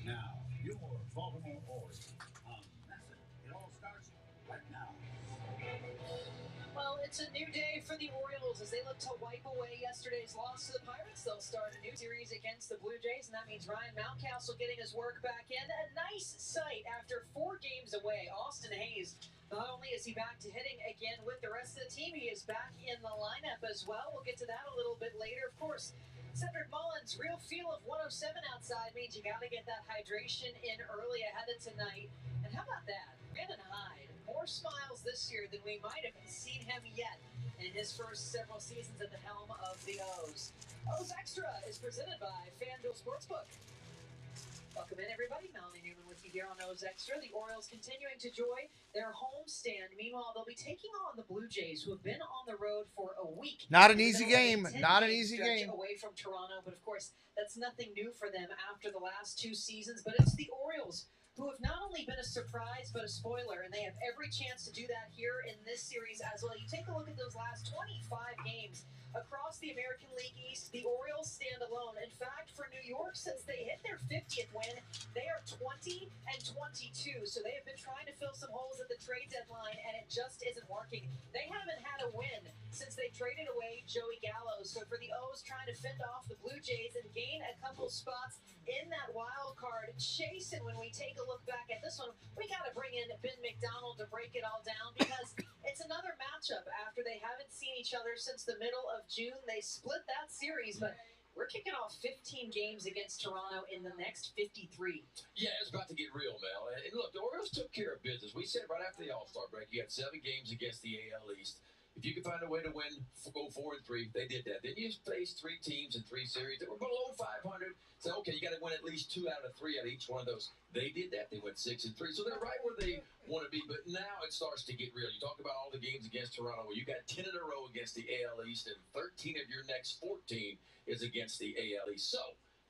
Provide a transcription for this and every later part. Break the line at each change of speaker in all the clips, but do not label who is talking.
Now, your Baltimore Orioles. Listen, it all starts right now. Well, it's a new day for the Orioles as they look to wipe away yesterday's loss to the Pirates. They'll start a new series against the Blue Jays, and that means Ryan Mountcastle getting his work back in. A nice sight after 4 games away. Austin Hayes, not only is he back to hitting again with the rest of the team, he is back in the lineup as well. We'll get to that a little bit later. Of course, Cedric Mullins' real feel of 107 outside means you got to get that hydration in early ahead of tonight. And how about that? Brandon Hyde, more smiles this year than we might have seen him yet in his first several seasons at the helm of the O's. O's Extra is presented by FanDuel Sportsbook. Welcome in, everybody. Melanie Newman with you here on O's Extra. The Orioles continuing to enjoy their homestand. Meanwhile, they'll be taking on the Blue Jays, who have been on the road for a week.
Not an easy game. Not an easy game.
Away from Toronto, but of course, that's nothing new for them after the last 2 seasons. But it's the Orioles who have not only been a surprise, but a spoiler, and they have every chance to do that here in this series as well. You take a look at those last 25 games across the American League East, the Orioles stand alone. In fact, for New York, since they hit their 50th win, they are 20-22. So they have been trying to fill some holes at the trade deadline, and it just isn't working. They haven't had a win since they traded away Joey Gallo. So for the O's trying to fend off the Blue Jays and gain a couple spots in that wild card chase, and when we take a look back at this one, we got to bring in Ben McDonald to break it all down because it's another matchup after they haven't seen each other since the middle of June. They split that series, but we're kicking off 15 games against Toronto in the next 53.
Yeah, it's about to get real, Mel. And look, the Orioles took care of business. We said right after the All-Star break, you had 7 games against the AL East. If you could find a way to win, go 4-3, they did that. Then you faced 3 teams in 3 series that were below 500. So, okay, you got to win at least 2 out of 3 out of each one of those. They did that. They went 6-3. So they're right where they want to be. But now it starts to get real. You talk about all the games against Toronto. Well, you got 10 in a row against the AL East, and 13 of your next 14 is against the AL East. So,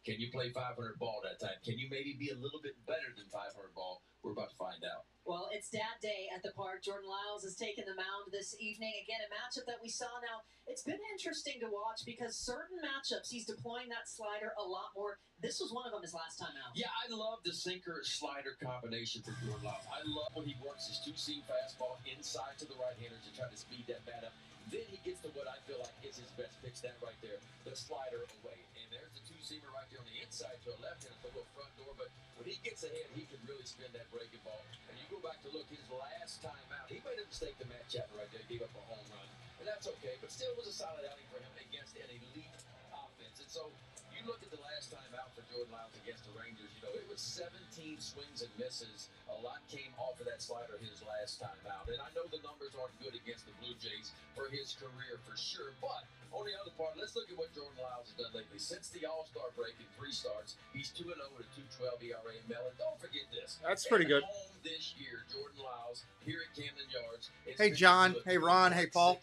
can you play 500 ball that time? Can you maybe be a little bit better than 500 ball? We're about to find out.
Well, it's Dad Day at the park. Jordan Lyles has taken the mound this evening. Again, a matchup that we saw now. It's been interesting to watch because certain matchups, he's deploying that slider a lot more. This was one of them his last time out.
Yeah, I love the sinker-slider combination for Jordan Lyles. I love when he works his 2-seam fastball inside to the right-hander to try to speed that bat up. Then he gets to what I feel like is his best pitch, that right there, the slider away. And there's the 2-seamer right there on the inside to a left-hander, the little front door. But when he gets ahead, he can really spin that breaking ball. And you go back to look, his last time out, he made a mistake to Matt Chapman right there, gave up a home run. And that's okay, but still was a solid outing for him against an elite offense. And so you look at the last time out for Jordan Lyles against the Rangers, you know, it was 17 swings and misses. A lot came off of that slider his last time out. And I know the numbers aren't good against the Blue Jays for his career for sure. But on the other part, let's look at what Jordan Lyles has done lately. Since the All-Star break in 3 starts, he's 2-0 with a 2.12 ERA in Mel. And don't forget this.
That's pretty good.
Home this year, Jordan Lyles here at Camden Yards.
Hey, John. Hey, Ron. Hey, Paul.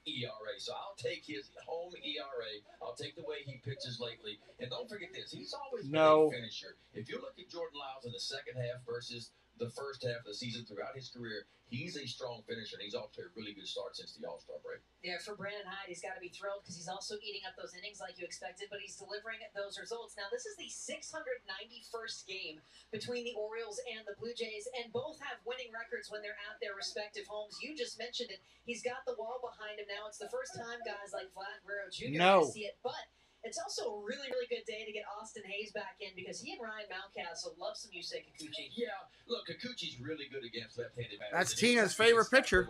ERA. So I'll take his home ERA. I'll take the way he pitches lately. And don't forget this. He's always been a finisher. If you look at Jordan Lyles in the second half versus the first half of the season throughout his career, he's a strong finisher, and he's off to a really good start since the All-Star break.
Yeah, for Brandon Hyde, he's got to be thrilled because he's also eating up those innings like you expected, but he's delivering those results. Now, this is the 691st game between the Orioles and the Blue Jays, and both have winning records when they're at their respective homes. You just mentioned it. He's got the wall behind him now. It's the first time guys like Vlad Guerrero Jr. see it, but it's also a really, really good day to get Austin Hayes back in because he and Ryan Mountcastle love some Yusei Kikuchi.
Yeah, look, Kikuchi's really good against left-handed batters.
That's Tina's favorite pitcher,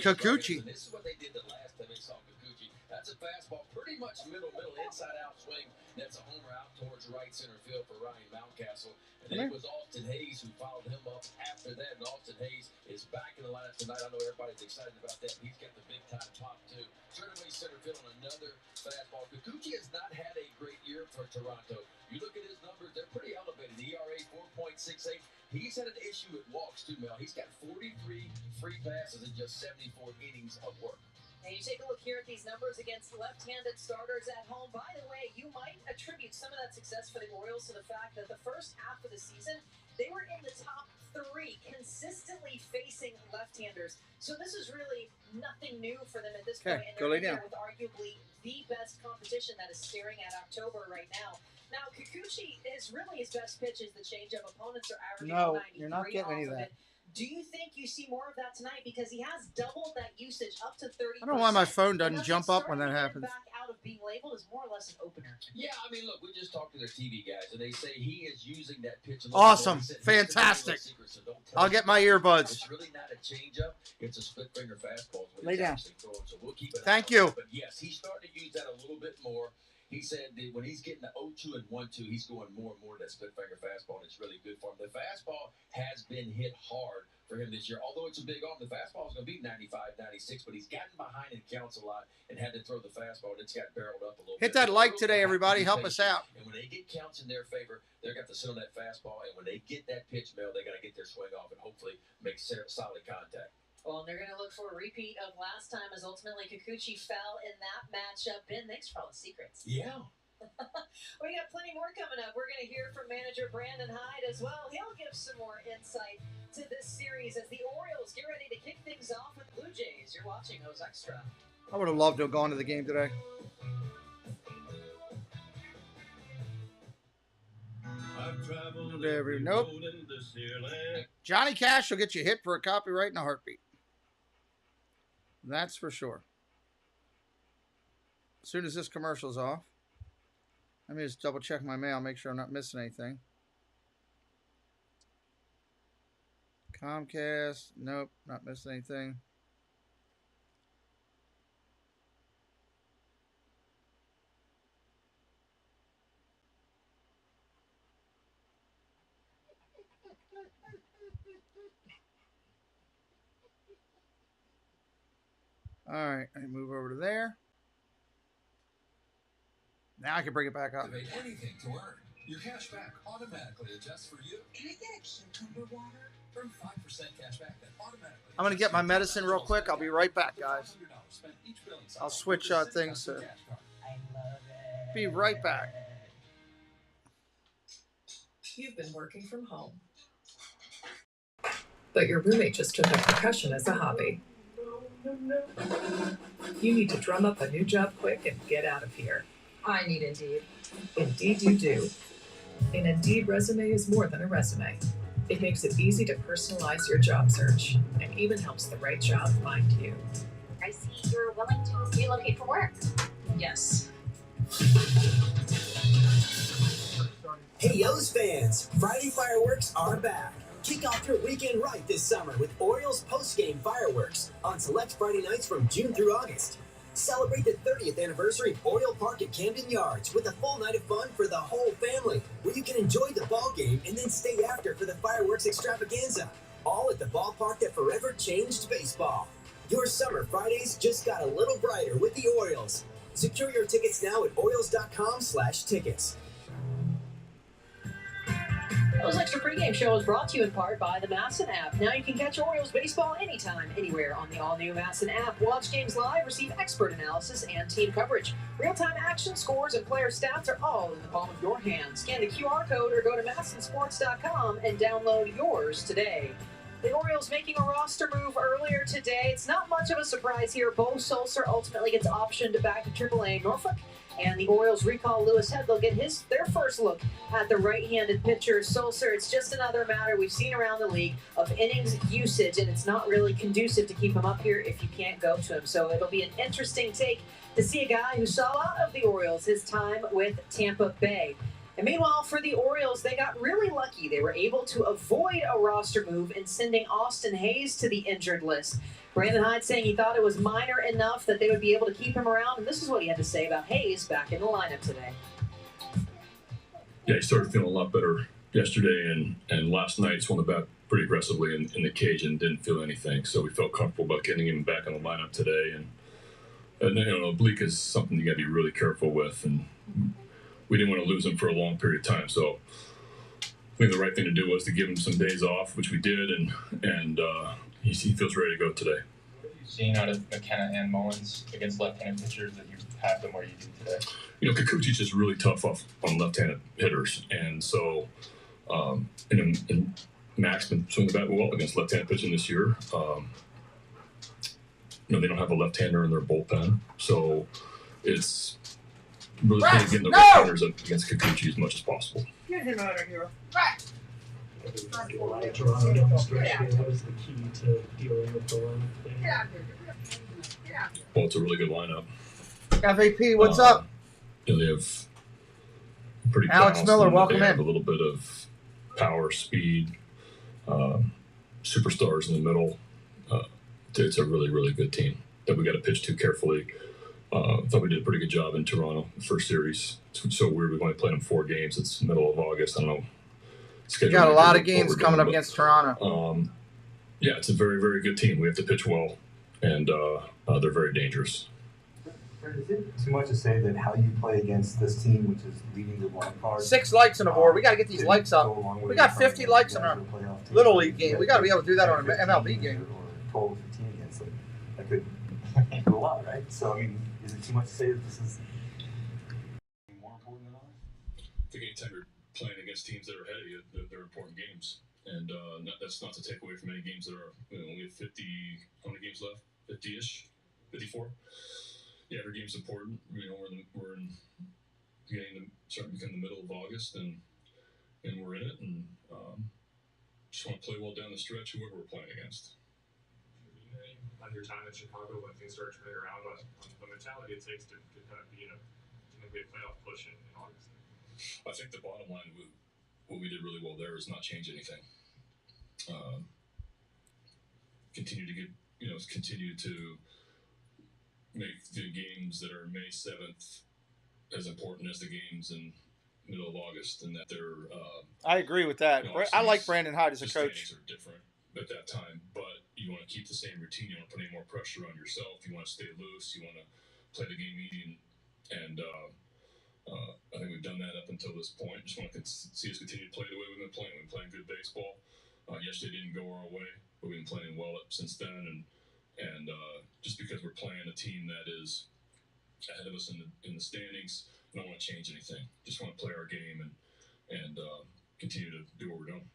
Kikuchi.
This is what they did the last time they saw Kikuchi. That's a fastball, pretty much middle, inside-out swing. That's a homer out towards right center field for Ryan Mountcastle. And then it was Austin Hayes who followed him up after that. And Austin Hayes is back in the lineup tonight. I know everybody's excited about that. He's got the big-time pop, too. Straightaway center field on another fastball. Kikuchi has not had a great year for Toronto. You look at his numbers, they're pretty elevated. ERA 4.68. He's had an issue with walks, too, Mel. He's got 43 free passes in just 74 innings of work.
And you take a look here at these numbers against left-handed starters at home. By the way, you might attribute some of that success for the Orioles to the fact that the first half of the season, they were in the top 3 consistently facing left-handers. So this is really nothing new for them at this point. And
go lay down.
with arguably the best competition that is staring at October right now. Now, Kikuchi is really his best pitch is the changeup. Opponents are averaging 93
you're not getting any of that.
it. Do you think you see more of that tonight? Because he has doubled that usage up to 30%.
I don't know why my phone doesn't jump up when that happens.
Back out of being labeled is more or less an opener.
Yeah, I mean, look, we just talked to their TV guys, and they say he is using that pitch.
Awesome. Fantastic. I'll get my earbuds.
It's really not a changeup. It's a split finger fastball.
Lay down.
So we'll keep it.
Thank you.
But yes, he's starting to use that a little bit more. He said that when he's getting the 0-2 and 1-2, he's going more and more to that split finger fastball, and it's really good for him. The fastball has been hit hard for him this year. Although it's a big arm, the fastball is going to be 95, 96, but he's gotten behind in counts a lot and had to throw the fastball, and it's got barreled up a little bit.
Hit that like today, everybody. Help us out.
And when they get counts in their favor, they're going to sit on that fastball, and when they get that pitch mail, they got to get their swing off and hopefully make solid contact.
Well, and they're going to look for a repeat of last time as ultimately Kikuchi fell in that matchup. Ben, thanks for all the secrets.
Yeah.
We got plenty more coming up. We're going to hear from manager Brandon Hyde as well. He'll give some more insight to this series as the Orioles get ready to kick things off with Blue Jays. You're watching O's Extra.
I would have loved to have gone to the game today. Nope. Johnny Cash will get you hit for a copyright in a heartbeat. That's for sure. As soon as this commercial's off, let me just double check my mail, make sure I'm not missing anything. Comcast, nope, not missing anything. All right, I move over to there. Now I can bring it back up.
Activate anything to earn. Your cash back automatically adjusts for you.
Can I get a cucumber water?
Earn 5% cash back that automatically.
I'm going to get my medicine real quick. I'll be right back, guys. I'll switch things. So.
I love it.
Be right back.
You've been working from home, but your roommate just took up percussion as a hobby. You need to drum up a new job quick and get out of here.
I need Indeed.
Indeed you do. An Indeed resume is more than a resume. It makes it easy to personalize your job search and even helps the right job find you.
I see you're willing to relocate for work.
Yes.
Hey, O's fans! Friday fireworks are back. Kick off your weekend right this summer with Orioles post-game fireworks on select Friday nights from June through August. Celebrate the 30th anniversary of Oriole Park at Camden Yards with a full night of fun for the whole family, where you can enjoy the ball game and then stay after for the fireworks extravaganza. All at the ballpark that forever changed baseball. Your summer Fridays just got a little brighter with the Orioles. Secure your tickets now at Orioles.com/tickets.
O's Extra pregame show is brought to you in part by the Masson app. Now you can catch Orioles baseball anytime, anywhere on the all-new Masson app. Watch games live, receive expert analysis and team coverage. Real-time action, scores, and player stats are all in the palm of your hand. Scan the QR code or go to MassonSports.com and download yours today. The Orioles making a roster move earlier today. It's not much of a surprise here. Bo Sulser ultimately gets optioned back to AAA Norfolk. And the Orioles recall Lewis Head. They'll get their first look at the right-handed pitcher, Sulser. It's just another matter we've seen around the league of innings usage, and it's not really conducive to keep him up here if you can't go to him. So it'll be an interesting take to see a guy who saw a lot of the Orioles his time with Tampa Bay. And meanwhile, for the Orioles, they got really lucky. They were able to avoid a roster move in sending Austin Hayes to the injured list. Brandon Hyde saying he thought it was minor enough that they would be able to keep him around. And this is what he had to say about Hayes back in the lineup today.
Yeah, he started feeling a lot better yesterday, and last night swung the bat pretty aggressively in the cage and didn't feel anything. So we felt comfortable about getting him back in the lineup today. And you know, oblique is something you got to be really careful with. And we didn't want to lose him for a long period of time. So I think the right thing to do was to give him some days off, which we did, and he feels ready to go today.
Seeing out of McKenna and Mullins against left-handed pitchers that you have them where you do today?
You know, Kikuchi's just really tough on left-handed hitters, and so And Max been swinging the bat well against left-handed pitching this year. They don't have a left-hander in their bullpen, so it's really getting the right-handers up against Kikuchi as much as possible.
Get him out of here.
Toronto down the stretch here. What is the key to dealing with the lineup thing?
Well, it's a really good lineup.
FAP, what's up?
They have pretty
Alex
balanced,
Miller,
and
welcome
they have
in.
a little bit of power, speed, superstars in the middle. It's a really, really good team that we got to pitch to carefully. I thought we did a pretty good job in Toronto, the first series. It's so weird. We've only played them 4 games. It's middle of August. I don't know.
We got a lot of games coming up against Toronto.
Yeah, it's a very, very good team. We have to pitch well, and they're very dangerous.
Is it too much to say that how you play against this team, which is leading the wild card?
6 likes on the board. We got to get these likes up. We got 50 likes on our Little League game. We got to be able to do that on an MLB game.
Or 12 15 against them. That could do a lot, right? So, I mean, is it too much to say that this is more important than others?
I think anytime you're playing against teams that are ahead of you, they're important games. And that's not to take away from any games that are, we have 50, how many games left? 50-ish? 54? Yeah, every game's important. We're in starting to become the middle of August, and we're in it, and just want to play well down the stretch, whoever we're playing against.
On your time in Chicago, when things start turning around, on the mentality it takes to kind of be in a playoff push in August?
I think the bottom line, what we did really well there is not change anything. Continue to make the games that are May 7th as important as the games in middle of August, and that they're.
I agree with that. I like Brandon Hyde as a coach.
Are different at that time, but you want to keep the same routine. You don't put any more pressure on yourself. You want to stay loose. You want to play the game easy, and I think we've done that up until this point. Just want to see us continue to play the way we've been playing. We've been playing good baseball. Yesterday didn't go our way, but we've been playing well since then, and just because we're playing a team that is ahead of us in the standings, I don't want to change anything. Just want to play our game and continue to do what we're doing.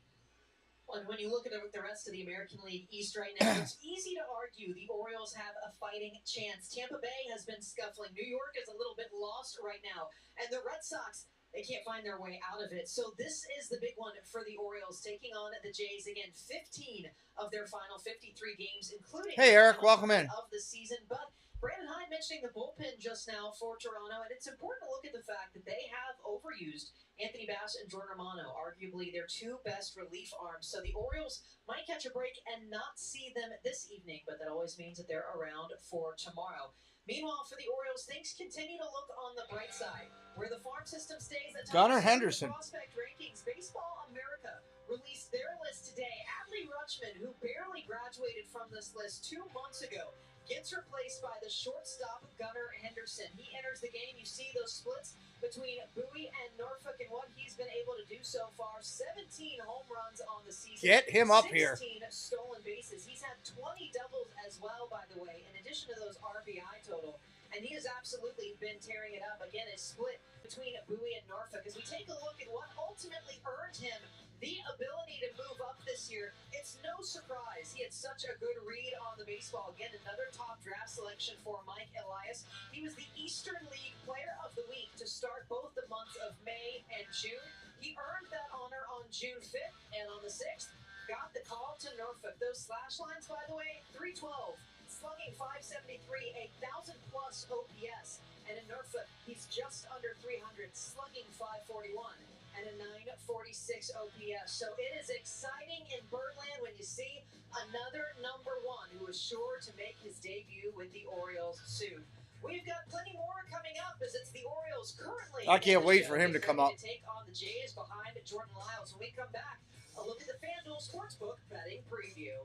And when you look at the rest of the American League East right now, it's easy to argue the Orioles have a fighting chance. Tampa Bay has been scuffling. New York is a little bit lost right now. And the Red Sox, they can't find their way out of it. So this is the big one for the Orioles, taking on the Jays again. 15 of their final 53 games, including
Hey, Eric, welcome in.
Of the season. But Brandon Hyde mentioning the bullpen just now for Toronto, and it's important to look at the fact that they have overused Anthony Bass and Jordan Romano, arguably their 2 best relief arms. So the Orioles might catch a break and not see them this evening, but that always means that they're around for tomorrow. Meanwhile, for the Orioles, things continue to look on the bright side, where the farm system stays at
Gunnar Henderson.
Prospect rankings. Baseball America released their list today. Adley Rutschman, who barely graduated from this list 2 months ago, gets replaced by the shortstop Gunnar Henderson. He enters the game. You see those splits between Bowie and Norfolk and what he's been able to do so far. 17 home runs on the season.
Get him up here.
16 stolen bases. He's had 20 doubles as well, by the way, in addition to those RBI total. And he has absolutely been tearing it up. Again, a split between Bowie and Norfolk. As we take a look at what ultimately earned him the ability to move up this year, it's no surprise he had such a good read on the baseball. Again, another top draft selection for Mike Elias. He was the Eastern League Player of the Week to start both the months of May and June. He earned that honor on June 5th, and on the 6th, got the call to Norfolk. Those slash lines, by the way, 312, slugging 573, a 1,000-plus OPS. And in Norfolk, he's just under 300, slugging 541. And a 946 OPS. So it is exciting in Birdland when you see another number 1 who is sure to make his debut with the Orioles soon. We've got plenty more coming up as it's the Orioles currently.
I can't wait for him to come up.
To take on the Jays behind Jordan Lyles. When we come back, a look at the FanDuel Sportsbook betting preview.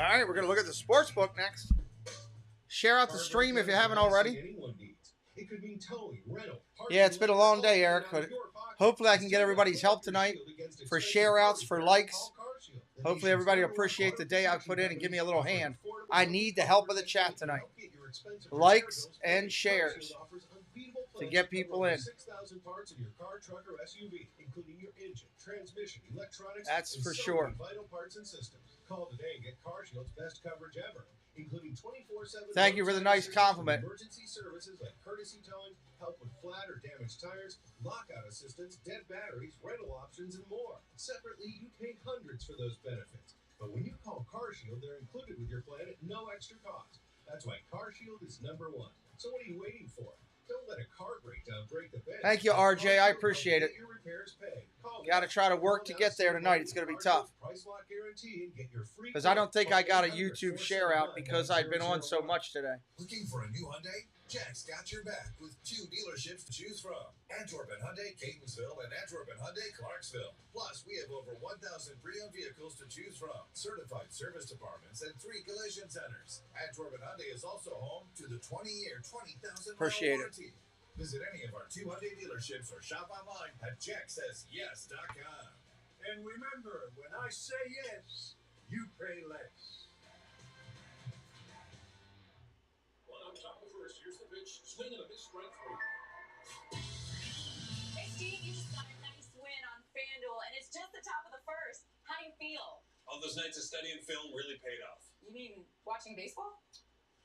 All right, we're going to look at the Sportsbook next. Share out the stream if you haven't already.
It could mean towing, rental,
yeah, it's been a long day, Eric, but hopefully I can get everybody's help tonight for share-outs, for likes. Hopefully everybody will appreciate the day I put in and give me a little hand. I need the help of the chat tonight. Likes and shares. to get people in.
6,000 parts in your car, truck, or SUV, including your engine, transmission, electronics,
That's
and
for
so
sure.
many vital parts and systems. Call today and get CarShield's best coverage ever, including 24/7.
Thank you for the nice compliment.
Emergency services like courtesy towing, help with flat or damaged tires, lockout assistance, dead batteries, rental options, and more. Separately, you pay hundreds for those benefits. But when you call CarShield, they're included with your plan at no extra cost. That's why CarShield is #1. So what are you waiting for? Don't let a car breakdown break the bank.
Thank you, RJ. I appreciate it.
Get your repairs paid.
Got to try to work to get there tonight. It's going to be tough.
Price lock guarantee and get your free
Because I don't think I got a YouTube share out because I've been on so much today.
Looking for a new Hyundai? Jack's got your back with 2 dealerships to choose from. Antwerp and Hyundai Catonsville and Antwerp and Hyundai Clarksville. Plus, we have over 1,000 pre-owned vehicles to choose from, certified service departments, and 3 collision centers. Antwerp and Hyundai is also home to the 20-year, 20,000-mile warranty. Visit any of our 2 Hyundai dealerships or shop online at jacksays.yes.com.
And remember, when I say yes, you pay less.
One on top of first. Here's the pitch. Swing and a miss, strike 3.
Hey, Steve, you just got a nice win on FanDuel, and it's just the top of the first. How do you feel?
All those nights of studying film really paid off.
You mean watching baseball?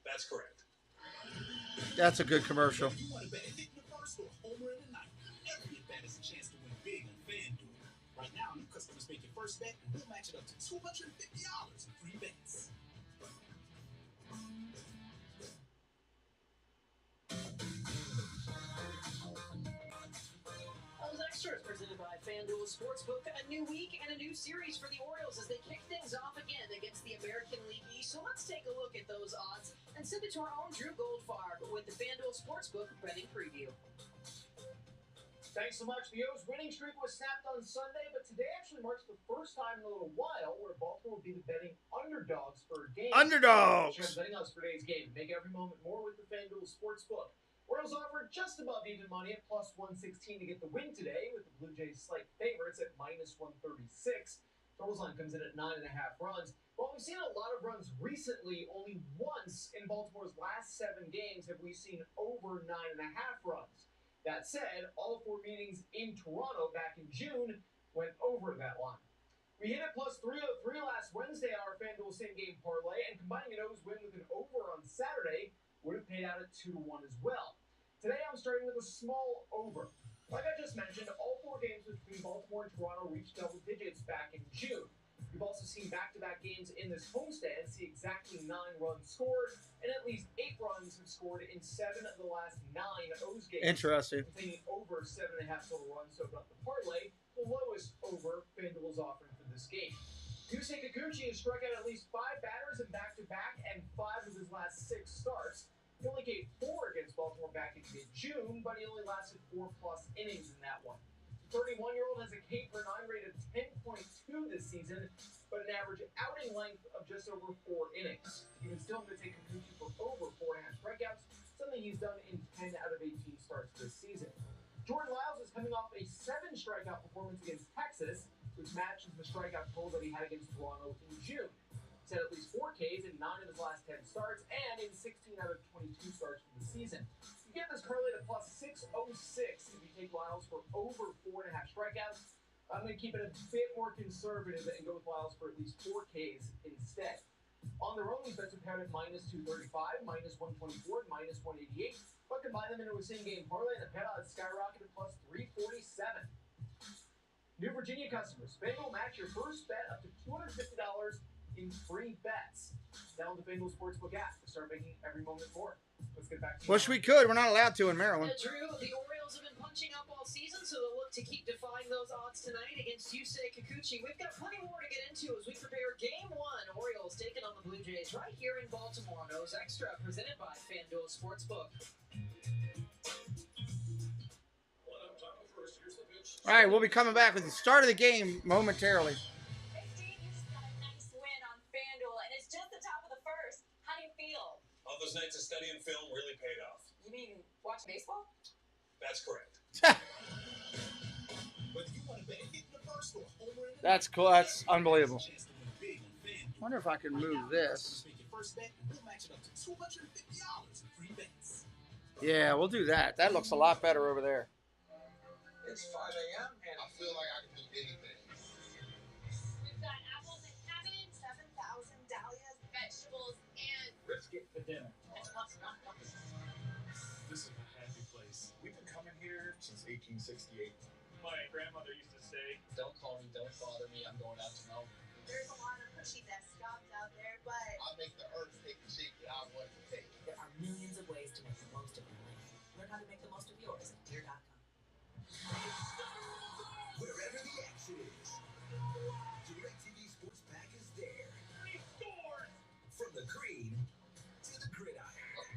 That's correct.
That's a good commercial.
You want to bet hitting the first or homer in the night? Every bet is a chance to win big on FanDuel. Right now, new customers make your first bet, and we'll match it up to $250 in free bets.
Those extras presented by FanDuel Sportsbook. A new week and a new series for the Orioles as they kick things off again against the American League East. So let's take a look at those odds and send it to our own Drew Goldfarb with the FanDuel Sportsbook betting preview.
Thanks so much. The O's winning streak was snapped on Sunday, but today actually marks the first time in a little while where Baltimore will be the betting underdogs for a game.
Underdogs!
Check betting odds for today's game. Make every moment more with the FanDuel Sportsbook. Orioles offer just above even money at plus 116 to get the win today, with the Blue Jays slight favorites at minus 136. Totals line comes in at 9.5 runs. While we've seen a lot of runs recently, only once in Baltimore's last 7 games have we seen over 9.5 runs. That said, all 4 meetings in Toronto back in June went over that line. We hit it plus 303 last Wednesday on our FanDuel same-game parlay, and combining an O's win with an over on Saturday would have paid out at 2-1 as well. Today, I'm starting with a small over. Like I just mentioned, all 4 games between Baltimore and Toronto reached double digits back in June. We've also seen back-to-back games in this homestand see exactly 9 runs scored, and at least 8 runs have scored in 7 of the last 9 O's games.
Interesting.
Containing over 7.5 total runs, so about the parlay, the lowest over FanDuel's offering for this game. Yusei Kikuchi has struck out at least 5 batters in back-to-back and 5 of his last 6 starts. He only gave 4 against Baltimore back in mid-June, but he only lasted 4+ innings in that one. The 31-year-old has a K/9 rate of 10.2 this season, but an average outing length of just over 4 innings. You can still take Kikuchi for over 4.5 strikeouts, something he's done in 10 out of 18 starts this season. Jordan Lyles is coming off a 7-strikeout performance against Texas, which matches the strikeout total that he had against Toronto in June. He's had at least 4 Ks in 9 of his last 10 starts and in 16 out of 22 starts for the season. You get this parlay to plus 606 if you take Lyles for over 4.5 strikeouts. I'm going to keep it a bit more conservative and go with Lyles for at least 4 Ks instead. On their own, these bets are paired at minus 235, minus 124, and minus 188. But combine them into a same-game parlay, and the bet odds skyrocket to plus 347. New Virginia customers, FanDuel match your first bet up to $250 in free bets. Download the FanDuel Sportsbook app to start making every moment more. Let's get back to
Wish we could. We're not allowed to in Maryland.
Drew, the Orioles have been punching up all season, so they'll look to keep defying those odds tonight against Yusei Kikuchi. We've got plenty more to get into as we prepare Game 1. Orioles taking on the Blue Jays right here in Baltimore. O's Extra, presented by FanDuel Sportsbook.
All right, we'll be coming back with the start of the game momentarily.
Hey, Steve, you just got a nice win on FanDuel, and it's just the top of the first. How do you feel?
All those nights of studying film really paid off.
You mean watching baseball?
That's correct.
That's cool. That's unbelievable. I wonder if I can move this. Yeah, we'll do that. That looks a lot better over there.
It's 5 a.m. and I feel like I can do anything.
We've got apples and cabbage, 7,000 dahlias, vegetables, and
Brisket for dinner.
This is a happy place.
We've been coming here since 1868.
My grandmother used to say,
Don't call me, don't bother me, I'm going out to Melbourne.
There's a lot of pushy desk jobs out there, but
I make the earth take the shape that I want it to take.
There are millions of ways to make the most of your life. Learn how to make the most of yours at TOR.com.
Wherever the action is, DirecTV Sports Pack is there.
he scored!
From the green to the gridiron.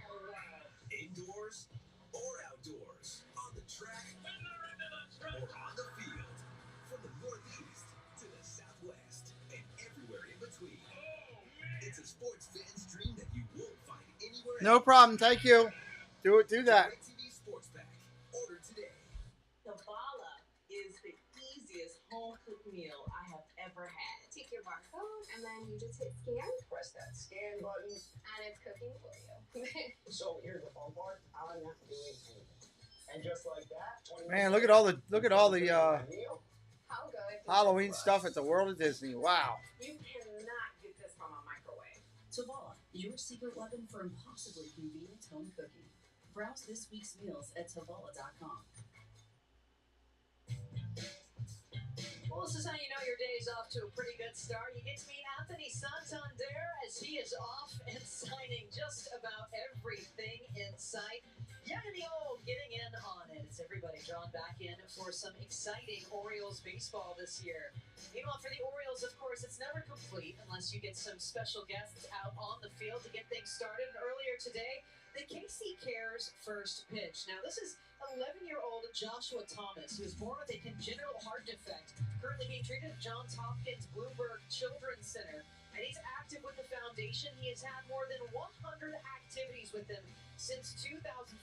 Oh, wow.
Indoors or outdoors. On the track
And they're into the stretch.
or on the field. From the northeast to the southwest and everywhere in between.
Oh, man.
It's a sports fan's dream that you won't find anywhere
No
else.
problem. Thank you. Do that.
DirecTV Sports Pack. Order today.
The BAL is the easiest home-cooked meal I have ever had.
take your barcode and then you just hit scan.
Press that scan button.
And it's cooking for you.
So here's the fun part. I'm not doing anything. And just like that, 20
Man, look at all the
meal.
How good.
Halloween stuff at the World of Disney. Wow.
You cannot get this from a microwave.
TOR, your secret weapon for impossibly convenient home cooking. Browse this week's meals at TOR.com.
Well, this is how you know your day is off to a pretty good start. You get to meet Anthony Santander as he is off and signing just about everything in sight. Young and the old getting in on it as everybody drawn back in for some exciting Orioles baseball this year. Meanwhile, for the Orioles, of course, it's never complete unless you get some special guests out on the field to get things started. And earlier today, the KC Cares first pitch. Now, this is 11-year-old Joshua Thomas, who was born with a congenital heart defect, currently being treated at Johns Hopkins Bloomberg Children's Center. And he's active with the foundation. He has had more than 100 activities with them since 2015.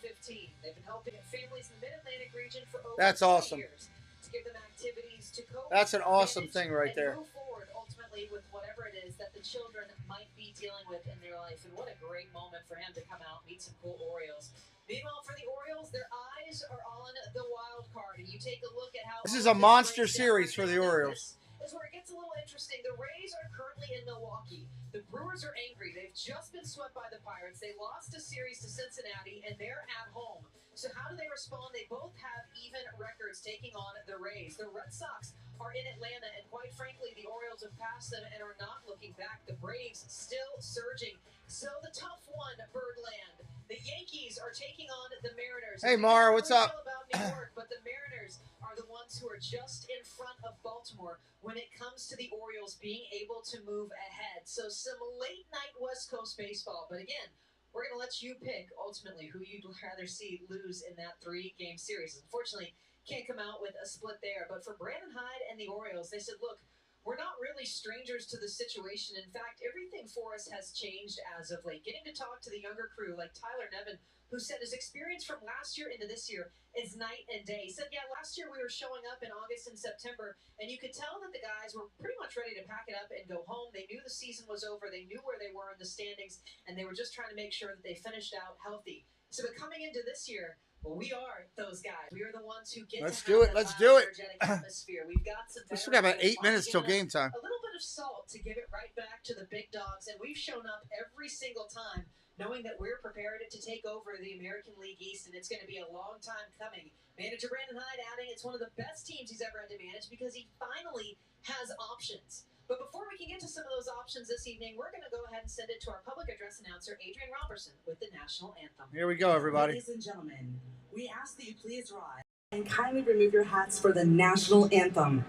They've been helping families in the Mid-Atlantic region for over
That's
20
awesome.
years to give them activities to cope.
That's an awesome
manage,
thing right
and
there.
move forward ultimately with whatever it is that the children might be dealing with in their life. And what a great moment for him to come out and meet some cool Orioles. Meanwhile, for the Orioles, their eyes are on the wild card. And you take a look at how
This is a monster series for the Orioles.
This is where it gets a little interesting. The Rays are currently in Milwaukee. The Brewers are angry. They've just been swept by the Pirates. They lost a series to Cincinnati, and they're at home. So how do they respond? They both have even records taking on the Rays. The Red Sox are in Atlanta, and quite frankly, the Orioles have passed them and are not looking back. The Braves still surging. So the tough one, Birdland. The Yankees are taking on the Mariners.
Hey, Mara, what's up?
About New York, but the Mariners are the ones who are just in front of Baltimore when it comes to the Orioles being able to move ahead. So some late night West Coast baseball. But again, we're going to let you pick ultimately who you'd rather see lose in that 3-game series. Unfortunately, can't come out with a split there. But for Brandon Hyde and the Orioles, they said, look, we're not really strangers to the situation. In fact, everything for us has changed as of late. Getting to talk to the younger crew like Tyler Nevin, who said his experience from last year into this year is night and day. He said, yeah, last year we were showing up in August and September, and you could tell that the guys were pretty much ready to pack it up and go home. They knew the season was over. They knew where they were in the standings, and they were just trying to make sure that they finished out healthy. So but coming into this year, well, we are those guys. We are the ones who get
Let's
to
do
have
it.
that
Let's do it.
energetic atmosphere. We've got some
We still got about
veterans
8 minutes till
given us
game time.
a little bit of salt to give it right back to the big dogs, and we've shown up every single time knowing that we're prepared to take over the American League East, and it's going to be a long time coming. Manager Brandon Hyde adding it's one of the best teams he's ever had to manage because he finally has options. But before we can get to some of those options this evening, we're going to go ahead and send it to our public address announcer, Adrian Robertson, with the national anthem.
Here we go, everybody.
Ladies and gentlemen, we ask that you please rise and kindly remove your hats for the national anthem.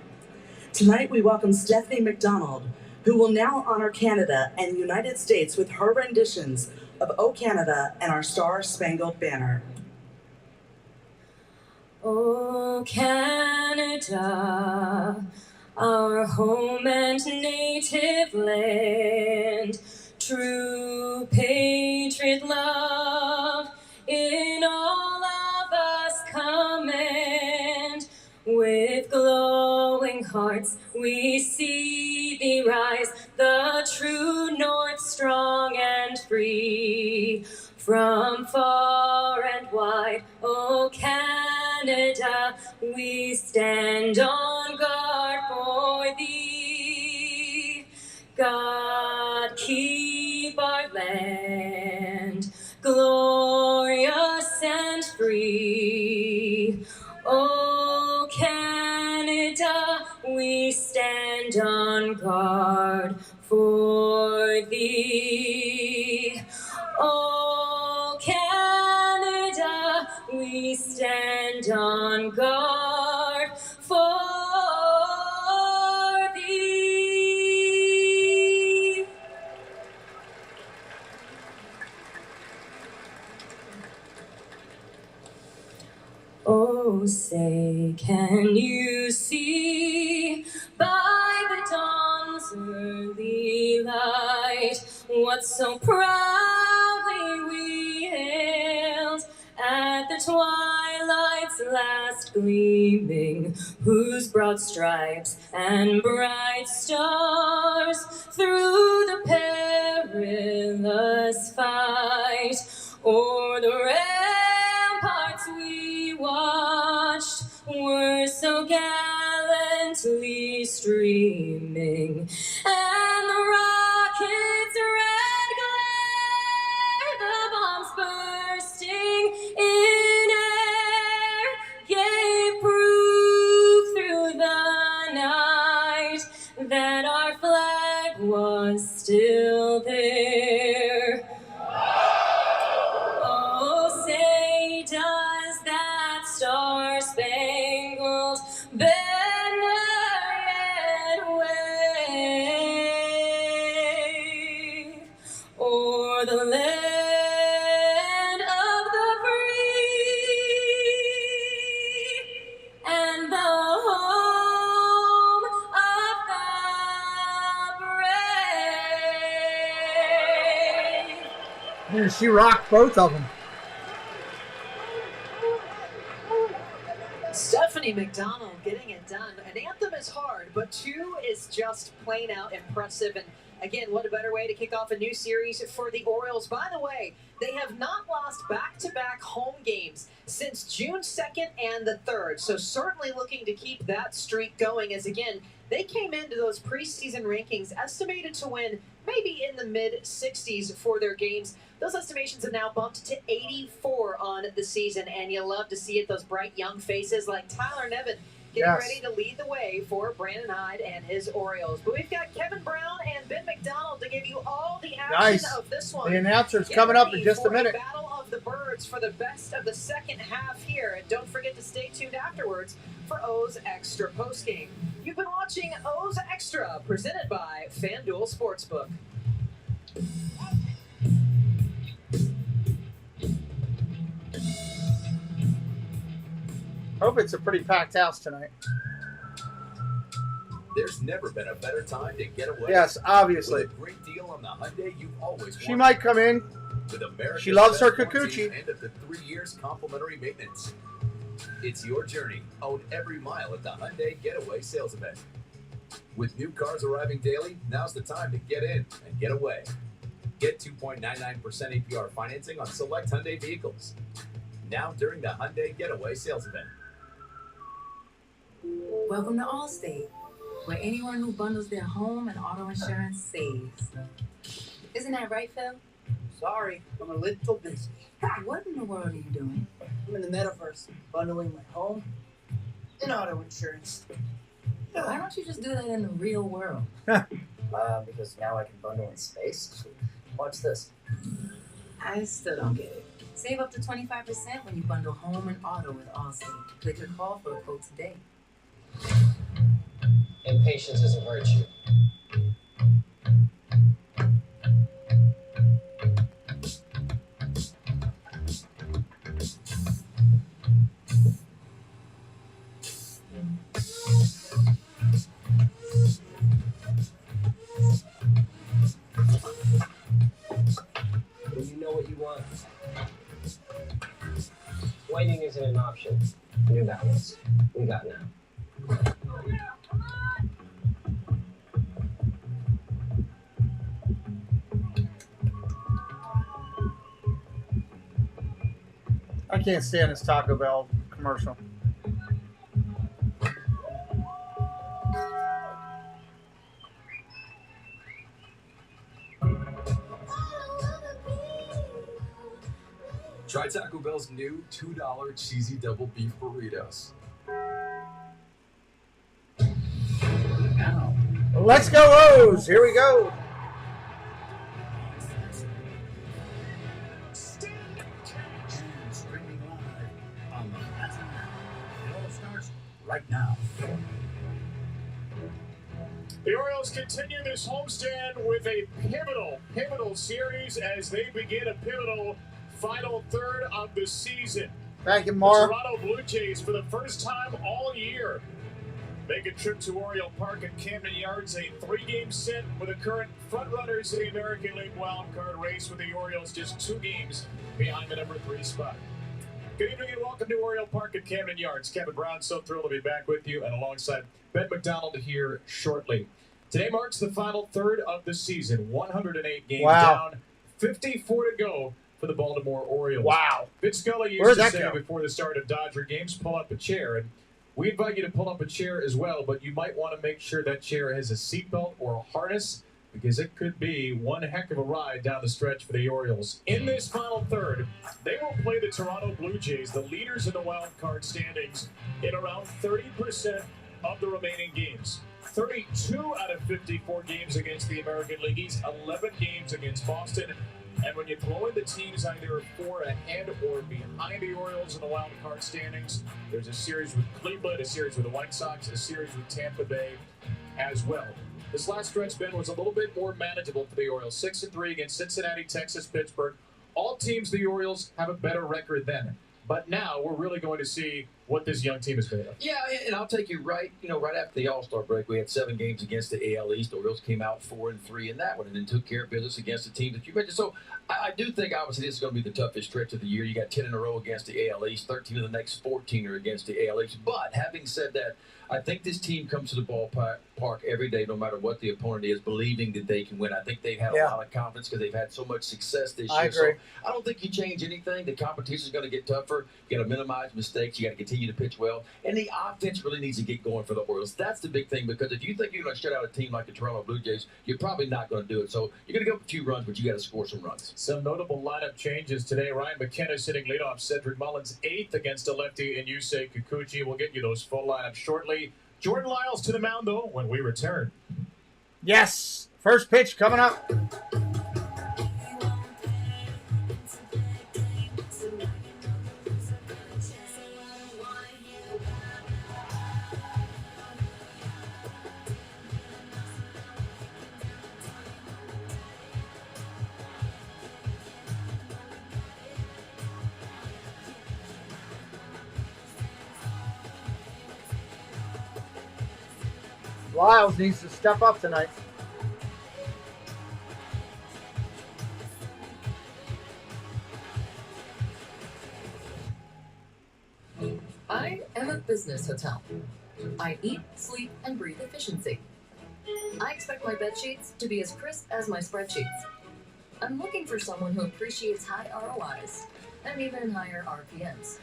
Tonight we welcome Stephanie McDonald, who will now honor Canada and the United States with her renditions of O Canada and our Star-Spangled Banner.
O Canada, our home and native land, true patriot love in all of us command. With glowing hearts we see thee rise, the true north strong and free, from far and wide. stand on guard for thee. God, keep our land glorious and free. Oh, Canada, we stand on guard for thee. Oh, Canada, we stand on guard for thee. Oh, say, can you see by the dawn's early light what so proudly we hailed at the twilight's last gleaming, whose broad stripes and bright stars through the perilous fight o'er the ramparts we watched were so gallantly streaming, and the rocket's red glare, the bombs bursting in air, gave proof through the night that our flag was still there. Oh, say, does that star-spangled banner yet wave o'er the land of the free and the home of the brave?
Yeah, she rocked both of them.
Stephanie McDonald getting it done. An anthem is hard, but two is just plain out impressive. And again, what a better way to kick off a new series for the Orioles. By the way, they have not lost back-to-back home games since June 2nd and the 3rd. So certainly looking to keep that streak going, as again, they came into those preseason rankings estimated to win maybe in the mid-60s for their games. Those estimations have now bumped to 84 on the season, and you love to see it, those bright young faces like Tyler Nevin getting ready to lead the way for Brandon Hyde and his Orioles. But we've got Kevin Brown and Ben McDonald to give you all the action of this one.
The announcer's coming up in just a minute.
Battle of the Birds for the best of the second half here. And don't forget to stay tuned afterwards for O's Extra postgame. You've been watching O's Extra, presented by FanDuel Sportsbook.
Hope it's a pretty packed house tonight.
There's never been a better time to get away.
Yes, obviously.
With a great deal on the Hyundai you've always
She
wanted.
might come in.
With America's
She loves her
best warranties
kikuchi.
and up to 3 years complimentary maintenance. It's your journey. Own every mile at the Hyundai Getaway Sales Event. With new cars arriving daily, now's the time to get in and get away. Get 2.99% APR financing on select Hyundai vehicles. Now during the Hyundai Getaway Sales Event.
Welcome to Allstate, where anyone who bundles their home and auto insurance saves. Isn't that right, Phil?
Sorry, I'm a little busy.
What in the world are you doing?
I'm in the metaverse, bundling my home and auto insurance.
Why don't you just do that in the real world?
Because now I can bundle in space. Watch this.
I still don't get it. Save up to 25% when you bundle home and auto with Allstate. Click or call for a quote today.
Impatience is a virtue. When you know what you want, waiting isn't an option. New Balance. We got now.
I can't stand this Taco Bell commercial.
Try Taco Bell's new $2 cheesy double beef burritos.
Now,
Let's go, O's. Here we go.
and streaming live on the Latin App. It all starts right now.
The Orioles continue this homestand with a pivotal series as they begin a pivotal final third of the season.
Thank you,
The
Mark.
Toronto Blue Jays, for the first time all year, make a trip to Oriole Park at Camden Yards, a 3-game set with the current frontrunners in the American League wildcard race, with the Orioles just 2 games behind the number 3 spot. Good evening and welcome to Oriole Park at Camden Yards. Kevin Brown, so thrilled to be back with you, and alongside Ben McDonald here shortly. Today marks the final third of the season. 108 games
Wow.
down, 54 to go for the Baltimore Orioles.
Wow.
Vince Scully
Where'd
used to
that
say
go?
before the start of Dodger games, pull up a chair. And we invite you to pull up a chair as well, but you might want to make sure that chair has a seatbelt or a harness, because it could be one heck of a ride down the stretch for the Orioles. In this final third, they will play the Toronto Blue Jays, the leaders in the wild card standings, in around 30% of the remaining games. 32 out of 54 games against the American League East, 11 games against Boston. And when you throw in the teams either 4 ahead or behind the Orioles in the wild card standings, there's a series with Cleveland, a series with the White Sox, a series with Tampa Bay as well. This last stretch, Ben, was a little bit more manageable for the Orioles. 6-3 against Cincinnati, Texas, Pittsburgh. All teams, the Orioles, have a better record then. But now we're really going to see what this young team is made of.
Yeah, and I'll take you right after the All-Star break, we had 7 games against the AL East. The Orioles came out 4-3 in that one, and then took care of business against the team that you mentioned. So I do think, obviously, this is going to be the toughest stretch of the year. You got 10 in a row against the AL East, 13 of the next 14 are against the AL East. But having said that, I think this team comes to the ballpark every day, no matter what the opponent is, believing that they can win. I think they've had a lot of confidence because they've had so much success this year.
I agree.
So I don't think you change anything. The competition is going to get tougher. You got to minimize mistakes. You got to continue to pitch well. And the offense really needs to get going for the Orioles. That's the big thing, because if you think you're going to shut out a team like the Toronto Blue Jays, you're probably not going to do it. So you're going to go for 2 runs, but you got to score some runs.
Some notable lineup changes today. Ryan McKenna sitting leadoff. Cedric Mullins 8th against a lefty in Yusei Kikuchi. We'll get you those full lineups shortly. Jordan Lyles to the mound, though, when we return.
Yes. First pitch coming up. Lyles needs to step up tonight.
I am a business hotel. I eat, sleep, and breathe efficiency. I expect my bed sheets to be as crisp as my spreadsheets. I'm looking for someone who appreciates high ROIs and even higher RPMs.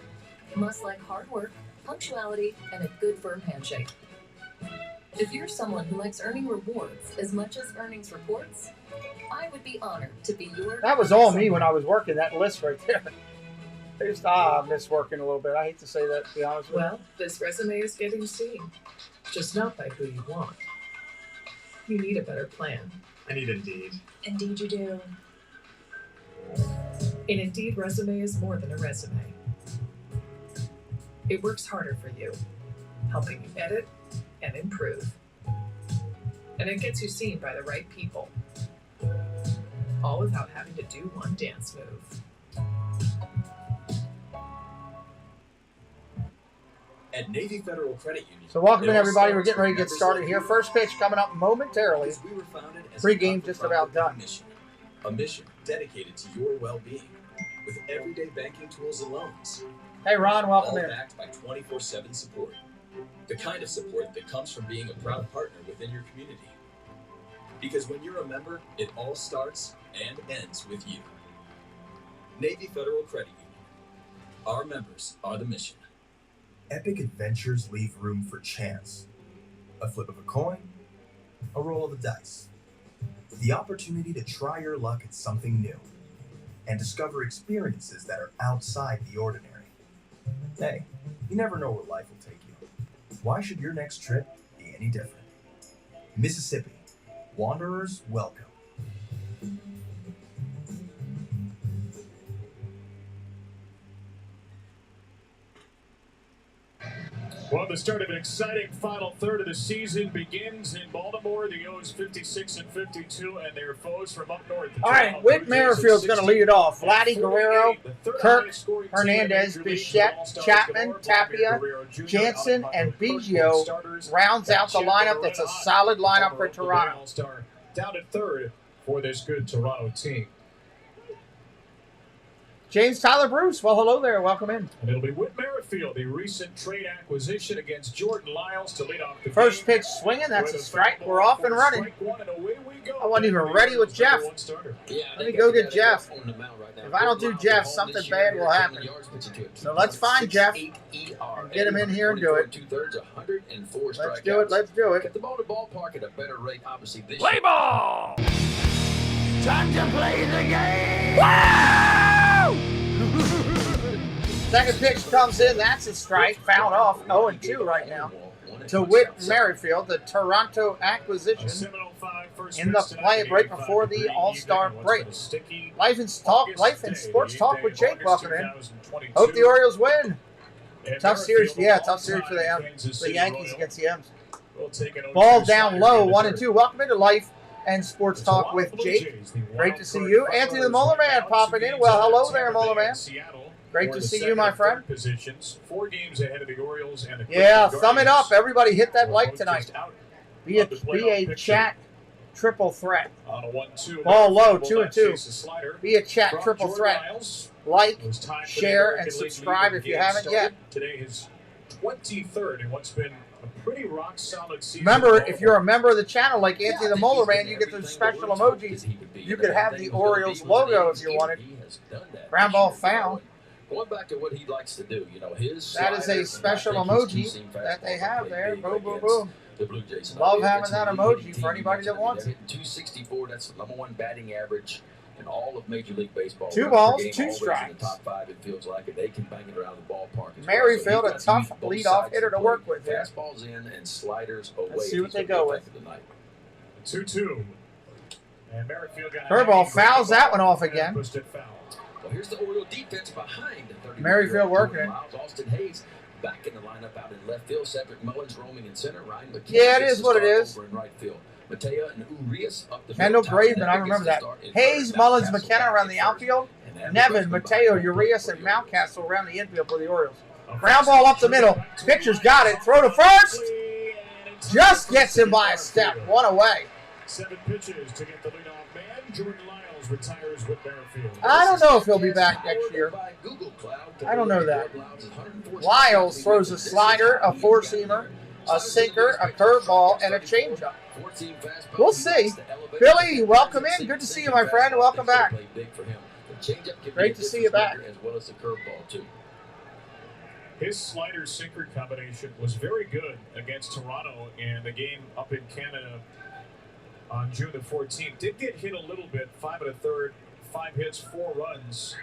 Must like hard work, punctuality, and a good firm handshake. If you're someone who likes earning rewards as much as earnings reports, I would be honored to be your...
That was all me when I was working that list right there. I just miss working a little bit. I hate to say that, to be honest with you.
Well, this resume is getting seen, just not by who you want. You need a better plan.
I need Indeed.
Indeed you do. An Indeed resume is more than a resume. It works harder for you, helping you edit and improve. And it gets you seen by the right people, all without having to do one dance move.
At Navy Federal Credit Union.
So welcome
it
in,
all
everybody. We're
starts
getting ready to
with
get started
members
here.
like
First pitch coming up momentarily.
you. We were founded as
Pre-game
a
just about done.
mission, a mission dedicated to your well-being, with everyday banking tools and loans.
Hey, Ron, welcome
all
in.
backed by 24/7 support. The kind of support that comes from being a proud partner within your community. Because when you're a member, it all starts and ends with you. Navy Federal Credit Union. Our members are the mission.
Epic adventures leave room for chance. A flip of a coin, a roll of the dice. The opportunity to try your luck at something new. and discover experiences that are outside the ordinary. Hey, you never know where life will take you. Why should your next trip be any different? Mississippi. Wanderers welcome.
Well, the start of an exciting final third of the season begins in Baltimore. The O's 56 and 52, and their foes from up north.
All right, Whit Merrifield's going to lead it off. Vladdy Guerrero, Kirk, Hernandez, Bichette, Chapman, Tapia, Jansen, and Biggio rounds out the lineup. That's a solid lineup for Toronto.
Down at third for this good Toronto team.
James Tyler Bruce, well, hello there. Welcome in.
And it'll be Whit Merrifield, the recent trade acquisition against Jordan Lyles to lead off the
first pitch swinging. That's a strike. We're off and running. I wasn't even ready with Jeff. Let me go get Jeff. If I don't do Jeff, something bad will happen. So let's find Jeff and get him in here and do it. Let's do it. Let's do it.
Get the ball to ballpark at a better rate, obviously. This
Play ball!
Time to play the game!
Second pitch comes in. That's a strike. Fouled off. 0-2 right now to Whit Merrifield, the Toronto acquisition in the play break before the All-Star break. Life and Sports Talk with Jake. Welcome in. Hope the Orioles win. Tough series. Yeah, tough series for the Yankees against the M's. Ball down low, 1-2. Welcome into Life and Sports Talk with Jake. Great to see you. Anthony the Muller Man popping in. Well, hello there, Muller Man. Great to see you, my friend.
Positions, 4 games ahead of the Orioles and the
yeah, thumb it up. Everybody hit that like tonight. Be a chat triple threat.
On a 1-2.
Ball low, 2-2. Be a chat triple threat. Like, share, and subscribe if you haven't yet.
Today is 23rd in what's been a pretty rock solid season.
Remember, if you're a member of the channel like Anthony the Muller Man, you get those special emojis. You could have the Orioles logo if you wanted. Ground ball foul.
Going back to what he likes to do,
that is a special emoji that they have there. Boom, boom, boom.
The Blue Jays.
Love having that emoji for anybody that wants it.
264, that's the #1 batting average in all of Major League Baseball.
2 balls, 2 strikes.
In the top 5, it feels like it. They can bang it around the ballpark.
Merrifield, a tough leadoff hitter to work with.
Fastballs in and sliders away.
Let's see what they go with.
2-2. And Merrifield got
curveball fouls that one off again.
Well, here's the Oriole defense behind the 30.
Merrifield working it.
Austin Hayes back in the lineup out in left field. Cedric Mullins roaming in center. Ryan McKenna.
Yeah, it is what it is.
Over in right field. Mateo and Urias up the
Kendall Graveman, I remember that. Hayes, Mullins, McKenna around the outfield. Nevin, Mateo, Urias, and Mountcastle around the infield for the Orioles. Ground ball up the middle. Pitcher's got it. Throw to first. Just gets him by a step. One away.
7 pitches to get the leadoff man. Jordan Lyles retires with Merrifield.
I don't know if he'll be back next year. I don't know that. Lyles throws a slider, a four-seamer, a sinker, a curveball, and a changeup. We'll see. Billy, welcome in. Good to see you, my friend. Welcome back. Great to see you back.
As well as the curveball, too.
His slider-sinker combination was very good against Toronto in the game up in Canada on June the 14th. Did get hit a little bit, 5 1/3, 5 hits, 4 runs.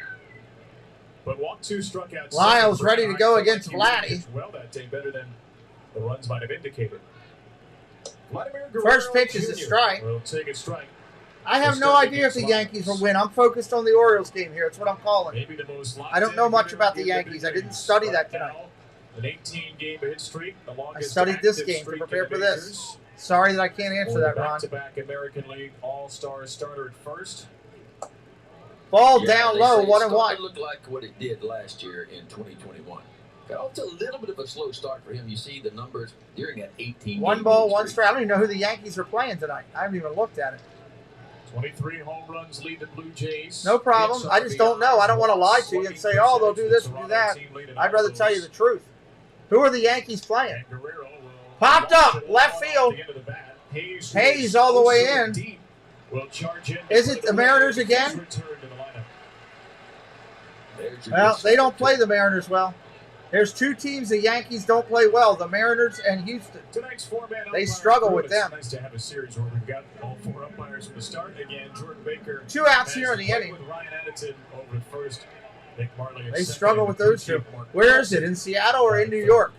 But walked 2, struck out.
Lyles ready to go against Vladdy.
Well, that day better than the runs might have indicated.
First pitch is a strike.
We'll take a strike.
I have no idea if the Yankees will win. I'm focused on the Orioles game here. That's what I'm calling.
Maybe the most
I don't know much about the Yankees. I didn't study that tonight.
An 18-game hit streak. The
I studied this game to prepare for this. Sorry that I can't answer that, Ron.
Back-to-back American League All-Star starter at first.
Ball down low, 1-1.
It looked like what it did last year in 2021. Got off to a little bit of a slow start for him. You see the numbers during that 18.
1 ball, 1 strike. I don't even know who the Yankees are playing tonight. I haven't even looked at it.
23 home runs lead the Blue Jays.
No problem. I just don't know. I don't want to lie to you and say, oh, they'll do this and do that. I'd rather tell you the truth. Who are the Yankees playing? Popped up, left field. Hayes all the way in. Is it the Mariners again? Well, they don't play the Mariners well. There's two teams the Yankees don't play well, the Mariners and Houston.
Tonight's four-man
They
umpire
struggle
crew.
with
It's
them.
nice to have a series where we've got all four umpires from the start. Again, Jordan Baker.
2 outs
has
here in the
played
inning.
With Ryan Addison over at first. Nick Marley at
They
second,
struggle
and
with
the
those
crew
two.
chief, Mark
Where is it,
Paulson.
in Seattle or in New York?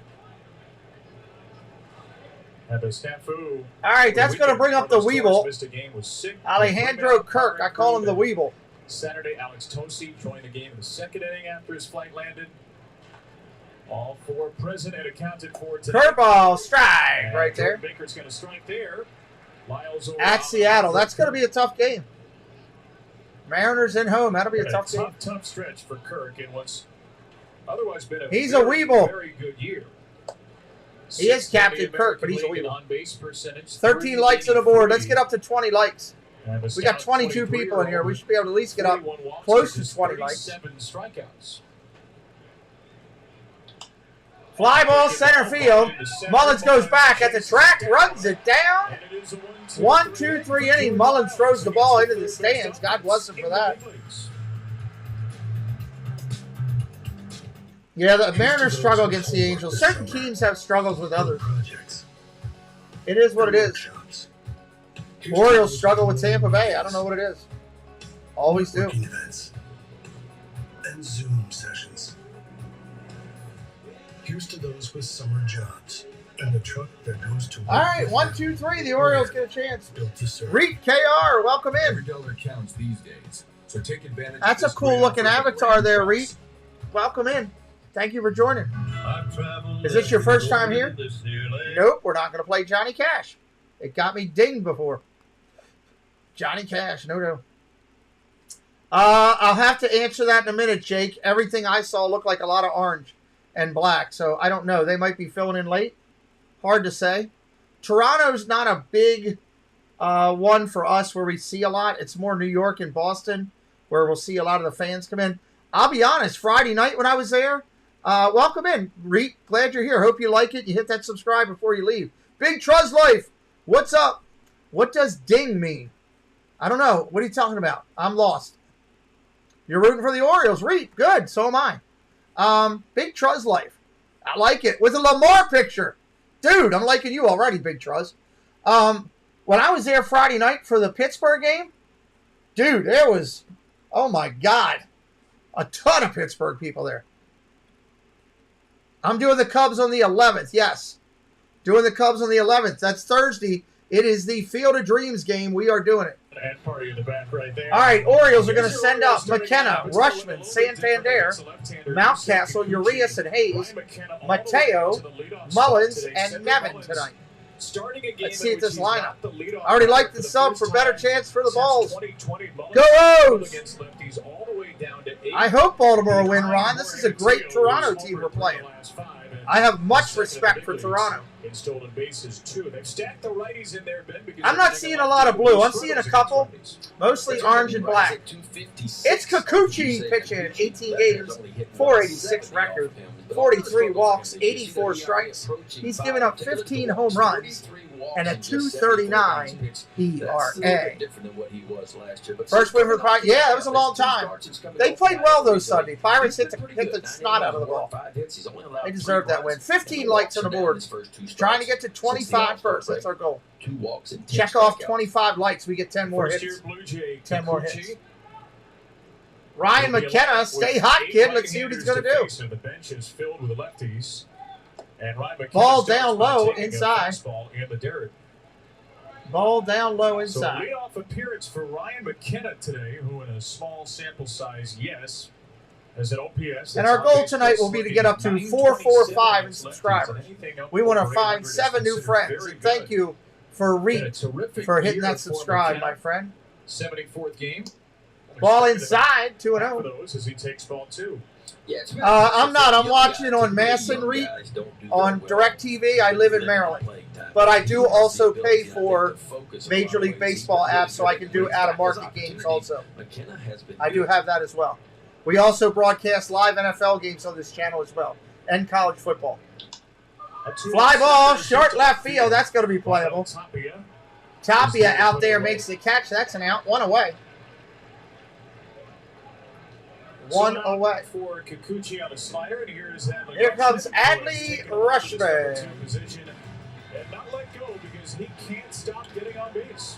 Had a snafu.
All right, that's going to bring up the
Carlos Torres
Weeble.
missed a game, was sick.
Alejandro
The
Kirk. I call him the Weeble.
Saturday, Alex Tosi joined the game in the second inning after his flight landed. All four present and accounted for today.
Curveball strike
And
right there.
Jordan Baker's going to strike there. Lyles over
At Seattle. That's going to be a tough game. Mariners in home. That'll be a tough game.
Tough stretch for Kirk in what's otherwise been a
He's a
very,
Weeble.
very good year.
He is
Sixth in the
Captain Kirk, but he's a
American League in
Weeble.
on-base percentage,
13 likes on the board. Let's get up to 20 likes.
And a
We got
stout
22 people in here. We should be able to at least get up
41 walks
close
versus
to 20 likes.
37 strikeouts.
Fly ball center field. Mullins goes back at the track, runs it down. 1, 2, 3 inning. Mullins throws the ball into the stands. God bless him for that. Yeah, the Mariners struggle against the Angels. Certain teams have struggles with others. It is what it is. Orioles struggle with Tampa Bay. I don't know what it is. Always do.
Events and Zoom sessions. Here's to those with summer jobs and the truck that goes to work.
All right, 1, 2, 3. The Orioles get a chance.
Built to serve.
Reed KR, welcome in.
Every dollar counts these days, so take advantage.
That's a
of this
cool
great
looking
offer for
avatar there,
great
Reed.
price.
Welcome in. Thank you for joining. Is this your first time here? Nope, we're not going to play Johnny Cash. It got me dinged before. Johnny Cash, no. I'll have to answer that in a minute, Jake. Everything I saw looked like a lot of orange and black, so I don't know. They might be filling in late. Hard to say. Toronto's not a big one for us where we see a lot. It's more New York and Boston where we'll see a lot of the fans come in. I'll be honest, Friday night when I was there, welcome in. Reet, glad you're here. Hope you like it. You hit that subscribe before you leave. Big Truz Life, what's up? What does ding mean? I don't know. What are you talking about? I'm lost. You're rooting for the Orioles. Reet, good. So am I. Big Truz Life. I like it. With a Lamar picture. Dude, I'm liking you already, Big Truz. When I was there Friday night for the Pittsburgh game, dude, there was, oh my God, a ton of Pittsburgh people there. I'm doing the Cubs on the 11th, yes. Doing the Cubs on the 11th. That's Thursday. It is the Field of Dreams game. We are doing it.
And party in the back right there.
All right, Orioles are going to send up McKenna, Rushman, Santander, Mountcastle, Urias, and Hayes, Mateo, Mullins, and Nevin tonight. Let's see at this lineup. I already like the sub for better chance for the balls. Go O's! I hope Baltimore will win, Ron. This is a great Toronto team we're playing. I have much respect for Toronto. I'm not seeing a lot of blue. I'm seeing a couple, mostly orange and black. It's Kikuchi pitching 18 games, 486 record, 43 walks, 84 strikes. He's given up 15 home runs and a 239 ERA. First win for the Pirates. Yeah, that was a long time. They played well though Sunday. Pirates hit the snot out of the ball. They deserved that win. 15 likes on the board. Trying to get to 25 first. That's our goal. Check off 25 likes. We get 10 more hits. 10 more hits. Ryan McKenna, stay hot, kid. Let's see what he's going to do.
The bench is filled with lefties. And Ryan McKenna
ball down low inside.
In the dirt.
Ball down low inside.
So leadoff appearance for Ryan McKenna today, who in a small sample size, yes, has an OPS.
And our goal tonight will be to get up to 445 in subscribers. We want to find 7 new friends. And thank you for Reed for hitting that subscribe, my friend.
74th game.
Ball inside, 2-0.
Those as he takes ball 2.
I'm not. I'm watching on Masson Reed on DirecTV. I live in Maryland. But I do also pay for Major League Baseball apps so I can do out-of-market games also. I do have that as well. We also broadcast live NFL games on this channel as well, and college football. Fly ball, short left field. That's going to be playable. Tapia out there makes the catch. That's an out. 1 away. 1 away.
For Kikuchi on a slider, and here's Adley.
Here comes Adley Rushman.
Position and not let go because he can't stop getting on base.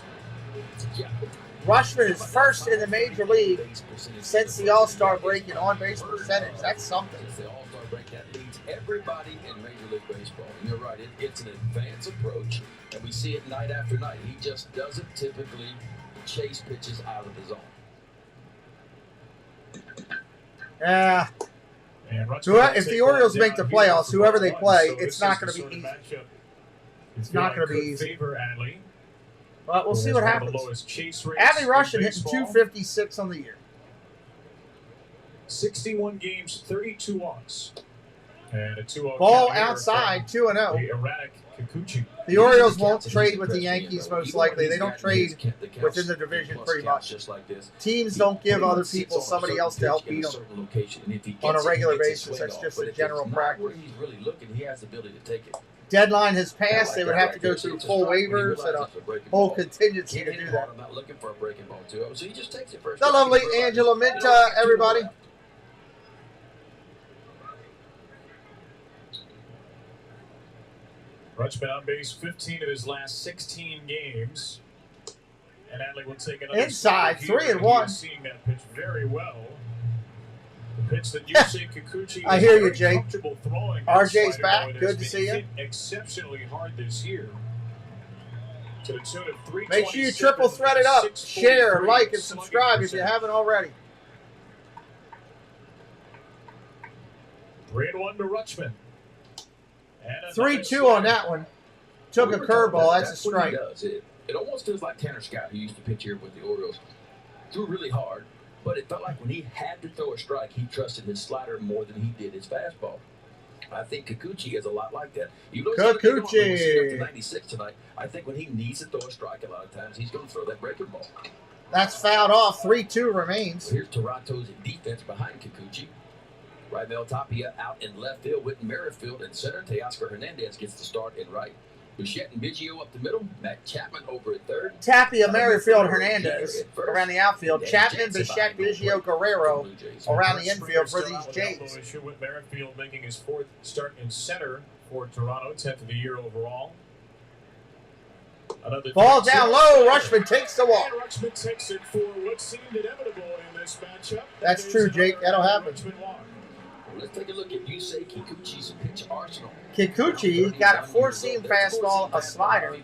Yeah.
Rushman is first in the major league since the All-Star break in on-base percentage. That's something.
It's the All-Star break that leads everybody in Major League Baseball. And you're right, it's an advanced approach, and we see it night after night. He just doesn't typically chase pitches out of the zone.
Yeah. If the Orioles make the playoffs, whoever they play, it's not going to be easy. It's not going to be easy. But we'll see what happens. Adley Rushman hitting .256 on the year.
61 games, 32 walks. And a 2-0
ball outside, 2-0.
The erratic Kikuchi.
The Orioles won't trade with the Yankees, most likely. They don't trade within the division pretty much. Teams don't give other people somebody else to help beat them on a regular basis. That's just a general practice. Deadline has passed. They would have to go through full waivers and a whole contingency to do that. The lovely Angela Minta, everybody.
Rushman on base 15 of his last 16 games. And Adley will take another
inside, 3-1.
Seeing that pitch very well. The pitch that Yusei Kikuchi
I hear you, Jake.
Throwing
RJ's back. Good to see you.
Exceptionally hard this year. To the tune of 327.
Make sure you triple thread it up. Share, like, and subscribe if you haven't already.
3-1 to Rushman.
3-2 on that one. Took a curveball. That's a strike.
It almost feels like Tanner Scott, who used to pitch here with the Orioles, threw really hard, but it felt like when he had to throw a strike, he trusted his slider more than he did his fastball. I think Kikuchi is a lot like that.
Kikuchi.
Up to 96 tonight. I think when he needs to throw a strike, a lot of times he's going to throw that breaking ball.
That's fouled off. 3-2 remains.
Here's Toronto's defense behind Kikuchi. Raimel Tapia out in left field. Whit Merrifield in center. Teoscar Hernandez gets the start in right. Bichette and Biggio up the middle. Matt Chapman over at third.
Tapia, Merrifield, Hernandez around the outfield. Chapman, Bichette, Biggio, Guerrero around the infield for these Jays.
Whit Merrifield making his fourth start in center for Toronto, 10th of the year overall.
Ball down low. Rushman takes the walk.
Rushman takes it for what seemed inevitable in this matchup.
That's true, Jake. That'll happen.
Let's take a look at Yusei Kikuchi's pitch arsenal.
Kikuchi got a four-seam fastball, a slider,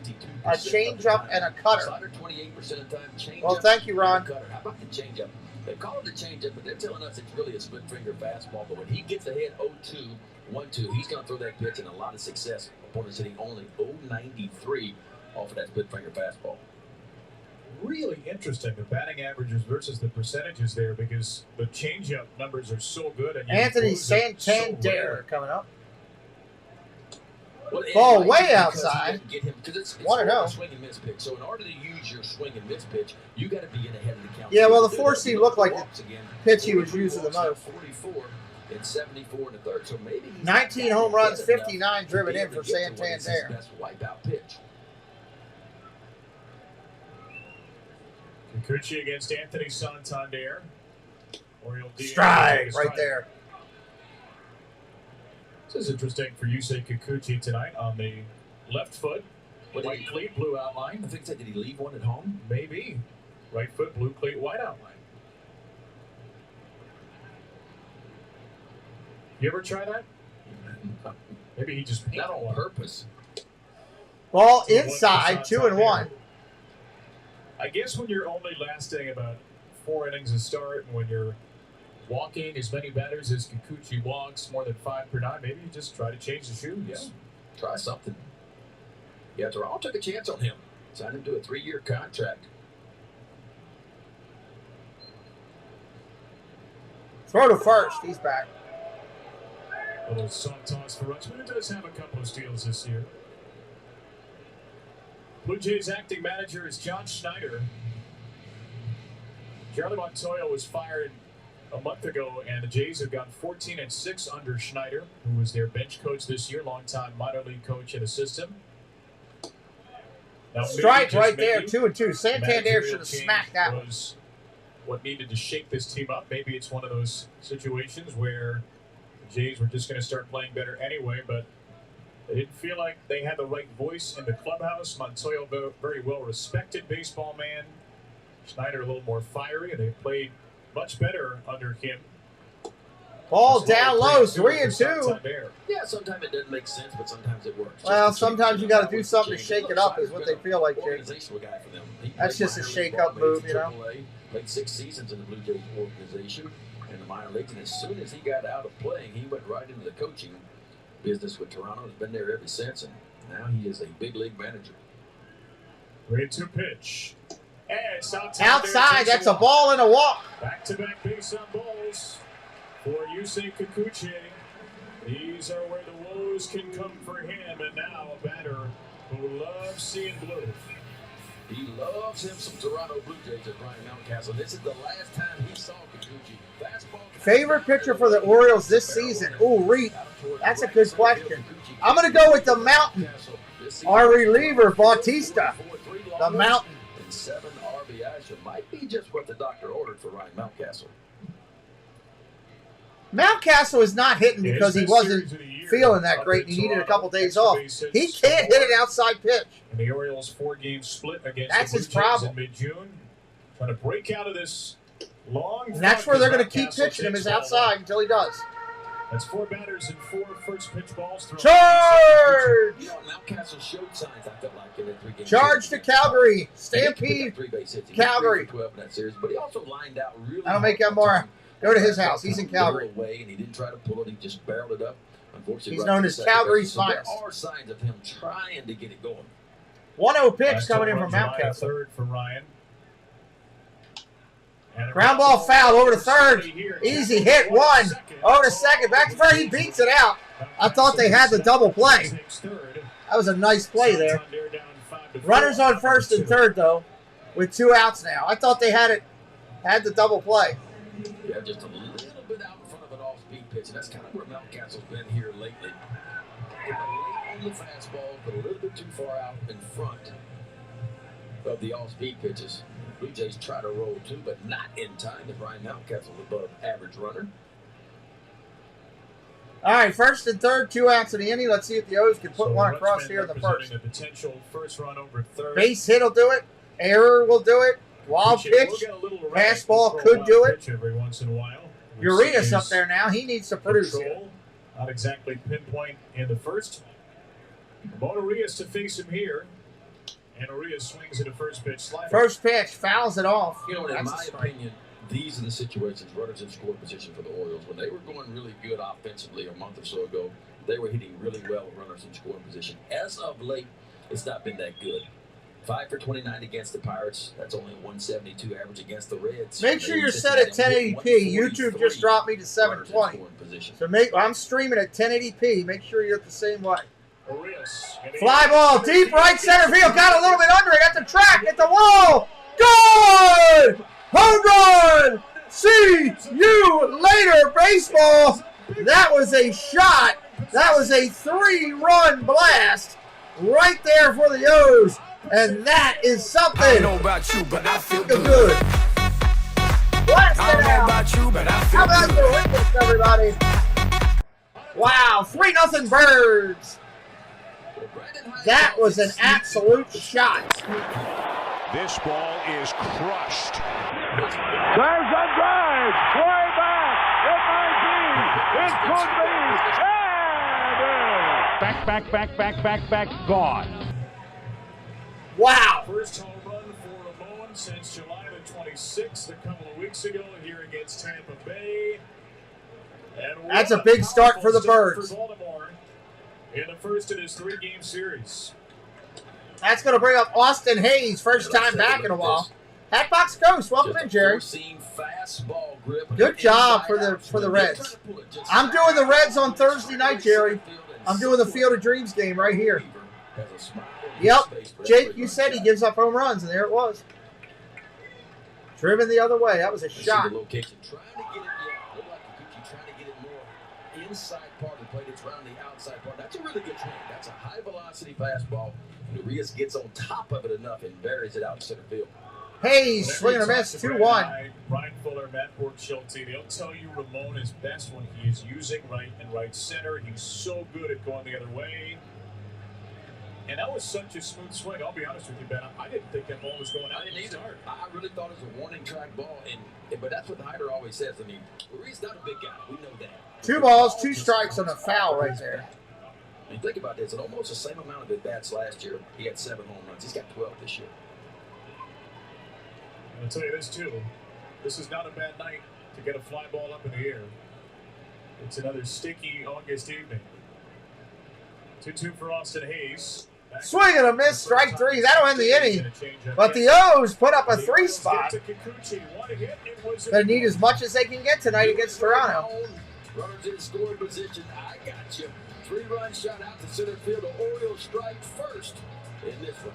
a changeup, and a cutter.
Slider 28% of the time.
Well, thank you, Ron.
How about the changeup? They call it a changeup, but they're telling us it's really a split-finger fastball. But when he gets ahead 0-2, 1-2, he's going to throw that pitch and a lot of success. Opponents hitting only 0-93 off of that split-finger fastball.
Really interesting, the batting averages versus the percentages there, because the changeup numbers are so good. And
Anthony Santander coming up. Ball way outside. 1-0.
Swing and miss pitch. So in order to use your swing and miss pitch, you got to be in ahead of the count.
Yeah, well, the four-seam looked like the pitch he was using the most.
44 and 74 in the third. So maybe
19 home runs, 59 driven in for Santander.
Best wipeout pitch.
Kikuchi against Anthony Santander.
Strike right there.
This is interesting for Yusei Kikuchi tonight on the left foot. White cleat, blue outline.
I think did he leave one at home?
Maybe. Right foot, blue cleat, white outline. You ever try that? Maybe he just
not on purpose.
Ball inside, 2-1.
I guess when you're only lasting about 4 innings a start, and when you're walking as many batters as Kikuchi walks, more than 5 per 9, maybe you just try to change the shoes.
Yeah, try something. Yeah, Toronto took a chance on him. Signed him to a 3-year contract.
Throw to first. He's back.
A little soft toss for Rushman. It does have a couple of steals this year. Blue Jays acting manager is John Schneider. Charlie Montoya was fired a month ago, and the Jays have gone 14-6 under Schneider, who was their bench coach this year, longtime minor league coach and assistant. Now,
strike right there, 2-2. Santander should have smacked that one.
what needed to shake this team up. Maybe it's one of those situations where the Jays were just going to start playing better anyway, but they didn't feel like they had the right voice in the clubhouse. Montoya, very well-respected baseball man. Schneider a little more fiery, and they played much better under him.
Ball down low, 3-2.
Yeah, sometimes it doesn't make sense, but sometimes it works.
Well, sometimes you got to do something to shake it up, is what they feel like, Jake. That's just a shake-up move, you know.
Played 6 seasons in the Blue Jays organization in the minor leagues, and as soon as he got out of playing, he went right into the coaching business with Toronto. Has been there ever since, and now he is a big league manager.
3-2 pitch. And it's
outside. That's a ball and a walk.
Back-to-back base on balls for Yusei Kikuchi. These are where the woes can come for him, and now a batter who loves seeing blue.
He loves him some Toronto Blue Jays at Ryan Mountcastle. This is the last time he saw Kikuchi. Fastball.
Favorite pitcher for the Orioles this season? Ooh, Reed. That's a good question. I'm going to go with the Mountain. Our reliever, Bautista. The Mountain.
And 7 RBIs, so might be just what the doctor ordered for Ryan Mountcastle.
Mountcastle is not hitting because he wasn't feeling that great. He needed a couple days off. He can't hit an outside pitch.
And the Orioles 4-game split against
that's
the
his
Blue Jays
problem.
In mid-June. Trying to break out of this long.
And that's where they're going to keep pitching him is outside until he does.
That's 4 batters and 4 first pitch balls.
Charge!
You know, Mountcastle showed signs, I felt like, in that 3-game
Charge to Calgary. Stampede.
3 base hits.
Calgary.
12 in that series, but he also lined out really
I don't make that more. Go to his house. He's in Calgary.
Away, and he didn't try to pull it. He just barreled it up. Unfortunately,
he's known as Calgary's
so
finest.
There are signs of him trying to get it going.
1-0 pitch coming in from Mountcastle.
Third for Ryan.
Ground ball foul over to third. Easy hit. 1. Over to second. Back to third. He beats it out. I thought they had the double play. That was a nice play there. Runners on first and third, though, with 2 outs now. I thought they had the double play.
Yeah, just a little bit out in front of an off-speed pitch, and that's kind of where Mountcastle's been here lately. Late on the fastball, but a little bit too far out in front of the off-speed pitches. Blue Jays try to roll too, but not in time. And Ryan Mountcastle's above average runner.
All right, first and third, 2 outs in the inning. Let's see if the O's can put one across here in the first.
A potential first run over third.
Base hit will do it. Error will do it. Wild pitch. Fastball could do it.
Every once in a while.
Urias up there now. He needs to produce it.
Not exactly pinpoint in the first. Ramon Urias to face him here. And Urias swings at a first pitch slider.
First pitch, fouls it off.
You know, in my opinion, these are the situations runners in scoring position for the Orioles. When they were going really good offensively a month or so ago, they were hitting really well with runners in scoring position. As of late, it's not been that good. 5 for 29 against the Pirates. That's only a 172 average against the Reds.
Make sure you're set at 1080p. YouTube just dropped me to 720. So I'm streaming at 1080p. Make sure you're at the same way. Fly ball, deep right center field. Got a little bit under it at the track, at the wall. Good! Home run! See you later, baseball. That was a shot. That was a 3-run blast right there for the O's. And that is something. I
know about you, but I feel
good. Blast it out.
About you, but I feel
How about the witness, everybody? Wow, 3-0 Birds. That was an absolute shot.
This ball is crushed. There's a drive. Way back. It might be. It could be. Back. Gone.
Wow.
First home run for Ramon since July the 26th, a couple of weeks ago here against Tampa Bay. And
that's a big start for the Birds.
For Baltimore in the first of this 3-game series.
That's going to bring up Austin Hayes, first time back in a while. Hatbox Coast, welcome in, Jerry. Good job for the Reds. I'm doing the Reds on Thursday night, Jerry. I'm doing the Field of Dreams game right here. Yep, Jake, you said he gives up home runs, and there it was. Driven the other way. That was a shot.
Trying to get it more inside part of the plate. It's around the outside part. That's a really good swing. That's a high velocity fastball. Urias gets on top of it enough and buries it out in center field.
Hayes swinging a miss, 2-1.
Brian Fuller, Matt Borg-Schulte, they'll tell you Ramon is best when he is using right and right center. He's so good at going the other way. And that was such a smooth swing. I'll be honest with you, Ben. I didn't think that ball was going out.
I didn't either. I really thought it was a warning track ball, but that's what the hitter always says. I mean, Ruiz not a big guy. We know that.
2 balls, 2 strikes on a foul right there.
I mean, think about this. It's almost the same amount of at-bats last year. He had 7 home runs. He's got 12 this year.
I'll tell you this, too. This is not a bad night to get a fly ball up in the air. It's another sticky August evening. 2-2 for Austin Hayes.
Swing and a miss, strike 3. That'll end the inning. But the O's put up a 3 spot. They need as much as they can get tonight against Toronto.
Runners in scoring position. I got you. 3-run shot out to center field. The Orioles strike first in this one.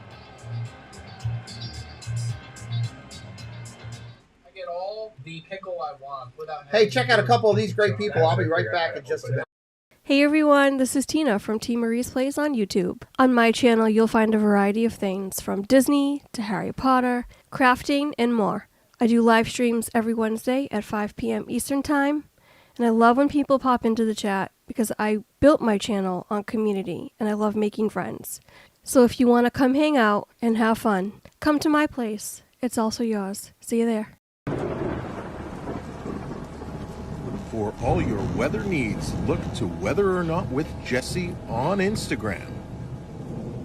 I get all the pickle I want without.
Hey, check out a couple of these great people. I'll be right back in just a minute.
Hey everyone, this is Tina from T. Marie's Plays on YouTube. On my channel, you'll find a variety of things from Disney to Harry Potter, crafting, and more. I do live streams every Wednesday at 5 p.m. Eastern Time, and I love when people pop into the chat because I built my channel on community and I love making friends. So if you want to come hang out and have fun, come to my place. It's also yours. See you there.
For all your weather needs, look to Weather or Not with Jesse on Instagram.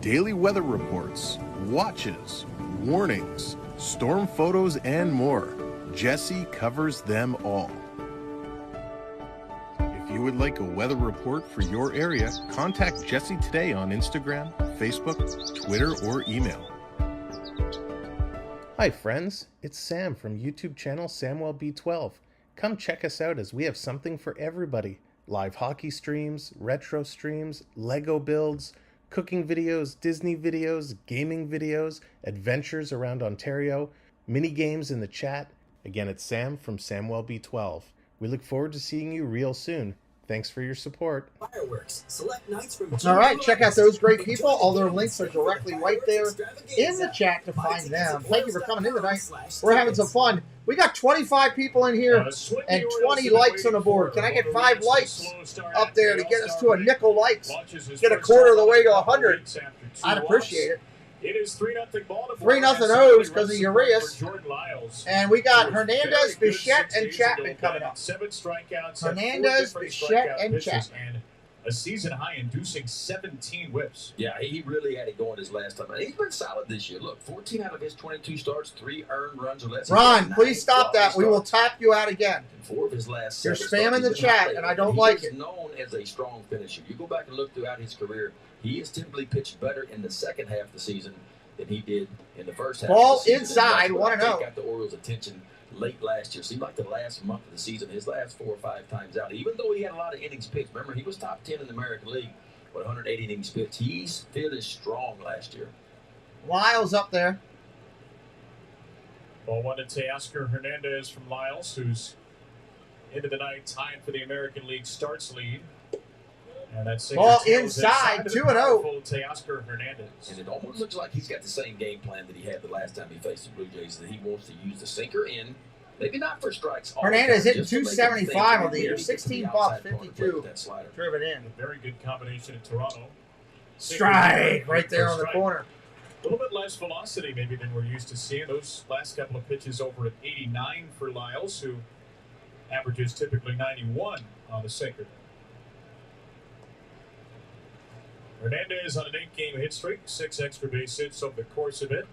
Daily weather reports, watches, warnings, storm photos, and more. Jesse covers them all. If you would like a weather report for your area, contact Jesse today on Instagram, Facebook, Twitter, or email. Hi friends, it's Sam from YouTube channel SamwellB12. Come check us out as we have something for everybody. Live hockey streams, retro streams, Lego builds, cooking videos, Disney videos, gaming videos, adventures around Ontario, mini games in the chat. Again, it's Sam from SamwellB12. We look forward to seeing you real soon. Thanks for your support.
Fireworks. Select nights from
All right, check out those great people. All their links are directly right there in the chat to find them. Thank you for coming in tonight. We're having some fun. We got 25 people in here and 20 likes on the board. Can I get 5 likes up there to get us to a nickel likes? Get a quarter of the way to 100. I'd appreciate it.
It is 3-0 Baltimore.
3-0 O's because of Elias. And we got Hernandez, Bichette, and Chapman coming up.
7 strikeouts.
Hernandez, Bichette, and Chapman.
And a season high inducing 17 whips.
Yeah, he really had it going his last time. And he's been solid this year. Look, 14 out of his 22 starts, 3 earned runs or less.
Ron, please stop that. We will tap you out again.
4 of his last
You're
7
spamming the chat, and I don't like it.
He is known as a strong finisher. You go back and look throughout his career, he has typically pitched better in the second half of the season than he did in the first half
Ball
of the season.
inside, 1-0.
Got the Orioles' attention late last year. Seemed like the last month of the season, his last 4 or 5 times out, even though he had a lot of innings pitched. Remember, he was top 10 in the American League with 180 innings pitched. He's finished strong last year.
Lyles up there.
Ball 1 to Teoscar Hernandez from Lyles, who's into the night tied for the American League starts lead. And that's
ball inside, 2-0.
Teoscar Hernandez.
And it almost looks like he's got the same game plan that he had the last time he faced the Blue Jays, that he wants to use the sinker in, maybe not for strikes.
Hernandez hitting 275 on the year, 16 balls, 52 driven in.
A very good combination in Toronto.
Strike right there on the corner.
A little bit less velocity maybe than we're used to seeing. Those last couple of pitches over at 89 for Lyles, who averages typically 91 on the sinker. Hernandez on an 8-game hit streak, 6 extra base hits over the course of it.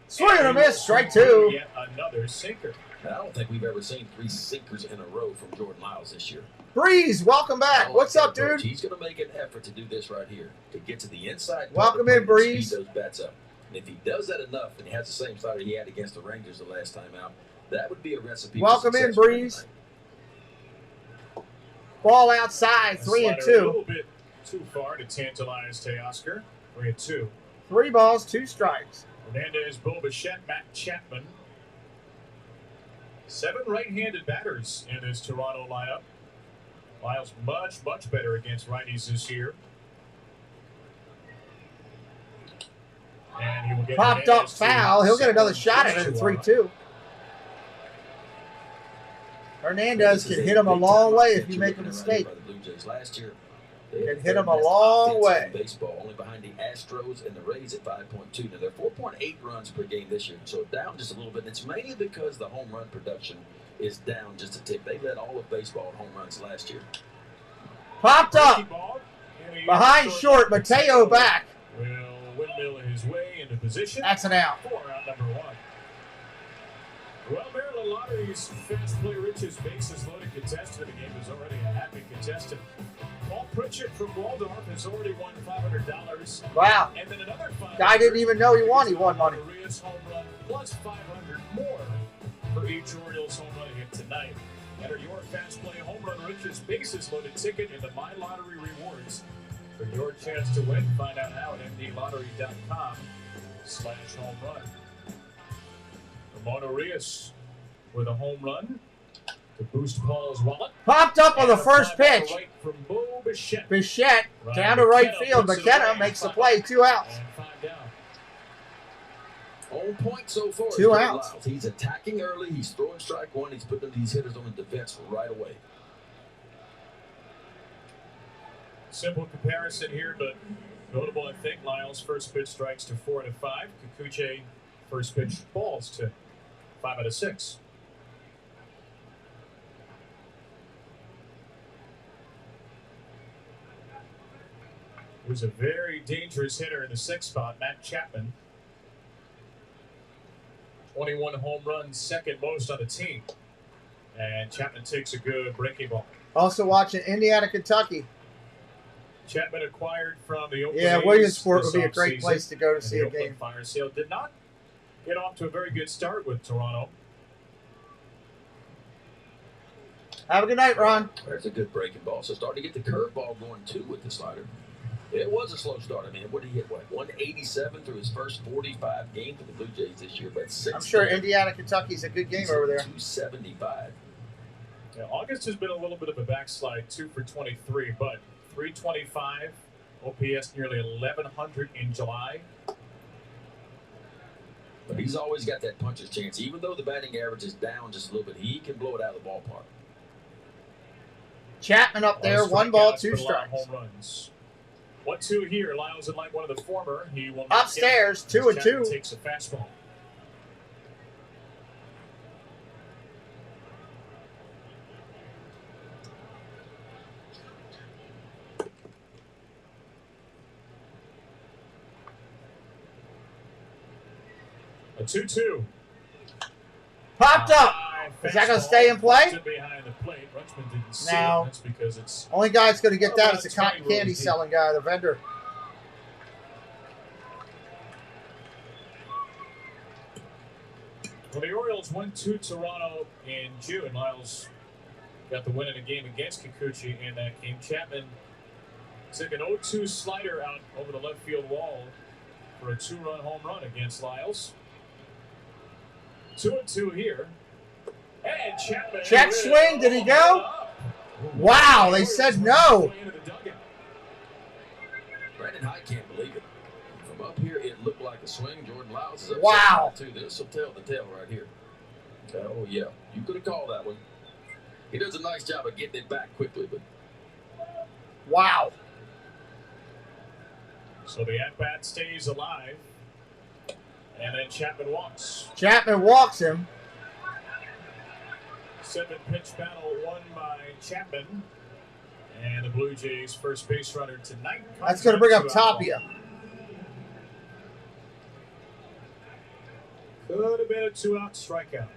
Swing and a miss, strike 2.
Yet another sinker.
I don't think we've ever seen 3 sinkers in a row from Jordan Lyles this year.
Breeze, welcome back. What's up, dude?
He's going to make an effort to do this right here, to get to the inside.
Welcome in, Breeze.
Speed those bats up. And if he does that enough, and he has the same slider he had against the Rangers the last time out, that would be a recipe.
Welcome in, Breeze. Ball outside, 3-2.
A little bit too far to tantalize Teoscar. 3-2.
3 balls, 2 strikes.
Hernandez, Bo Bichette, Matt Chapman. 7 right-handed batters in this Toronto lineup. Lyles much better against righties this year. And he will
Popped up foul. He'll get another shot at it at 3-2. Hernandez can hit him a long way if you make a mistake. Can hit him a long way.
Baseball, only behind the Astros and the Rays at 5.2. Now they're 4.8 runs per game this year, so down just a little bit. And it's mainly because the home run production is down just a tick. They led all of baseball in home runs last year.
Popped up. Behind short, Mateo back.
Will windmill his way into position.
That's an out.
For out number 1. Well, Maryland Lottery's fast play Rich's bases loaded contestant of the game is already a happy contestant. Paul Pritchett from Waldorf has already won $500.
Wow.
And then another
guy didn't even know he won. He won money.
Maria's home run plus 500 more for each Orioles home run hit tonight. Enter your fast play home run Rich's bases loaded ticket in the My Lottery rewards for your chance to win. Find out how at mdlottery.com/home run. Ramon Arias with a home run to boost Paul's wallet.
Popped up on the first pitch.
Right from Bo Bichette.
Bichette down to right field. McKenna makes the play. 2 outs.
And 5 down.
On point so far.
2 outs.
Lyles. He's attacking early. He's throwing strike 1. He's putting these hitters on the defense right away.
Simple comparison here, but notable, I think. Lyles first pitch strikes to 4 out of 5. Kikuchi first pitch balls to 5 out of 6. Who's a very dangerous hitter in the 6th spot, Matt Chapman. 21 home runs, second most on the team. And Chapman takes a good breaking ball.
Also watching Indiana, Kentucky.
Chapman acquired from the Oakland
Yeah,
A's
Williamsport
this
would be a great
offseason,
place to go to
and
see
the
a
Oakland
game.
Fire Sale did not get off to a very good start with Toronto.
Have a good night, Ron.
There's a good breaking ball. So starting to get the curveball going too with the slider. It was a slow start. I mean, what did he hit? What, 187 through his first 45 games for the Blue Jays this year, but
I'm sure Indiana, Kentucky's a good game over there.
275.
Yeah, August has been a little bit of a backslide, 2 for 23, but 325, OPS nearly 1,100 in July.
But he's always got that puncher's chance. Even though the batting average is down just a little bit, he can blow it out of the ballpark.
Chapman up there, 1 ball, 2 strikes.
Home runs. 1-2 here. Lyles would like one of the former. He will
upstairs, 2-2.
Takes a fastball. A 2-2.
Popped up. Is that going to stay in play?
Behind the plate. Rutschman didn't see
No.
it. That's because it's
only guy that's going to get that is the cotton candy selling guy, the vendor.
Well, the Orioles went to Toronto in June. Lyles got the win in a game against Kikuchi in that game. Chapman took an 0-2 slider out over the left field wall for a 2-run home run against Lyles. 2-2 here. And Chapman.
Check swing. Did he go? Wow, they said no.
Brandon High can't believe it. From up here, it looked like a swing. Jordan Lyles is upset
wow.
Too. This will tell the tale right here. Oh, yeah. You could have called that one. He does a nice job of getting it back quickly, but.
Wow.
So the at-bat stays alive. And then Chapman walks.
Chapman walks him.
7-pitch battle won by Chapman. And the Blue Jays' first base runner tonight.
That's going to bring up Tapia.
Could have been a 2-out strikeout.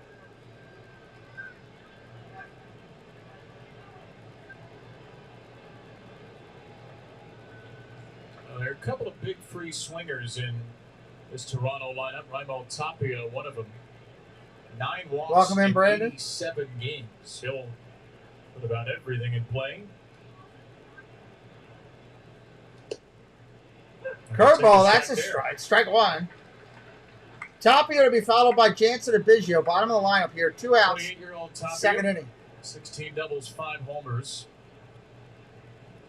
There are a couple of big free swingers in this Toronto lineup. Raimel Tapia, one of them. 9 walks.
Welcome in, Brandon.
87 games. He'll put about everything in play.
Curveball, that's a strike. Strike 1. Tapia to be followed by Jansen and Biggio. Bottom of the lineup here. 2 outs.
28-year-old Tapia.
Second inning.
16 doubles, 5 homers.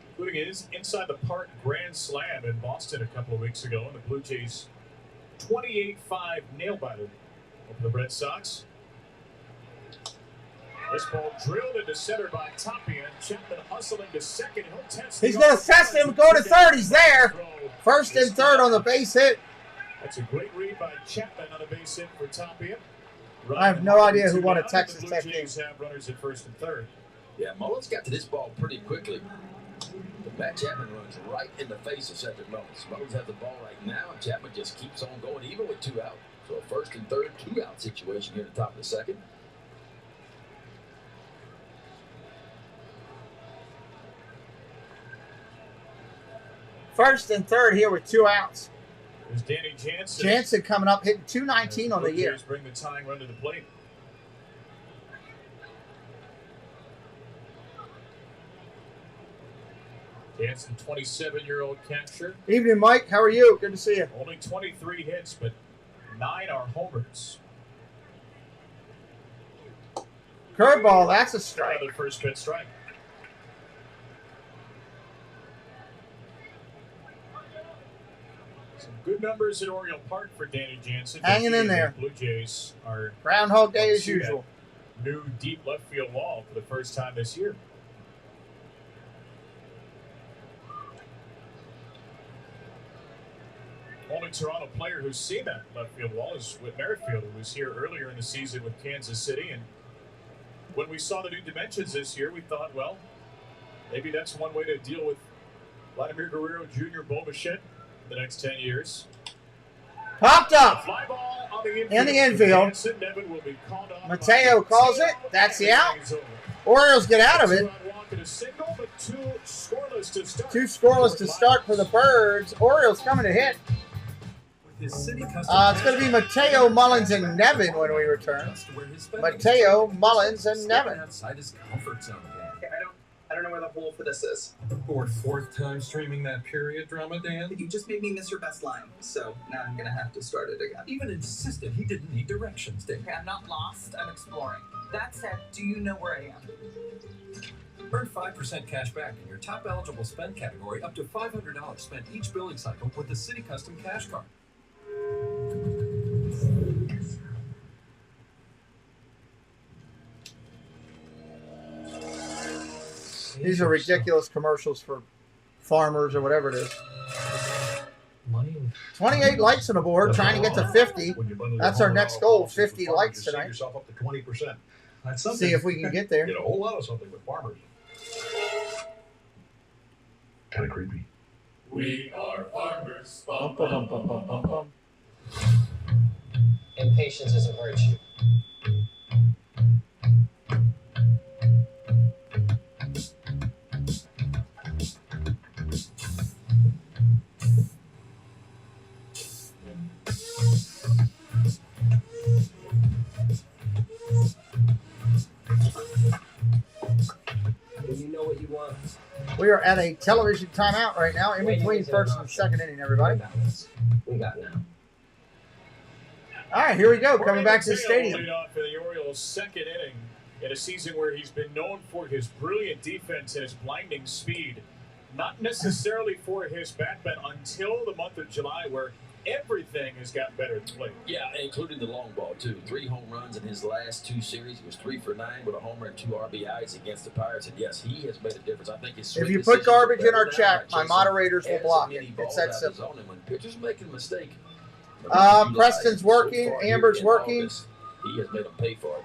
Including his inside the park grand slam in Boston a couple of weeks ago. And the Blue Jays 28-5 nail-biter over the Red Sox. This ball drilled into center by Tapia. Chapman hustling to second. He'll test.
He's going to test him. Go to third. He's there. First and third on the base hit.
That's a great read by Chapman on a base hit for Tapia.
I have no idea who won a Texas Tech game.
The Blue Jays have runners at first and third.
Yeah, Mullins got to this ball pretty quickly. But Matt Chapman runs right in the face of Cedric Mullins. Mullins has the ball right now, and Chapman just keeps on going, even with 2 out. So a first and third, 2-out situation here at the top of the second.
First and third here with 2 outs.
There's Danny Jansen.
Jansen coming up, hitting .219 on the year.
Bring the tying run to the plate. Jansen, 27-year-old catcher.
Evening, Mike. How are you? Good to see you.
Only 23 hits, but 9 are homers.
Curveball, that's a strike.
Another first pitch strike. Some good numbers at Oriole Park for Danny Jansen.
Hanging in there.
The Blue Jays are
Groundhog Day as usual.
New deep left field wall for the first time this year. Only Toronto player who's seen that left field wall is Whit Merrifield, who was here earlier in the season with Kansas City. And when we saw the new dimensions this year, we thought, well, maybe that's one way to deal with Vladimir Guerrero Jr. Bo Bichette the next 10 years.
Popped up
Fly ball on the
in the infield. Mateo calls it. That's the out. Orioles get out of it.
2
scoreless to start for the Birds. Orioles coming to hit. It's going to be Mateo, Mullins, and Nevin when we return. Mateo, Mullins, and Nevin.
Outside his comfort zone.
I don't know where the hole for this is.
Or 4th time streaming that period drama, Dan?
You just made me miss your best line, so now I'm gonna have to start it again.
Even insisted he didn't need directions, Dan.
Okay, I'm not lost, I'm exploring. That said, do you know where I am?
Earn 5% cash back in your top eligible spend category up to $500 spent each billing cycle with the City Custom Cash Card.
These are ridiculous commercials for farmers or whatever it is. 28 likes on the board, trying to get to 50. That's our next goal, 50 likes tonight.
Yourself up to 20%. That's something.
See if we can get there.
Get a whole lot of something with farmers. Kind of creepy.
We are farmers.
Bum, bum, bum, bum, bum, bum.
Impatience is a virtue. You know what you want.
We are at a television timeout right now, in between first and second inning, everybody.
We got now.
All right, here we go. Coming back to the
Mateo
stadium.
lead off for the Orioles' second inning in a season where he's been known for his brilliant defense and his blinding speed. Not necessarily for his bat bend until the month of July, where everything has gotten better at the plate.
Yeah, including the long ball, too. 3 home runs in his last 2 series. He was 3 for 9 with a homer and 2 RBIs against the Pirates. And, yes, he has made a difference. I think his
If you put garbage in our chat, my moderators will block it. It's that simple.
When pitchers make a mistake,
Preston's working. Amber's working.
he has made them pay for it.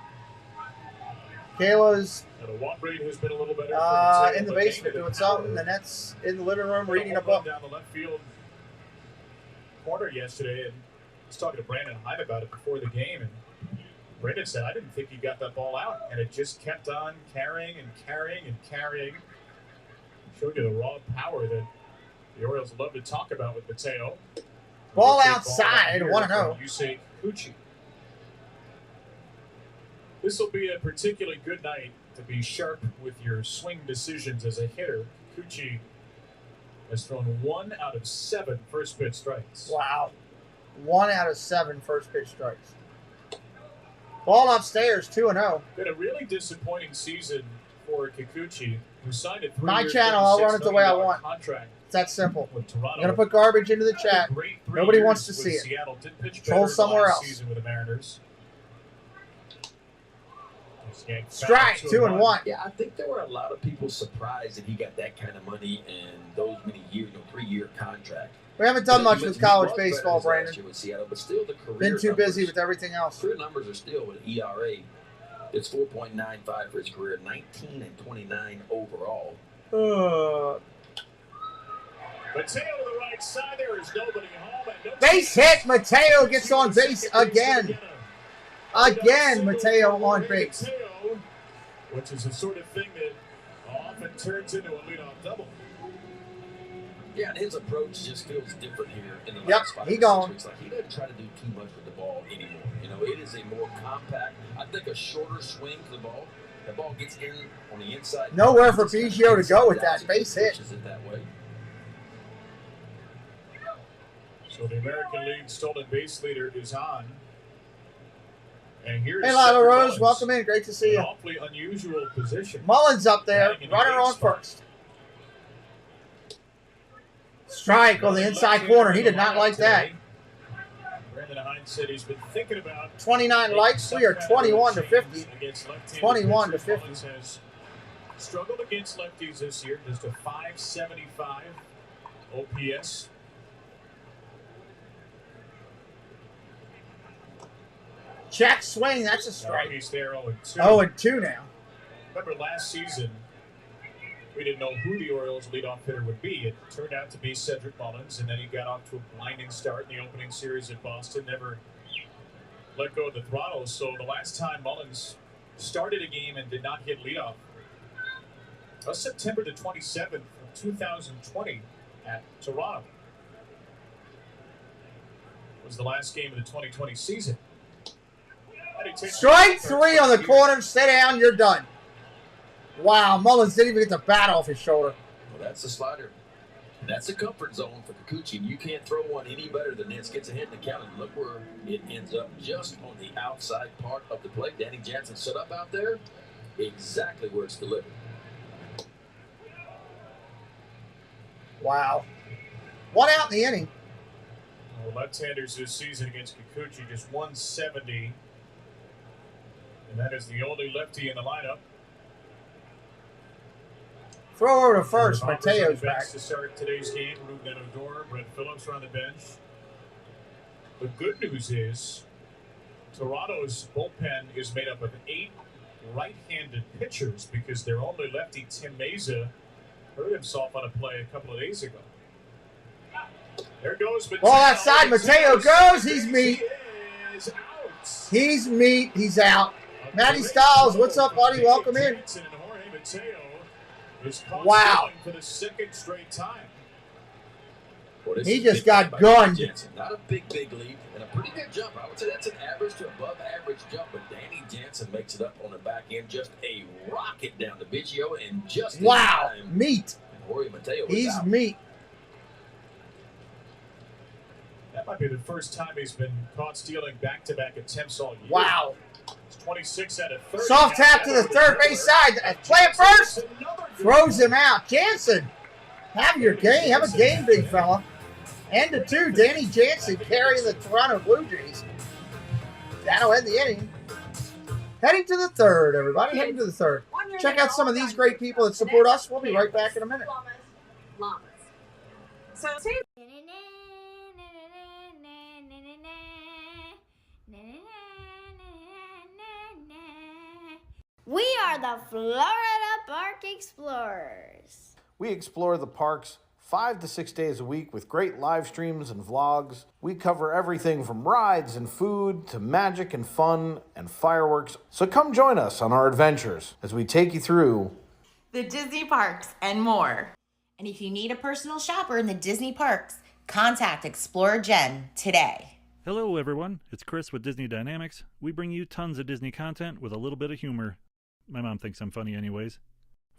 Kayla's
And the walk rate has been a little better.
in the basement doing something. Nanette's in the living room reading a book.
Down the left field corner yesterday, and I was talking to Brandon Hyde about it before the game, and Brandon said, I didn't think he got that ball out, and it just kept on carrying and carrying and carrying. Showed you the raw power that the Orioles love to talk about with Mateo.
Ball outside, 1-0.
Yusei Kikuchi. This will be a particularly good night to be sharp with your swing decisions as a hitter. Kikuchi has thrown 1 out of 7 first pitch strikes.
Wow. 1 out of 7 first pitch strikes. Ball upstairs, 2-0.
Been a really disappointing season for Kikuchi, who signed a 3-year,
My channel, I'll run it the way I want.
contract
It's that simple.
With Toronto,
I'm going to put garbage into the chat. Nobody wants to see it.
Seattle did pitch
Troll
better
somewhere
last
else.
season with the Mariners.
Strike, 2-1.
Yeah, I think there were a lot of people surprised that he got that kind of money and those many years, 3-year contract.
We haven't done much
He
with
was
college
better
baseball,
his last
Brandon.
year with Seattle, but still the career
Been too busy
numbers-
with everything else.
Career numbers are still with ERA. It's 4.95 for his career, 19 and 29 overall.
Mateo to the right side. There is nobody home. And no
Base hit. Mateo gets on base again. Again, Mateo on base.
Which is the sort of thing that often turns into a leadoff double.
Yeah, and his approach just feels different here in the
Yep,
last 5
he
or 6
gone.
weeks. Like, he doesn't try to do too much with the ball anymore. It is a more compact, I think a shorter swing to the ball. The ball gets in on the inside.
Nowhere for Biggio to go with that base hit.
Pushes it that way.
So the American League stolen base leader is on. And here's
Hey, Lila
Cedric
Rose,
Mullins.
welcome in. Great to see
An
you.
awfully unusual position.
Mullins up there.
Batting in the
Runner
eighth
on
spot.
first. Strike on the inside corner. He did not like that.
Brandon Hines said he's been thinking about
29 likes. We are 21 to 50. 21 to 50.
Mullins has struggled against lefties this year. Just a .575 OPS.
Check swing. That's a strike.
He's there 0-2.
0-2 now.
Remember last season, we didn't know who the Orioles' leadoff hitter would be. It turned out to be Cedric Mullins, and then he got off to a blinding start in the opening series at Boston. Never let go of the throttle. So the last time Mullins started a game and did not hit leadoff was September the 27th of 2020 at Toronto. Was the last game of the 2020 season.
Strike 3 on the corner. Stay down. You're done. Wow, Mullins didn't even get the bat off his shoulder.
Well, that's the slider. That's a comfort zone for Kikuchi. You can't throw one any better than this. Gets a hit in the count, and look where it ends up, just on the outside part of the plate. Danny Jansen set up out there, exactly where it's delivered.
Wow. One out in the inning.
Well, left-handers this season against Kikuchi, just 170. And that is the only lefty in the lineup.
Throw over to first.
The Bombers on the
Mateo's
bench
back.
to start today's game. Ruben Odor, Brett Phillips are on the bench. The good news is Toronto's bullpen is made up of 8 right-handed pitchers because their only lefty, Tim Meza, hurt himself on a play a couple of days ago. There goes Mateo.
Ball outside. Mateo goes. He's meat.
He is out.
He's meat. He's out. Matty Styles, what's up, buddy? Welcome in.
Jansen and Jorge Mateo is caught
Wow.
stealing for the second straight time.
Well, this
He
is
just
big
got
by
gunned.
Jansen. Not a big lead, and a pretty good jump. I would say that's an average to above average jump, but Danny Jansen makes it up on the back end. Just a rocket down to Biggio, and just in
Wow.
time,
Meat.
Jorge Mateo is
He's
out.
meat.
That might be the first time he's been caught stealing back-to-back attempts all year.
Wow.
It's 26 out of 30.
Soft tap to the third base side. Play it first. Throws him out. Jansen, have your game. Have a game, big fella. End of 2. Danny Jansen carrying the Toronto Blue Jays. That'll end the inning. Heading to the third, everybody. Heading to the third. Check out some of these great people that support us. We'll be right back in a minute.
Llamas. So say
We are the Florida Park Explorers.
We explore the parks 5 to 6 days a week with great live streams and vlogs. We cover everything from rides and food to magic and fun and fireworks. So come join us on our adventures as we take you through
the Disney parks and more. And if you need a personal shopper in the Disney parks, contact Explorer Jen today.
Hello everyone, it's Chris with Disney Dynamics. We bring you tons of Disney content with a little bit of humor. My mom thinks I'm funny anyways.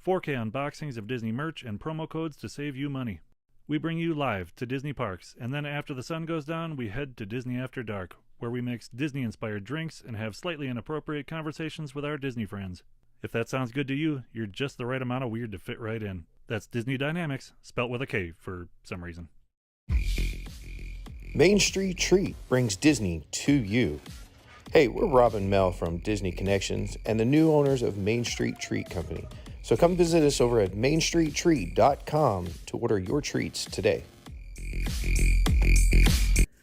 4K unboxings of Disney merch and promo codes to save you money. We bring you live to Disney parks, and then after the sun goes down, we head to Disney After Dark, where we mix Disney-inspired drinks and have slightly inappropriate conversations with our Disney friends. If that sounds good to you, you're just the right amount of weird to fit right in. That's Disney Dynamics, spelt with a K for some reason.
Main Street Treat brings Disney to you. Hey, we're Rob and Mel from Disney Connections and the new owners of Main Street Treat Company. So come visit us over at mainstreettreat.com to order your treats today.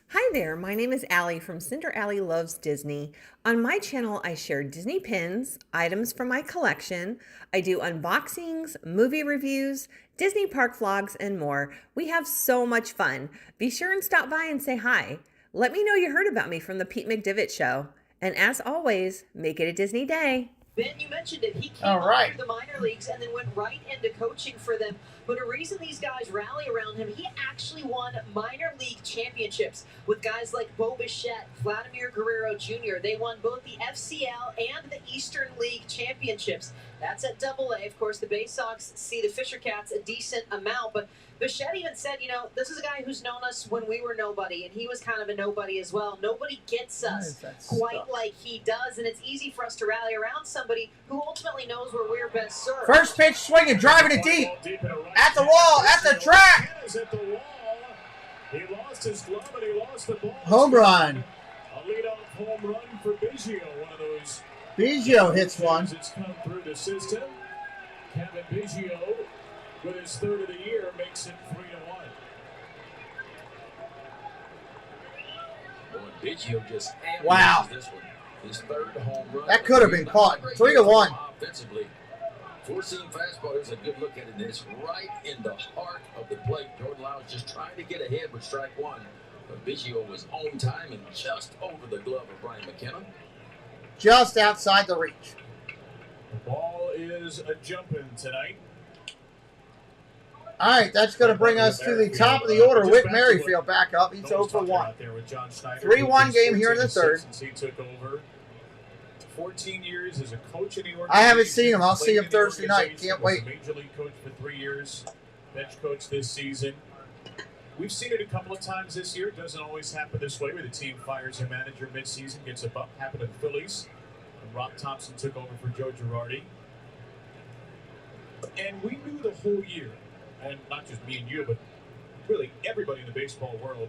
Hi there, my name is Allie from Cinder Allie Loves Disney. On my channel, I share Disney pins, items from my collection. I do unboxings, movie reviews, Disney park vlogs, and more. We have so much fun. Be sure and stop by and say hi. Let me know you heard about me from the Pete McDivitt Show. And as always, make it a Disney day.
Ben, you mentioned it. He came
All right.
up through the minor leagues and then went right into coaching for them. But a reason these guys rally around him, he actually won minor league championships with guys like Bo Bichette, Vladimir Guerrero Jr. They won both the FCL and the Eastern League championships. That's at AA. Of course, the Bay Sox see the Fisher Cats a decent amount. But Bichette even said, you know, this is a guy who's known us when we were nobody, and he was kind of a nobody as well. Nobody gets us quite like he does, and it's easy for us to rally around somebody who ultimately knows where we're best served.
First pitch swinging, driving it deep. At the wall, at the track.
He lost his glove and he lost the ball.
Home run.
A leadoff home run for Biggio, one of those.
Biggio hits one.
It's come through the system. Kevin Biggio, with his third of the year, makes it 3-1.
Biggio just
wow.
This one. His third home run.
That could have been caught. 3-1.
Offensively. Four-seam fastball. There's a good look at it. It's right in the heart of the plate. Jordan Lyles just trying to get ahead with strike one. But Biggio was on time and just over the glove of Brian McKenna.
Just outside the reach.
The ball is a jumping tonight.
All right, that's going to bring us to the top of the order. Whit Merrifield back up. He's 0 for 1. 3-1 game here in the third.
He took over 14 years as a coach in the organization.
I haven't seen him. I'll see him Thursday night. Can't wait.
Major league coach for 3 years, bench coach this season. We've seen it a couple of times this year. It doesn't always happen this way, where the team fires their manager midseason. Gets a bump. Happened to the Phillies when Rob Thompson took over for Joe Girardi. And we knew the whole year, and not just me and you, but really everybody in the baseball world,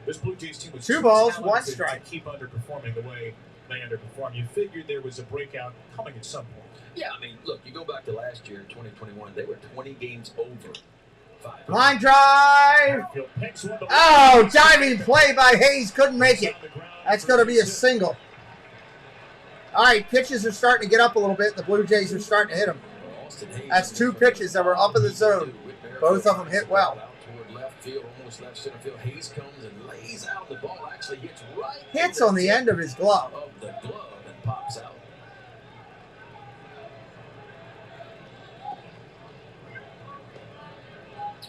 this Blue Jays team was
2 balls, 1
talented
strike.
to keep underperforming the way they underperform. You figured there was a breakout coming at some point.
Yeah, I mean, look, you go back to last year, 2021, they were 20 games over.
Line drive. Oh, diving play by Hayes. Couldn't make it. That's going to be a single. All right, pitches are starting to get up a little bit. The Blue Jays are starting to hit them. That's 2 pitches that were up in the zone. Both of them hit well.
Toward left field, almost left center field. Hayes comes and lays out. The ball actually hits right.
Hits on the end of his glove.
Of the glove and pops out.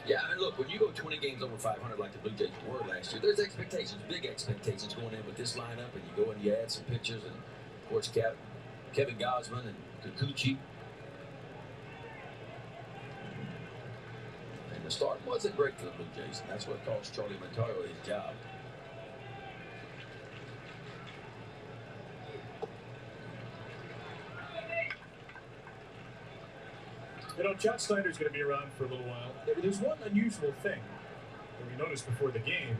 Yeah, I mean, look, when you go 20 games over 500 like the Blue Jays were last year, there's expectations, big expectations going in with this lineup, and you go and you add some pitchers, and of course Kevin Gausman and Kikuchi. And the start wasn't great for the Blue Jays, and that's what cost Charlie Montoyo his job.
You know, John Snyder's going to be around for a little while. There's one unusual thing that we noticed before the game.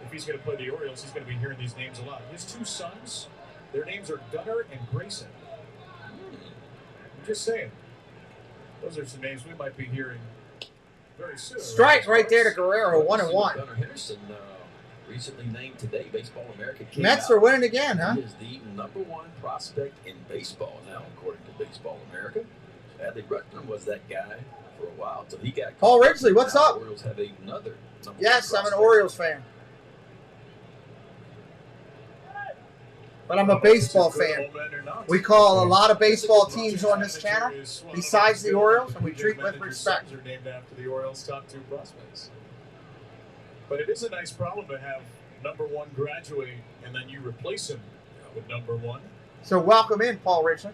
If he's going to play the Orioles, he's going to be hearing these names a lot. His 2 sons, their names are Gunnar and Grayson. I'm just saying. Those are some names we might be hearing very soon.
Strike right there to Guerrero, 1-1.
Gunnar Henderson, recently named today Baseball America.
Mets are winning again, huh?
He is the #1 prospect in baseball now, according to Baseball America. Adley Rutgers was that guy for a while until he got.
Paul Ridgely, what's up?
The Orioles have another.
Yes, I'm an Orioles fan. But I'm a baseball fan. We call a lot of baseball teams on this channel, besides the Orioles, and we treat with respect.
Are named after the Orioles' top 2 prospects. But it is a nice problem to have #1 graduate, and then you replace him with #1.
So welcome in, Paul Ridgely.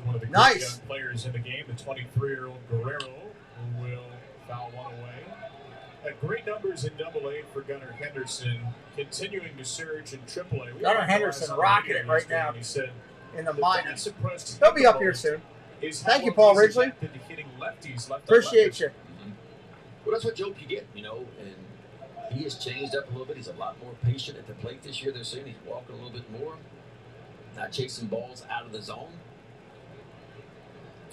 One of the great young players in the game, the 23-year-old Guerrero, who will foul one away. Had great numbers in AA for Gunnar Henderson, continuing to surge in AAA.
Gunnar Henderson rocking it right now
He said
in the minors.
impressed
He'll be up here soon.
is
Thank you,
how
Paul
well he's
Ridgely.
adapted to hitting lefties left.
Appreciate you.
Well, that's what Joe you get, you know, and he has changed up a little bit. He's a lot more patient at the plate this year. They're saying he's walking a little bit more, not chasing balls out of the zone.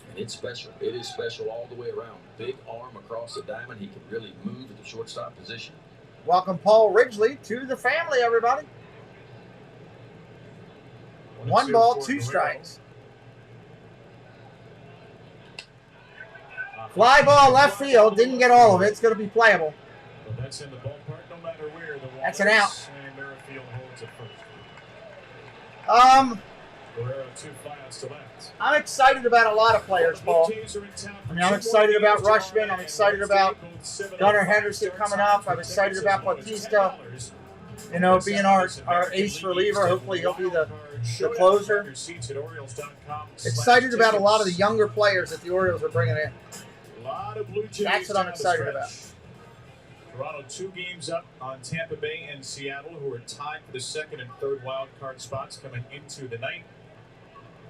And it's special. It is special all the way around. Big arm across the diamond. He can really move at the shortstop position.
Welcome, Paul Ridgely, to the family, everybody. 1 ball, 2 strikes. Fly ball left field. Didn't get all of it. It's going to be playable.
But that's in the ballpark, no matter where the
That's an out.
And Merrifield holds it first. Guerrero 2 flyouts to left.
I'm excited about a lot of players, Paul. I mean, I'm excited about Rushman. I'm excited about Gunnar Henderson coming up. I'm excited about Bautista, you know, being our ace reliever. Hopefully he'll be the closer. Excited about a lot of the younger players that the Orioles are bringing in.
A lot of Blue Jays.
That's what I'm excited about.
Toronto 2 games up on Tampa Bay and Seattle, who are tied for the 2nd and 3rd wild card spots coming into the night.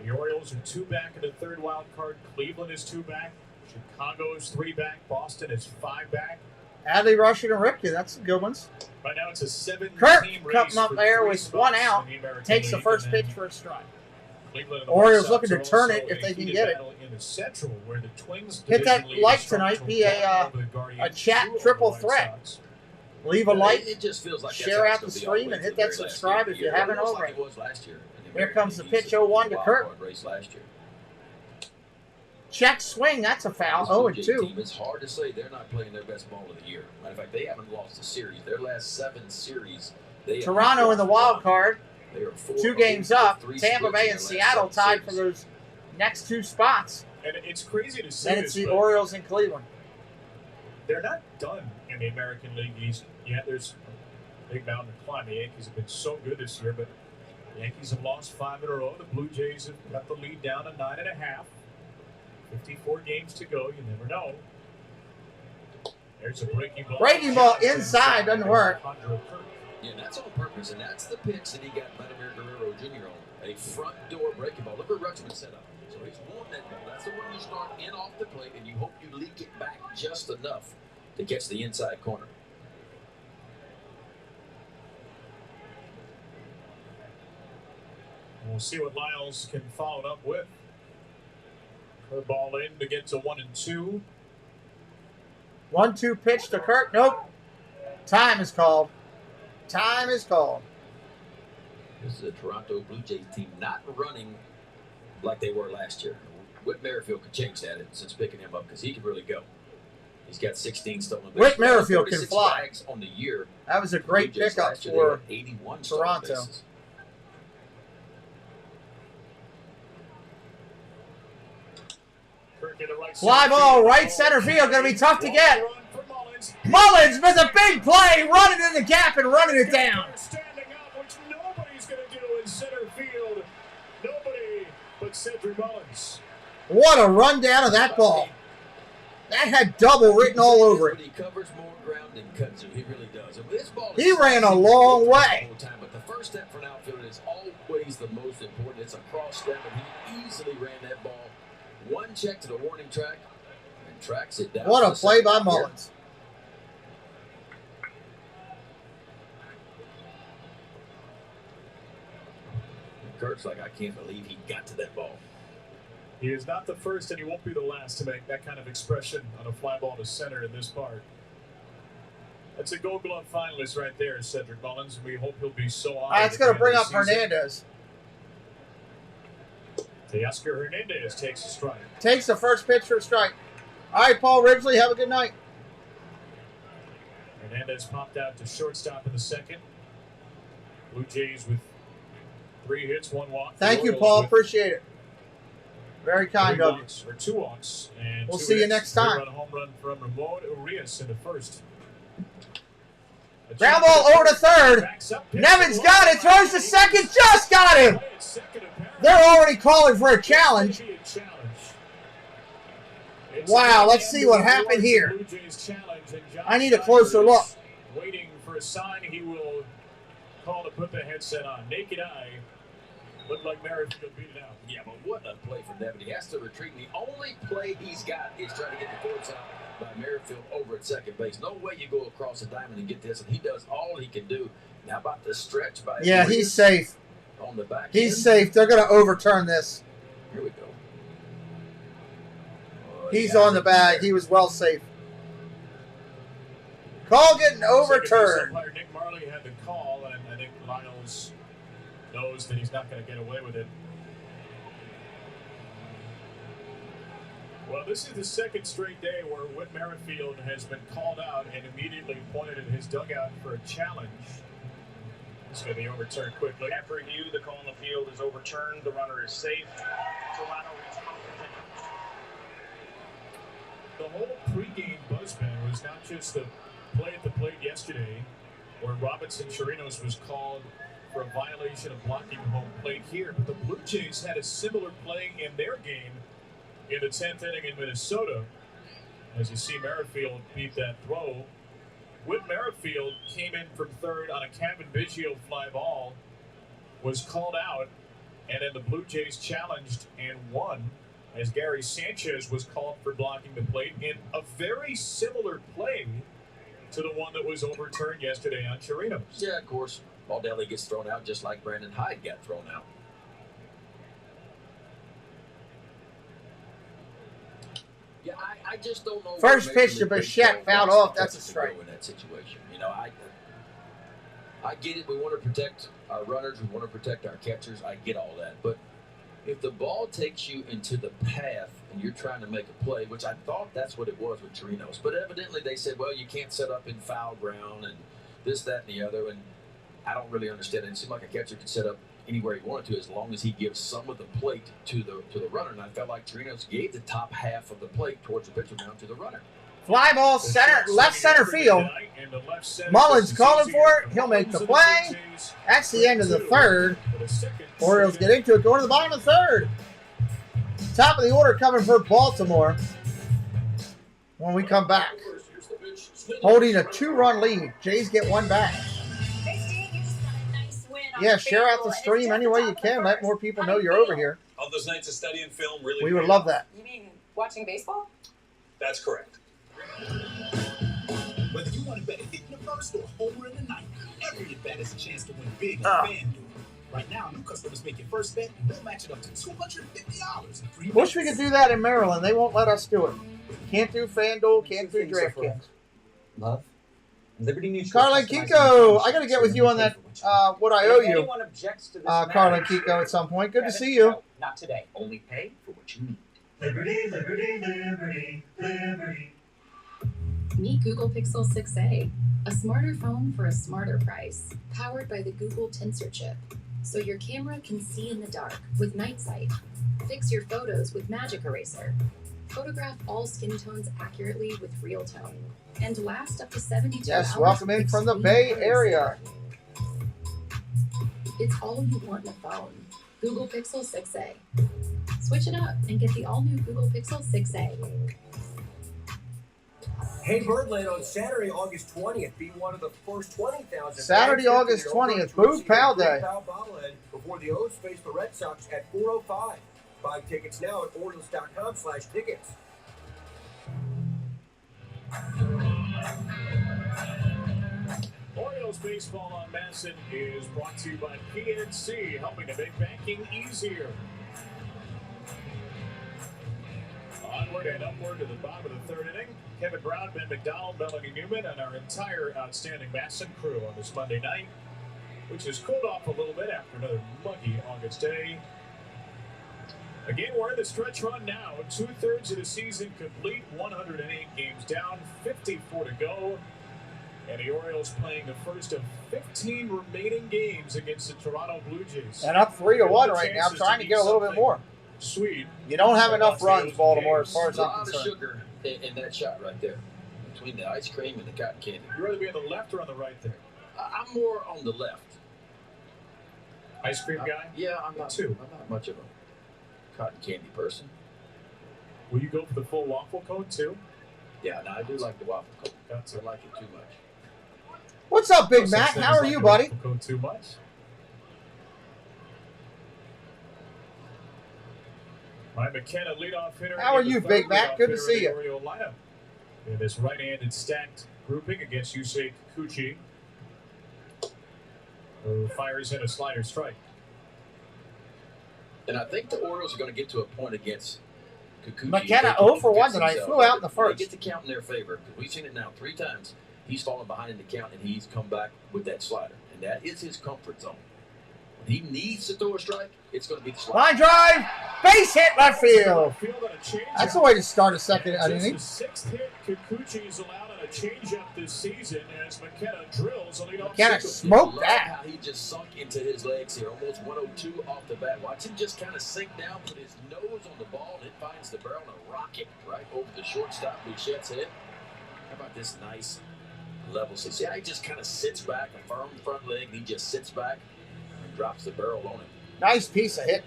The Orioles are 2 back in the 3rd wild card. Cleveland is 2 back. Chicago is 3 back. Boston is 5 back.
Adley, Rushing, and Ripke. That's some good ones.
Right now it's a 7-team
Kirk
race
coming up
for
there
3
with 1
spots
out.
in the American
Takes the
League,
first
and then
pitch for a strike.
Cleveland and the
Orioles
White
looking to
Sox
turn
are
it
also
if they
a
can
heated
get it.
battle in the Central, where the Twins
Hit that
division lead
like
is
tonight.
struck
Be
from
a
4 over the Guardians,
a chat
2 over the
triple
White
threat.
Sox.
Leave a like,
It just feels like
share out the stream, and hit that subscribe if you haven't already. Here comes the pitch 0-1 to Kirk. Check swing. That's a foul. 0-2.
It's hard to say they're not playing their best ball of the year. Matter of fact, they haven't lost a series. Their last 7 series, they have
Toronto in the wild card.
They are 4
2 games up.
3
Tampa
splits
Bay
in
and
their
Seattle
last 7
tied for
series.
those next 2 spots.
And it's crazy to see
Then
this,
it's the
but
Orioles and Cleveland.
they're not done in the American League East yet. There's a big mountain to climb. The Yankees have been so good this year, but the Yankees have lost 5 in a row. The Blue Jays have got the lead down to 9.5. 54 games to go. You never know. There's a breaking ball.
Breaking ball inside doesn't work.
Yeah, and that's on purpose, and that's the pitch that he got Vladimir Guerrero Jr. on. A front door breaking ball. Look where Rutschman set up. So he's wanting that ball. That's the one you start in off the plate, and you hope you leak it back just enough to catch the inside corner.
We'll see what Lyles can follow it up with. Curveball in to get to 1-2.
1-2 pitch to Kirk. Nope. Time is called. Time is called.
This is a Toronto Blue Jays team not running like they were last year. Whit Merrifield could change that since picking him up because he can really go. He's got 16 stolen bases.
Whit Merrifield can fly.
Bags on the year.
That was a great pickup for
81
Toronto.
bases.
Fly ball, right center field. Going to be tough to get. Mullins with a big play, running in the gap and running it down.
Standing up, which nobody's going to do in center field. Nobody but Cedric Mullins.
What a rundown of that ball. That had double written all over it.
He covers more ground than cuts it. He really does. And this ball
He ran a long way.
But the first step for an outfielder is always the most important. It's a cross step, and he easily ran that ball. One check to the warning track and tracks it down.
What a play by Mullins.
Kurt's like, I can't believe he got to that ball.
He is not the first, and he won't be the last to make that kind of expression on a fly ball to center in this park. That's a Gold Glove finalist right there, Cedric Mullins. We hope he'll be so honored.
It's going to bring up Hernandez.
Teoscar Hernandez takes a strike.
Takes the first pitch for a strike. All right, Paul Ridgely, have a good night.
Hernandez popped out to shortstop in the second. Blue Jays with 3 hits, 1 walk.
Thank you, Paul. Appreciate it. Very kind of you.
Or 2 walks. And
we'll
2
see you
hits.
next time.
A home run from Ramon Urias in the first.
Ground ball over to third. Nevin's got it. Throws to second. Just got him. They're already calling for a challenge. Wow, let's see what happened here. I need a closer look.
Waiting for a sign, he will call to put the headset on. Naked eye. Looked like Merrifield beat it out.
Yeah, but what a play for Devin. He has to retreat, and the only play he's got is trying to get the force out by Merrifield over at second base. No way you go across the diamond and get this, and he does all he can do. Now about the stretch by
Yeah, he's safe.
On the back
He's
end.
safe. They're going to overturn this.
Here we go.
He's on the bag. He was well safe. Call getting overturned.
Umpire Nick Marley had the call, and I think Lyles knows that he's not going to get away with it. Well, this is the second straight day where Whit Merrifield has been called out and immediately pointed at his dugout for a challenge. It's going to be overturned quickly.
After review, the call on the field is overturned. The runner is safe. Toronto is
The whole pregame buzzbang was not just the play at the plate yesterday where Robinson Chirinos was called for a violation of blocking home plate here, but the Blue Jays had a similar play in their game in the 10th inning in Minnesota. As you see Merrifield beat that throw. Whit Merrifield came in from third on a Kevin Biggio fly ball, was called out, and then the Blue Jays challenged and won as Gary Sanchez was called for blocking the plate in a very similar play to the one that was overturned yesterday on Chirinos.
Yeah, of course. Baldelli gets thrown out just like Brandon Hyde got thrown out. Yeah, I just don't know.
First pitch to Bichette, fouled off. That's a strike.
In that situation, you know, I get it. We want to protect our runners. We want to protect our catchers. I get all that. But if the ball takes you into the path and you're trying to make a play, which I thought that's what it was with Chirinos, but evidently they said, well, you can't set up in foul ground and this, that, and the other. And I don't really understand it. It seemed like a catcher could set up anywhere he wanted to as long as he gives some of the plate to the runner. And I felt like Chirinos gave the top half of the plate towards the pitcher down to the runner.
Fly ball center, left center field. Mullins calling for it. He'll make the play. That's the end of the third. Orioles get into it, going to the bottom of the third. Top of the order coming for Baltimore when we come back. Holding a 2-run lead. Jays get one back. Yeah, share out the stream any way you can. Let more people know you're over here.
All those nights of studying film really.
We would love that.
You mean watching baseball?
That's correct.
Whether you want to bet a hit in the first or a homer in the ninth, every bet has a chance to win big
Ah.
on FanDuel. Right now, new customers make your first bet and they'll match it up to $250 in free
Wish we could do that in Maryland. They won't let us do it. Can't do FanDuel, can't do DraftKings.
Love. Liberty Mutual.
Carlin Kiko, I got to get with you on that, what I owe
If
you,
anyone objects to this
Carlin
match,
Kiko, at some point. Good to
Kevin,
see you.
no, not today. Only pay for what you need.
Liberty, liberty, liberty, liberty.
Meet Google Pixel 6a, a smarter phone for a smarter price, powered by the Google Tensor chip. So your camera can see in the dark with Night Sight. Fix your photos with Magic Eraser. Photograph all skin tones accurately with Real Tone. And last up to 72
Yes,
hours.
welcome in from the Bay Area.
It's all you want in a phone. Google Pixel 6a. Switch it up and get the all-new Google Pixel 6a.
Hey, Birdland on Saturday, August 20th. Be one of the first 20,000.
Saturday, August 20th, Boo Pal Day.
Before the O's face the Red Sox at 4:05. Buy tickets now at Orioles.com/tickets.
Orioles baseball on Madison is brought to you by PNC, helping to make banking easier. Onward and upward to the bottom of the third inning. Kevin Brown, Ben McDonald, Melanie Newman, and our entire outstanding Madison crew on this Monday night, which has cooled off a little bit after another muggy August day. Again, we're in the stretch run now. 2/3 of the season complete, 108 games down, 54 to go. And the Orioles playing the first of 15 remaining games against the Toronto Blue Jays.
And up 3-1 right now, trying to get a little bit more.
Sweet.
You don't have enough runs, Baltimore, as far as I'm
A lot of
concerned.
sugar in that shot right there, between the ice cream and the cotton candy.
You'd rather be on the left or on the right there?
I'm more on the left.
Ice cream guy?
Yeah, I'm not much of a cotton candy person.
Will you go for the full waffle cone too?
Yeah, no, I do like the waffle cone.
Gotcha.
I like it too much.
What's up, Big Mac? How are you, buddy?
Waffle cone too much? Ryan McKenna, leadoff hitter.
How are you, Big Mac? Good to see you.
Oriole lineup. In this right-handed stacked grouping against Yusei Kikuchi, who fires in a slider strike.
And I think the Orioles are going to get to a point against Kikuchi.
McKenna 0 for 1 tonight. Flew out in the first.
They get the count in their favor, because we've seen it now 3 times. He's fallen behind in the count, and he's come back with that slider. And that is his comfort zone. When he needs to throw a strike, it's going to be the slider.
Line drive, base hit left field. That's the way to start a second inning.
Just the 6th hit Kikuchi is allowed on a changeup this season as McKenna drills a leadoff
McKenna
single.
smoked that.
How he just sunk into his legs here, almost 102 off the bat. Watch him just kind of sink down, put his nose on the ball, and it finds the barrel and a rocket right over the shortstop, Bouchette's head. How about this nice level? So see how he just kind of sits back, a firm front leg, and he just sits back and drops the barrel on him.
Nice piece of hit.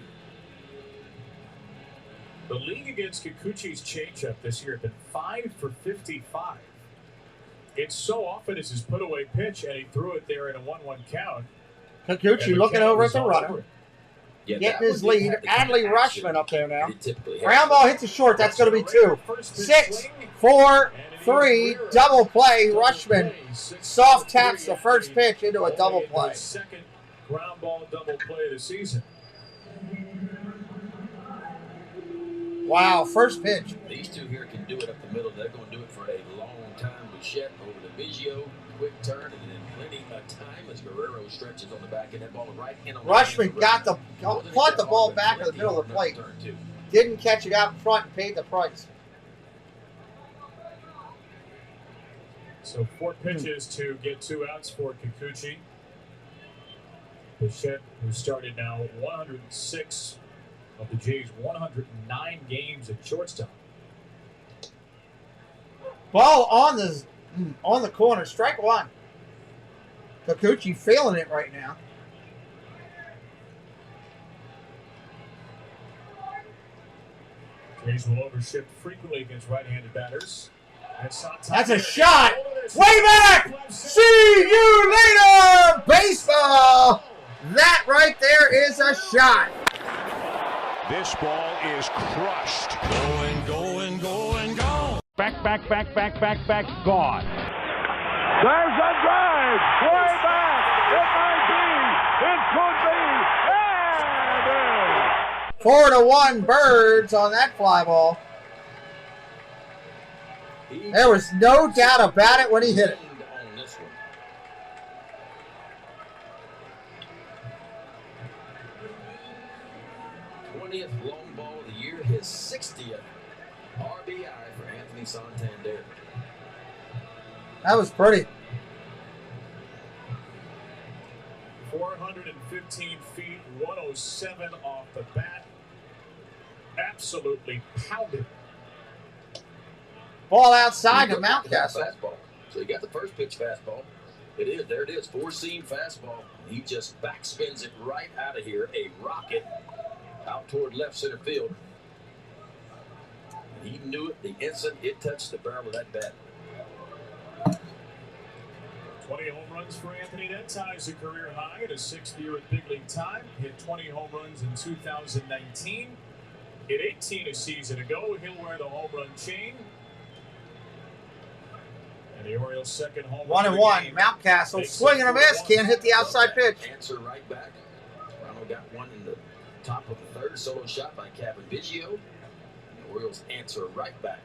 The league against Kikuchi's changeup this year has been 5 for 55. It's so often as his put-away pitch, and he threw it there in a 1-1 count.
Kikuchi looking over at the runner.
Yeah,
Getting his lead. Adley Rushman up there now. Ground ball hits the short. That's going to be 2. 6, 4, 3. Double play. Rushman soft taps the first pitch into a double play.
Second ground ball double play of the season.
Wow, first pitch.
These two here can do it up the middle. They're going to do it for a long time. Bouchette over to Biggio. Quick turn, and then plenty of time as Guerrero stretches on the back of that ball right in on the
Rushman got the caught the ball back in the middle of the plate. Didn't catch it out in front and paid the price.
So 4 pitches to get 2 outs for Kikuchi. Bichette, who started now 106 of the Jays' 109 games at shortstop.
Ball on the corner, strike 1. Kikuchi feeling it right now.
Jays will overshift frequently against right-handed batters.
That's a shot. Way back. See you later, baseball. That right there is a shot.
This ball is crushed. Going, going, going, going. Back, gone. There's a drive. Way back. It might be. It could be. And
4-1 Birds on that fly ball. There was no doubt about it when he hit it.
20th long ball of the year, his 60th RBI for Anthony Santander.
That was pretty.
415 feet, 107 off the bat. Absolutely pounded.
Ball outside to Mountcastle.
Fastball. So you got the first pitch fastball. It is. There it is. 4-seam fastball. He just backspins it right out of here. A rocket out toward left center field. And he knew it the instant it touched the barrel of that bat.
20 home runs for Anthony. That ties a career high in his 6th year at big league time. Hit 20 home runs in 2019. Hit 18 a season ago. He'll wear the home run chain. And the Orioles' second home run.
1-1. Mountcastle swing and a miss. Can't hit the outside pitch.
Answer right back. Toronto got one in the top of the 3rd. Solo shot by Kevin Biggio. And the Orioles answer right back.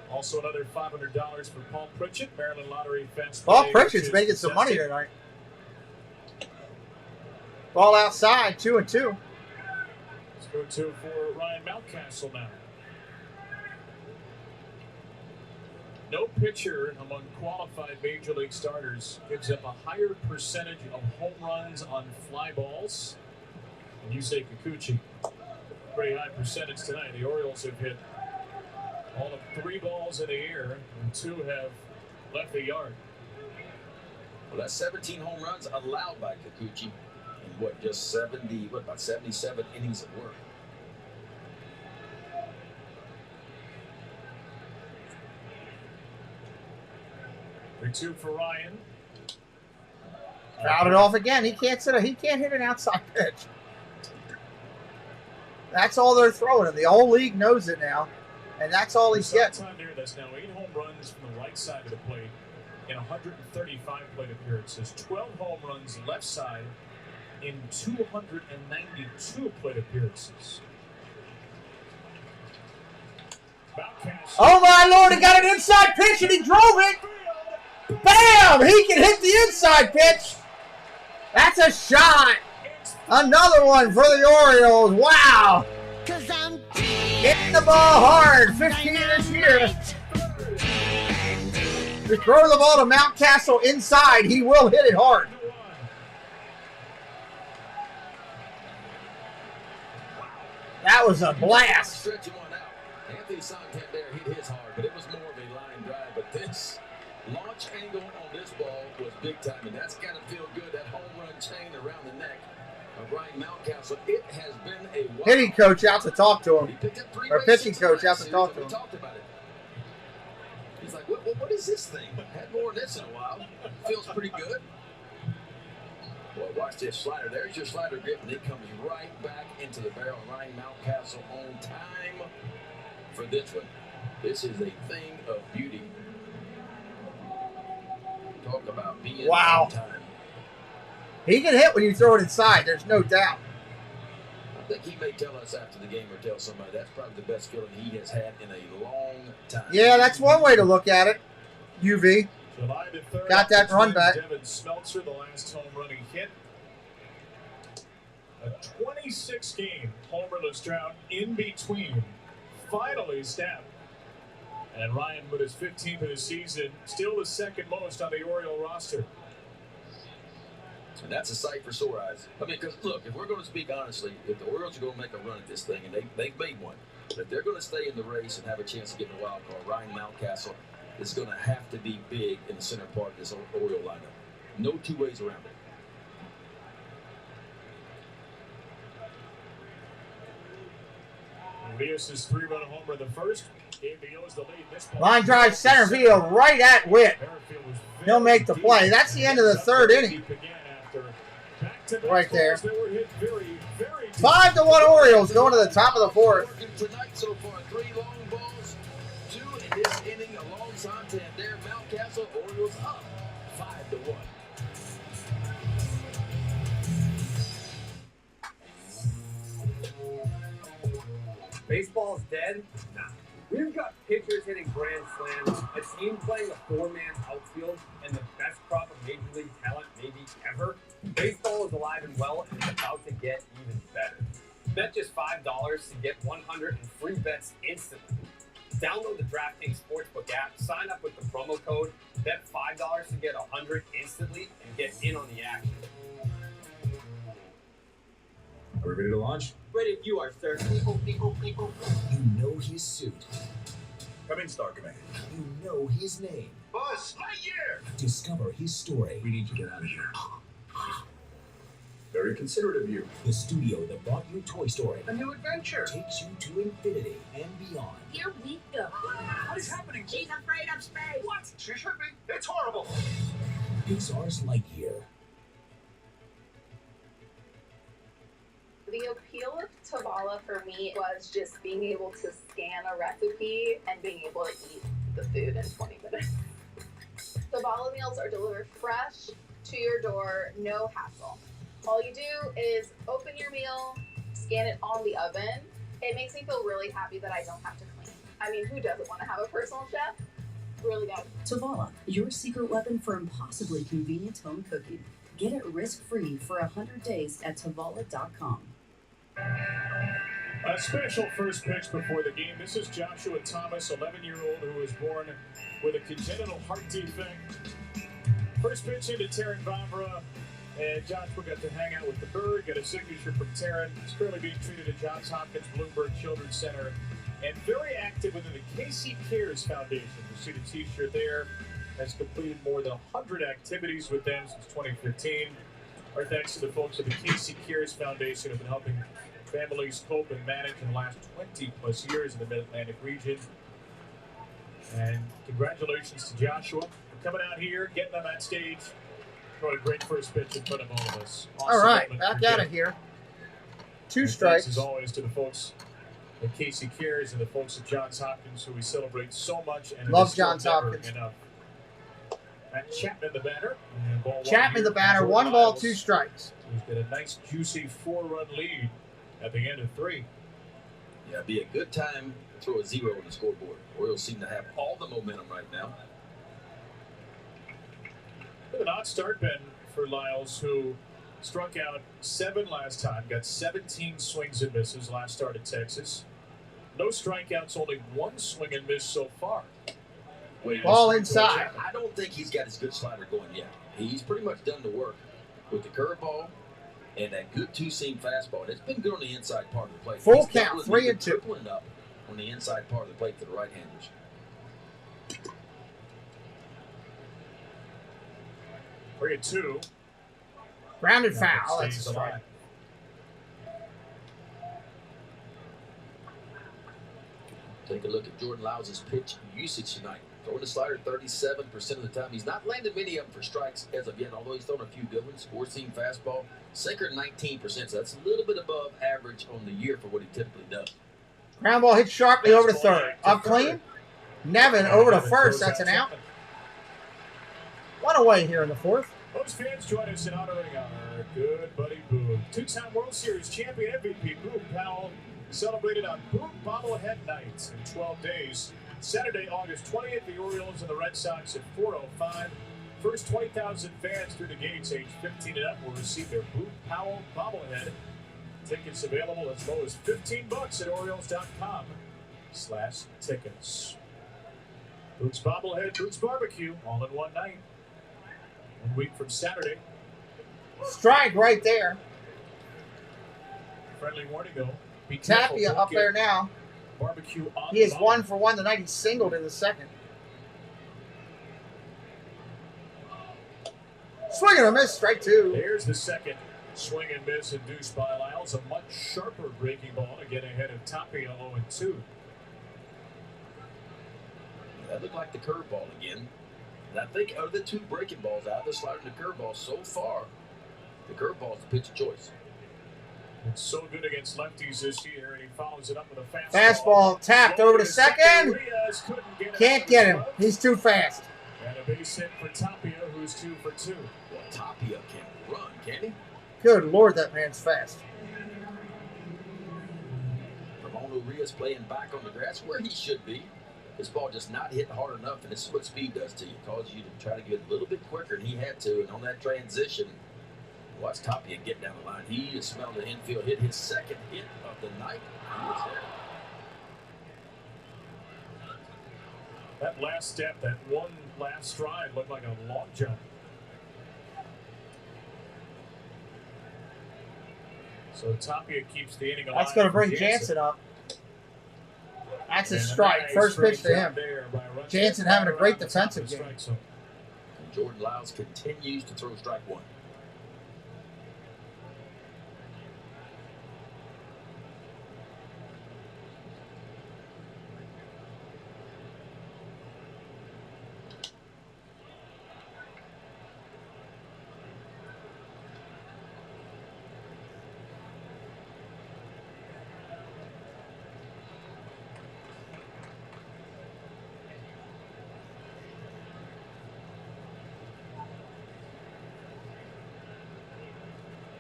Also another $500 for Paul Pritchett, Maryland Lottery fence.
Paul Pritchett's making some money tonight. Ball outside, 2-2.
Let's go to for Ryan Mountcastle now. No pitcher among qualified major league starters gives up a higher percentage of home runs on fly balls. And you say Kikuchi, pretty high percentage tonight. The Orioles have hit all of 3 balls in the air, and 2 have left the yard.
Well, that's 17 home runs allowed by Kikuchi in just about 77 innings of work.
The 2 for Ryan.
Fouled it off again. He can't hit an outside pitch. That's all they're throwing him. The whole league knows it now, and that's all he's getting.
That's now 8 home runs from the right side of the plate in 135 plate appearances. 12 home runs left side in 292 plate appearances.
Oh my Lord, he got an inside pitch and he drove it. Bam! He can hit the inside pitch. That's a shot. Another one for the Orioles. Wow. Hitting the ball hard. 15 this year. Just throw the ball to Mountcastle inside. He will hit it hard. That was a blast.
Anthony Santander hit his hard, but it was more of a line drive. But this launch angle on this ball was big time, and that's got to feel good. That home run chain around the neck of Ryan Mountcastle. It has been a wild.
Hitting coach out to talk to him. Or pitching coach out to talk to him.
Talked about it. He's like, what is this thing? Had more than this in a while. Feels pretty good. Boy, watch this slider. There's your slider grip, and it comes right back into the barrel. Ryan Mountcastle on time for this one. This is a thing of beauty. Talk about being on time.
He can hit when you throw it inside. There's no doubt.
I think he may tell us after the game or tell somebody that's probably the best feeling he has had in a long time.
Yeah, that's one way to look at it. UV.
July the 3rd,
got that run back.
Devin Smeltzer, the last home run he hit. A 26-game homerless drought in between finally snapped. And Ryan with his 15th of the season, still the second most on the Oriole roster.
And that's a sight for sore eyes. I mean, because, look, if we're going to speak honestly, if the Orioles are going to make a run at this thing, and they've made one, but if they're going to stay in the race and have a chance to get in the wild card, Ryan Mountcastle is going to have to be big in the center part of this Oriole lineup. No two ways around it.
Elias' 3-run homer in the first gave the Eels the lead.
Line drive center field right at Witt. He'll make the play. That's the end of the third inning. Right there. 5-1 Orioles going to the top of the fourth.
Tonight so far, 3 long balls, 2 in this inning along Santander. Mountcastle, Orioles up 5-1.
Baseball's dead? Nah. We've got pitchers hitting grand slams, a team playing a 4-man outfield, and the best crop of Major League talent maybe ever. Baseball is alive and well, and it's about to get even better. Bet just $5 to get 100 in free bets instantly. Download the DraftKings Sportsbook app, sign up with the promo code, bet $5 to get 100 instantly, and get in on the action.
Are we ready to launch?
Ready if you are, sir.
You know his suit.
Come in, Star Commander.
You know his name.
Buzz Lightyear!
Discover his story.
We need to get out of here. Very considerate of you.
The studio that brought you Toy Story
A new adventure.
takes you to infinity and beyond.
Here we go.
What is happening?
She's afraid of space.
What? She should be. It's horrible.
Pixar's Lightyear.
The appeal of Tavala for me was just being able to scan a recipe and being able to eat the food in 20 minutes. Tavala meals are delivered fresh to your door, no hassle. All you do is open your meal, scan it on the oven. It makes me feel really happy that I don't have to clean. I mean, who doesn't want to have a personal chef? Really good.
Tavala, your secret weapon for impossibly convenient home cooking. Get it risk-free for 100 days at Tavala.com.
A special first pitch before the game. This is Joshua Thomas, 11-year-old who was born with a congenital heart defect. First pitch into Taryn Vavra, and Joshua got to hang out with the bird, got a signature from Taryn. He's currently being treated at Johns Hopkins Bloomberg Children's Center, and very active within the Casey Cares Foundation. You see the t-shirt there. Has completed more than 100 activities with them since 2015. Our thanks to the folks at the Casey Cares Foundation who have been helping families cope and manage in the last 20-plus years in the Mid-Atlantic region. And congratulations to Joshua for coming out here, getting on that stage, throwing a great first pitch in front of all of us.
All right, back out of here. 2
And
strikes.
thanks as always to the folks at Casey Cares and the folks at Johns Hopkins, who we celebrate so much. And
Love
it is still
Johns
never
Hopkins.
enough. Matt Chapman, the batter. And ball
Chapman, the batter.
Jordan
1 ball,
Lyles,
2 strikes.
Who's got a nice, juicy 4-run lead at the end of 3.
Yeah, it'd be a good time to throw a 0 on the scoreboard. Orioles seem to have all the momentum right now.
With an odd start, Ben, for Lyles, who struck out 7 last time, got 17 swings and misses last start at Texas. No strikeouts, only 1 swing and miss so far.
Ball inside.
I don't think he's got his good slider going yet. He's pretty much done the work with the curveball and that good 2-seam fastball. And it's been good on the inside part of the plate.
Full count, 3-2.
Tripling up on the inside part of the plate for the right-handers.
3-2.
Grounded foul. That's a strike.
Take a look at Jordan Lyles' pitch usage tonight. Throwing the slider 37% of the time. He's not landed many of them for strikes as of yet, although he's thrown a few good ones. 4-seam fastball. Sinker 19%, so that's a little bit above average on the year for what he typically does.
Ground ball hit sharply over to third. Up clean. Nevin over to first. That's an out. 1 away here in the 4th.
Those fans join us in honoring our good buddy Boone. 2-time World Series champion MVP Boone Powell celebrated on Boone Bobblehead Night in 12 days. Saturday, August 20th, the Orioles and the Red Sox at 4:05. First 20,000 fans through the gates age 15 and up will receive their Boone Powell bobblehead. Tickets available as low as $15 at Orioles.com/tickets. Boone's bobblehead, Boone's barbecue, all in one night. 1 week from Saturday.
Strike right there.
Friendly warning though. Be
Tapia
careful,
up there now.
Barbecue on
He is
the
1 for 1 tonight. He singled in the 2nd. Swing and a miss, strike 2.
There's the 2nd swing and miss induced by Lyles. A much sharper breaking ball to get ahead of Tapia 0-2.
That looked like the curveball again. And I think of the 2 breaking balls out, the slider and the curveball so far, the curveball is the pitch of choice.
It's so good against lefties this year, and he follows it up with a fastball.
Fastball tapped over to second.
Elias couldn't get
Can't get him. He's too fast.
And a base hit for Tapia, who's 2 for 2.
Well, Tapia can run, can he?
Good Lord, that man's fast.
Ramon Urias playing back on the grass where he should be. His ball just not hitting hard enough, and this is what speed does to you. It causes you to try to get a little bit quicker, and he had to. And on that transition, watch Tapia get down the line. He smelled an infield hit, his 2nd hit of the night. He was there.
That last step, that one last stride looked like a long jump. So Tapia keeps the inning alive.
That's going to bring Jansen up. That's a strike. First pitch to him. Jansen having a great defensive game.
And Jordan Lyles continues to throw strike 1.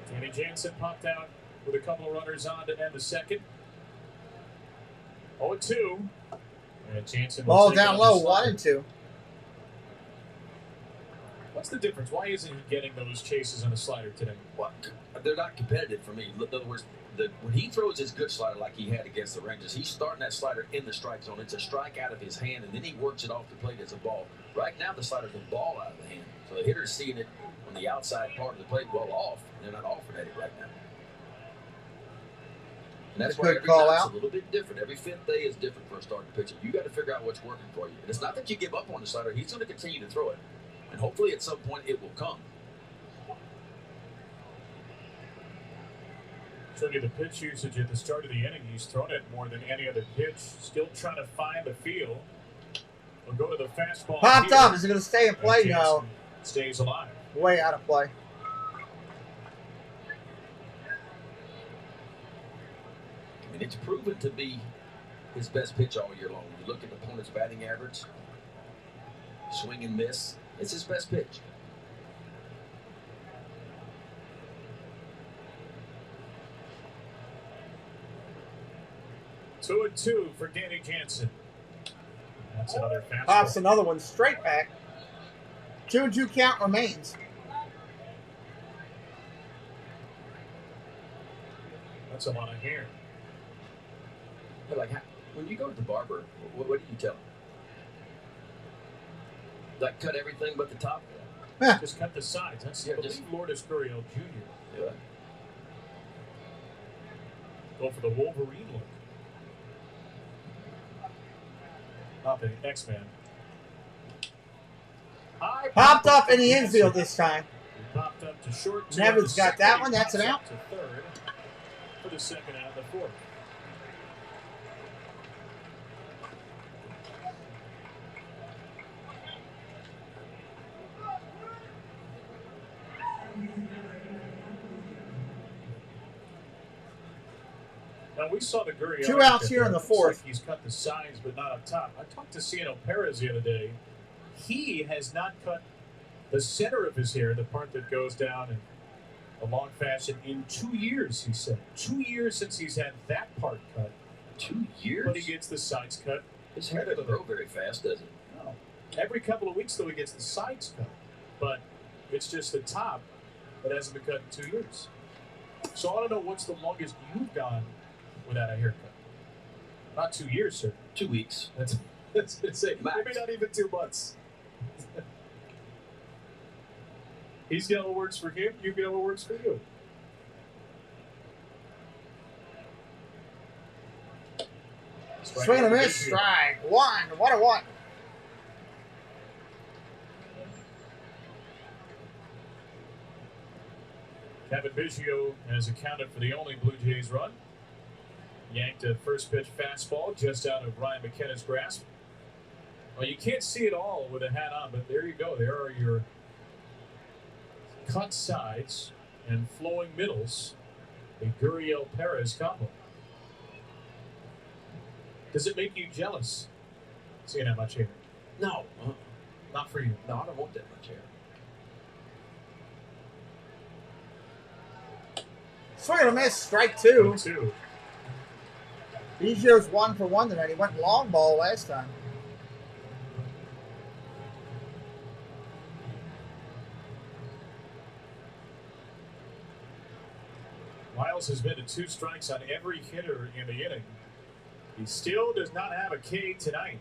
Danny Jansen popped out with a couple of runners on to end the 2nd. 0-2. And Jansen
ball down low, 1-2.
What's the difference? Why isn't he getting those chases on the slider today?
Well, they're not competitive for me. In other words, when he throws his good slider like he had against the Rangers, he's starting that slider in the strike zone. It's a strike out of his hand, and then he works it off the plate as a ball. Right now, the slider's a ball out of the hand. So the hitter's seeing it on the outside part of the plate well off. They're not offering at it right now. And that's why every night's a little bit different. Every 5th day is different for a starting pitcher. You got to figure out what's working for you. And it's not that you give up on the slider. He's going to continue to throw it. And hopefully at some point it will come.
Showed you the pitch usage at the start of the inning. He's thrown it more than any other pitch. Still trying to find the feel. We'll go to the fastball.
Popped up. Is it going to stay in play? No.
Stays alive.
Way out of play.
And it's proven to be his best pitch all year long. When you look at the opponent's batting average, swing and miss, it's his best pitch.
2-2 for Danny Jansen. That's another fastball.
Pops another one straight back. 2-2 count remains.
That's a lot of hair.
But like, when you go to the barber, what do you tell him? Like, cut everything but the top?
Just cut the sides. That's just Lourdes Gurriel Jr.
Yeah.
Go for the Wolverine look. Not the X-Man.
Popped up in the infield this time.
Popped up to short.
Nevin's got that one. That's an out.
To third for the second out of the fourth. Now we saw the Gurriel.
2 outs here in the fourth.
Like he's cut the sides, but not up top. I talked to Ciano Perez the other day. He has not cut the center of his hair, the part that goes down in a long fashion, in 2 years. He said 2 years since he's had that part cut.
2 years.
But he gets the sides cut.
His hair doesn't grow very fast, does it?
No. Every couple of weeks, though, he gets the sides cut. But it's just the top that hasn't been cut in 2 years. So I want to know what's the longest you've gone without a haircut. Not 2 years, sir.
2 weeks.
That's insane. Maybe not even 2 months. He's got what works for him. You get what works for you.
Swing and a miss. Strike. 1-1.
Kevin Biggio has accounted for the only Blue Jays run. Yanked a first pitch fastball just out of Ryan McKenna's grasp. Well, you can't see it all with a hat on, but there you go. There are your cut sides and flowing middles. The Gurriel Perez combo. Does it make you jealous seeing that much hair?
No.
Not for you.
No, I don't want that much hair.
Swing and a miss. Strike 2.
2.
Biggio's 1 for 1 tonight. He went long ball last time.
Lyles has been to 2 strikes on every hitter in the inning. He still does not have a K tonight.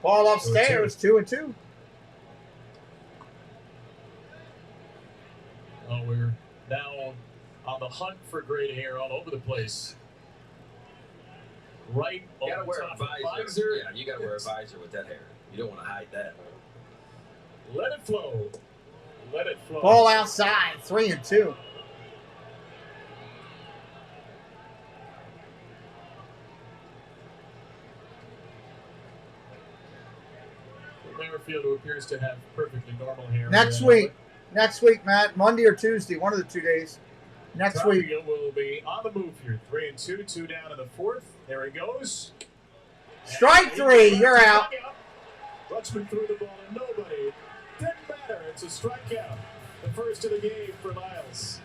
Ball upstairs, 2-2.
Oh, we're now on the hunt for great hair all over the place. Right
You gotta
over
wear
top
a
of
visor. Yeah, you gotta wear a visor with that hair. You don't want to hide that.
Let it flow. Let it flow.
Ball outside, 3-2.
Merrifield, who appears to have perfectly normal hair.
Next week, Matt, Monday or Tuesday, one of the 2 days. Next week.
Will be on the move here. 3-2, 2 down in the fourth. There he goes.
Strike 3, you're out.
Rutschman threw the ball to nobody. Didn't matter. It's a strikeout. The first of the game for Lyles.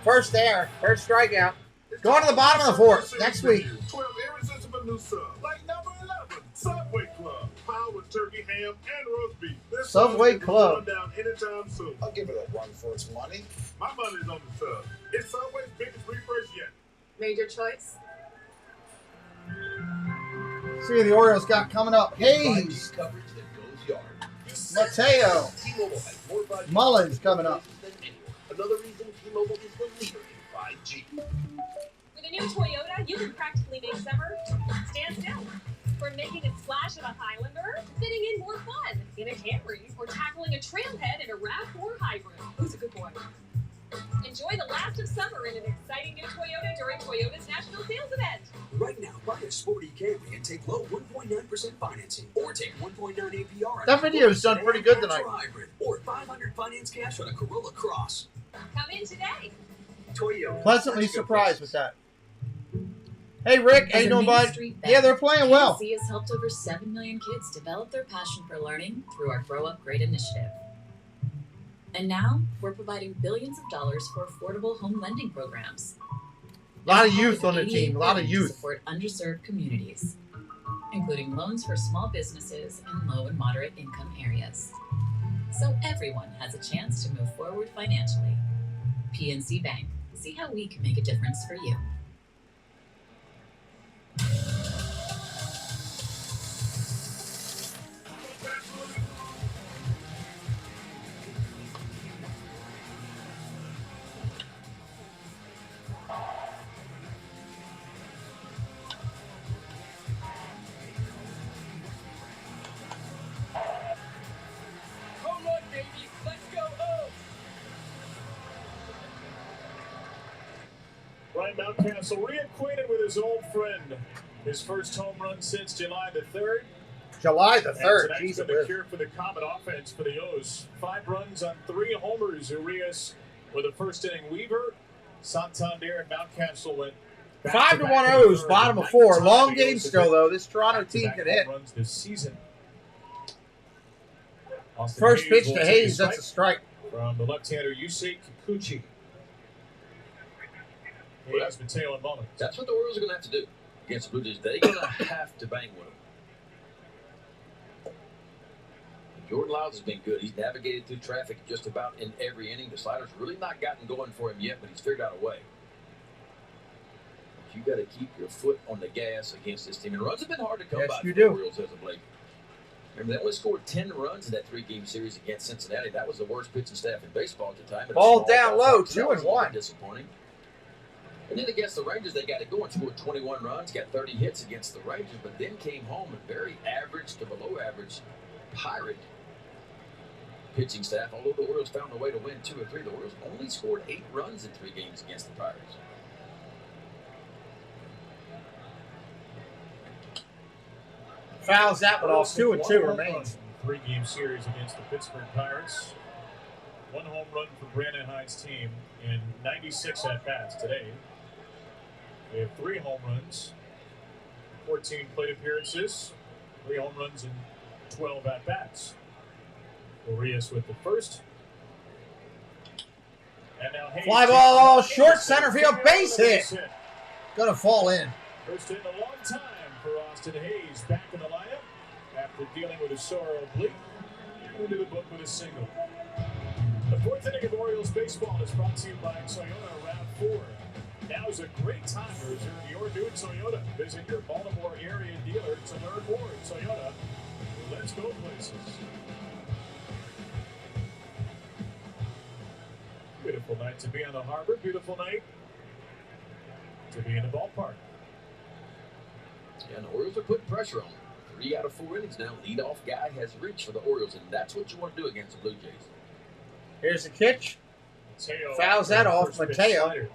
First strikeout. Going to the bottom of the fourth next week.
12 irresistible new subs, like number 11, Subway Club. Powered with turkey, ham, and roast beef. This
Subway
sub is
Club.
going down anytime soon. I'll give it a run for its money. My money's on the sub. It's Subway's biggest refresh yet.
Major choice.
See who the Orioles got coming up. Hayes,
Coverage that goes yard.
Mateo,
T-Mobile has more 5G
Mullins coming up.
than anyone. Another reason T-Mobile is the leader in 5G.
With a new Toyota, you can practically make summer stand still. From making a splash in a Highlander, to fitting in more fun in a Camry, or tackling a trailhead in a RAV4 hybrid. Who's a good boy? Enjoy the last of summer in an exciting new Toyota during Toyota's National Sales Event.
Right now, buy a sporty Camry and take low 1.9% financing, or take 1.9 APR. on
That
a
video's done pretty good
Corolla
tonight.
Hybrid, or 500 finance cash on a Corolla Cross.
Come in today.
Toyota.
Pleasantly
Let's go
surprised
places.
with that. Hey, Rick. How
As
you
a
doing,
Main
bud?
Street
Yeah, they're
bank,
playing well.
PNC has helped over 7 million kids develop their passion for learning through our Grow Up Great initiative. And now, we're providing billions of dollars for affordable home lending programs.
A lot of
As
youth
part
on the team. A lot of
to
youth.
support underserved communities, including loans for small businesses in low and moderate income areas. So everyone has a chance to move forward financially. PNC Bank. See how we can make a difference for you.
Home run, baby. Let's go home.
Ryan Mountcastle reacquainted with his old friend. His first home run since July the 3rd.
July the 3rd.
Tonight's
Jesus.
been the cure for the Comet offense for the O's. 5 runs on 3 homers. Urias with a first inning Weaver. Santander and Mountcastle went
5-1 O's, bottom of 4. Long game still, though. This Toronto team can hit.
Runs this season. Austin
First
Hayes
pitch
will
to
take
Hayes. That's a strike.
from the left-hander Yusei Kikuchi. Hayes, Mateo, and Mullins.
That's what the Orioles are going to have to do against the Blue Jays. They're going to have to bang with them. Jordan Lyles has been good. He's navigated through traffic just about in every inning. The slider's really not gotten going for him yet, but he's figured out a way. But you got to keep your foot on the gas against this team. And runs have been hard to come by for the Orioles as of late. Remember, they only scored 10 runs in that 3-game series against Cincinnati. That was the worst pitching staff in baseball at the time.
Ball down low, 2-1.
Disappointing. And then against the Rangers, they got it going. Scored 21 runs, got 30 hits against the Rangers, but then came home and very average to below average Pirate pitching staff. Although the Orioles found a way to win 2 or 3, the Orioles only scored 8 runs in 3 games against the Pirates.
Fouls that one off. 2-2 remains.
3-game series against the Pittsburgh Pirates. 1 home run for Brandon Hyde's team in 96 at-bats today. They have 3 home runs, 14 plate appearances, 3 home runs, and 12 at-bats. Elias with the first. And now Hayes.
Fly ball, short center field, base hit. Gonna fall in.
First hit in a long time for Austin Hayes. Back in the lineup after dealing with a sore oblique. Into the book with a single. The 4th inning of Orioles baseball is brought to you by Toyota Round 4. Now is a great time to reserve your new Toyota. Visit your Baltimore area dealer to learn more. Toyota, let's go places. Beautiful night to be on the harbor. Beautiful night to be in the ballpark.
Yeah, and the Orioles are putting pressure on them. 3 out of 4 innings now. Leadoff guy has reached for the Orioles, and that's what you want to do against the Blue Jays.
Here's the catch.
Mateo
Fouls that off. Mateo.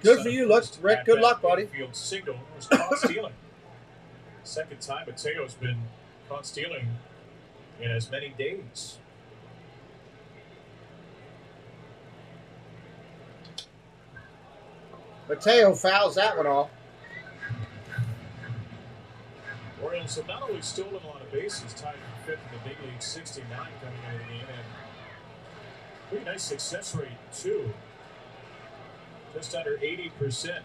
Good for you, Rick. Good luck, buddy.
Field single was caught stealing. Second time Mateo's been caught stealing in as many days.
Mateo fouls that one off.
Orioles have not only stolen a lot of bases, tied for 5th in the big league, 69 coming into the game, and pretty nice success rate too. Just under 80%.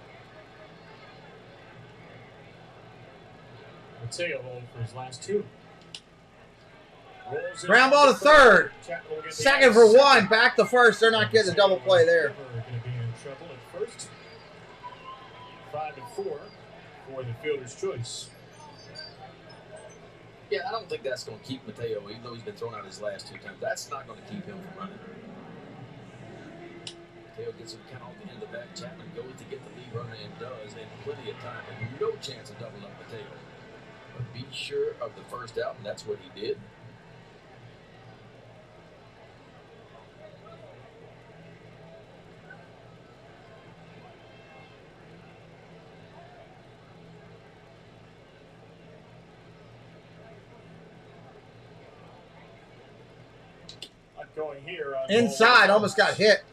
Mateo hold for his last 2.
Ground ball to third. Second for 1. Back to first. They're not getting a double play there.
Going to be in trouble at first. 5-4 for the fielder's choice.
Yeah, I don't think that's going to keep Mateo, even though he's been thrown out his last 2 times. That's not going to keep him from running. Mateo gets him count off the end of the bat. Chapman goes to get the lead runner and does, and plenty of time, and no chance of doubling up Mateo. But be sure of the first out, and that's what he did.
going here. On
Inside, almost got hit.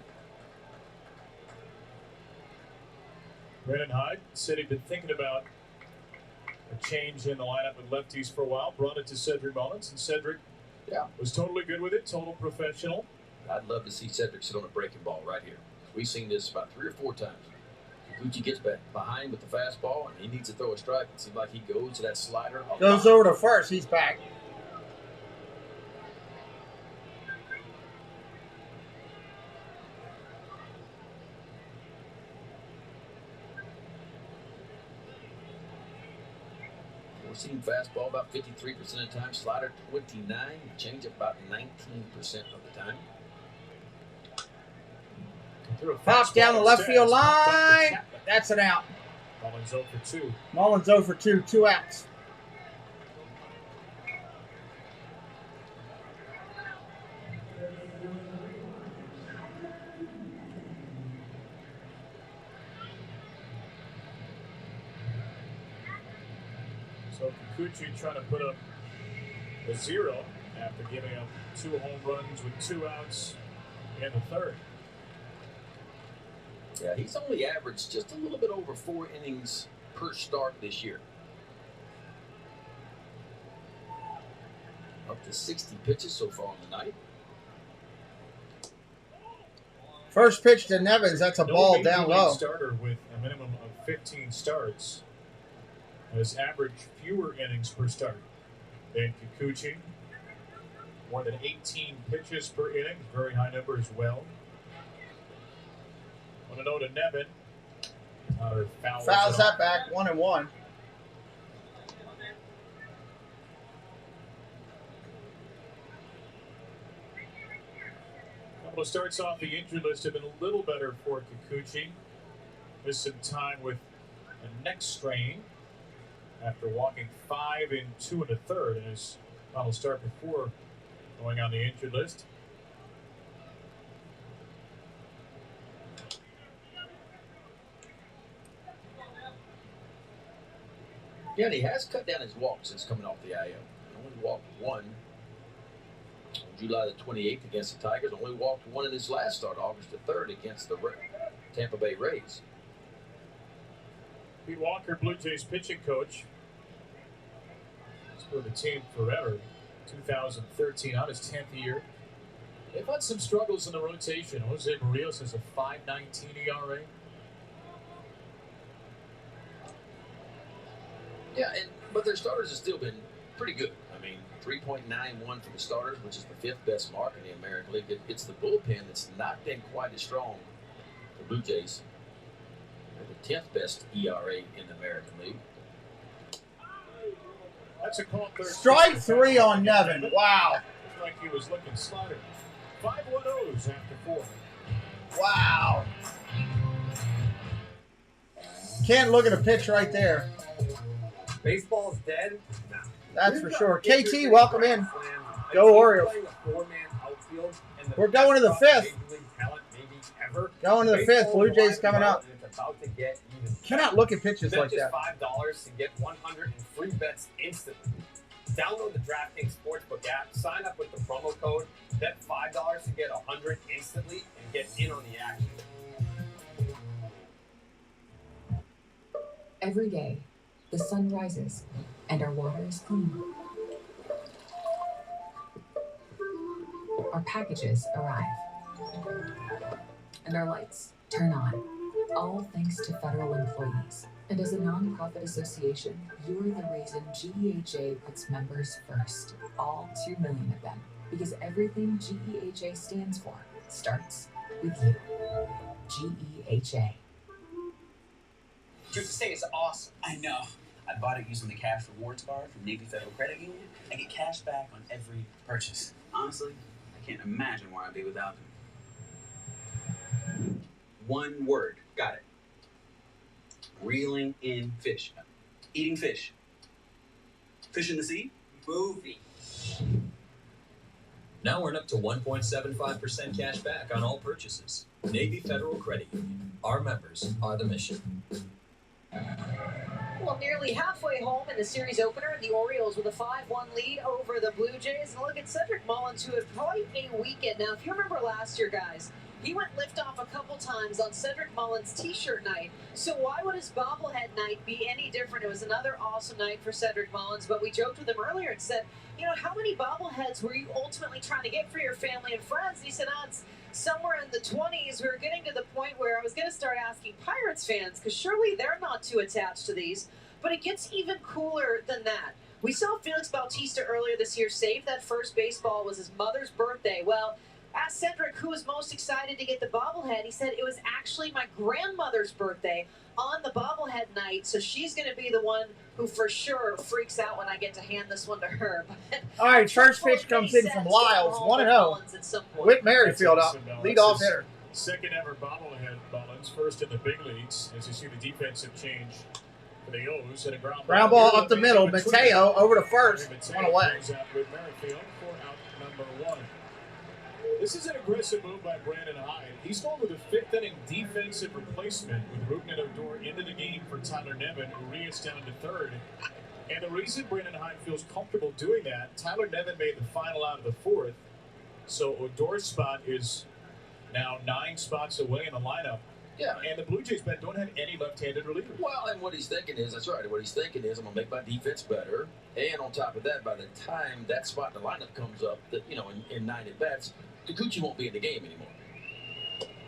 Brennan Hyde said he'd been thinking about a change in the lineup with lefties for a while. Brought it to Cedric Mullins, and Cedric was totally good with it, total professional.
I'd love to see Cedric sit on a breaking ball right here. We've seen this about 3 or 4 times. Kikuchi gets back behind with the fastball, and he needs to throw a strike. It seems like he goes to that slider.
Goes over to first. He's back.
We're seeing fastball about 53% of the time, slider 29, change up about 19% of the time.
Pops down the left field line. That's an out.
Mullins 0 for 2.
Mullins 0 for 2, 2 outs.
So Kikuchi trying to put up a 0 after giving up 2 home runs with 2 outs in the third.
Yeah, he's only averaged just a little bit over 4 innings per start this year. Up to 60 pitches so far on the night.
First pitch to Nevins. That's a ball down low.
Starter with a minimum of 15 starts has averaged fewer innings per start than Kikuchi. More than 18 pitches per inning, very high number as well. 1-0 to Nevin.
Fouls that back, 1-1.
Couple of starts off the injury list have been a little better for Kikuchi. Missed some time with a neck strain after walking 5 in 2 1/3 in his final start before going on the injured list.
Yeah, and he has cut down his walks since coming off the IL. He only walked 1 on July the 28th against the Tigers. Only walked 1 in his last start, August the 3rd, against the Tampa Bay Rays.
Pete Walker, Blue Jays pitching coach. He's been with the team forever. 2013, on his 10th year. They've had some struggles in the rotation. Jose Barrios has a 5.19 ERA.
Yeah, but their starters have still been pretty good. I mean, 3.91 for the starters, which is the 5th best mark in the American League. It's the bullpen that's not been quite as strong for Blue Jays. They're the 10th best ERA in the American League.
That's a call.
Strike 3 on Nevin. Wow.
Looks like he was looking slider. 5 1-0s after 4.
Wow. Can't look at a pitch right there.
Baseball's dead? No.
That's for sure. KT, welcome in. Go Orioles. We're going to the 5th. Going to the 5th. Blue Jays coming up. Cannot look at pitches like that.
$5 to get 100 in free bets instantly. Download the DraftKings Sportsbook app, sign up with the promo code, bet $5 to get 100 instantly, and get in on the action.
Every day, the sun rises and our water is clean. Our packages arrive and our lights turn on, all thanks to federal employees. And as a nonprofit association, you're the reason GEHA puts members first, all 2 million of them, because everything GEHA stands for starts with you. GEHA.
Dude, this thing is awesome. I know. I bought it using the cash rewards card from Navy Federal Credit Union. I get cash back on every purchase. Honestly, I can't imagine where I'd be without them. One word. Got it. Reeling in fish. Eating fish. Fish in the sea? Movie.
Now earn up to 1.75% cash back on all purchases. Navy Federal Credit Union. Our members are the mission.
Well, nearly halfway home in the series opener, the Orioles with a 5-1 lead over the Blue Jays. And look at Cedric Mullins, who had quite a weekend. Now, if you remember last year, guys, he went liftoff a couple times on Cedric Mullins' T-shirt night. So why would his bobblehead night be any different? It was another awesome night for Cedric Mullins. But we joked with him earlier and said, you know, how many bobbleheads were you ultimately trying to get for your family and friends? And he said, oh, it's somewhere in the 20s. We were getting to the point where I was going to start asking Pirates fans, because surely they're not too attached to these. But it gets even cooler than that. We saw Felix Bautista earlier this year save that first baseball. Was his mother's birthday. Well, asked Cedric who was most excited to get the bobblehead. He said it was actually my grandmother's birthday on the bobblehead night, so she's going to be the one who for sure freaks out when I get to hand this one to her.
All right, first pitch comes in from Lyles, 1-0. Whit Merrifield up, leadoff hitter.
Second ever bobblehead, Mullins, first in the big leagues, as you see the defensive change for the O's. And a
ground ball up the middle, Mateo over to first, one away.
With Merrifield for out number 1. This is an aggressive move by Brandon Hyde. He's going with a fifth-inning defensive replacement with Ruben and Odor into the game for Tyler Nevin. Urias down to third. And the reason Brandon Hyde feels comfortable doing that, Tyler Nevin made the final out of the fourth. So Odor's spot is now 9 spots away in the lineup.
Yeah.
And the Blue Jays don't have any left-handed relievers.
Well, and what he's thinking is, that's right, what he's thinking is, I'm going to make my defense better. And on top of that, by the time that spot in the lineup comes up, that in 9 at-bats, Kikuchi won't be in the game anymore.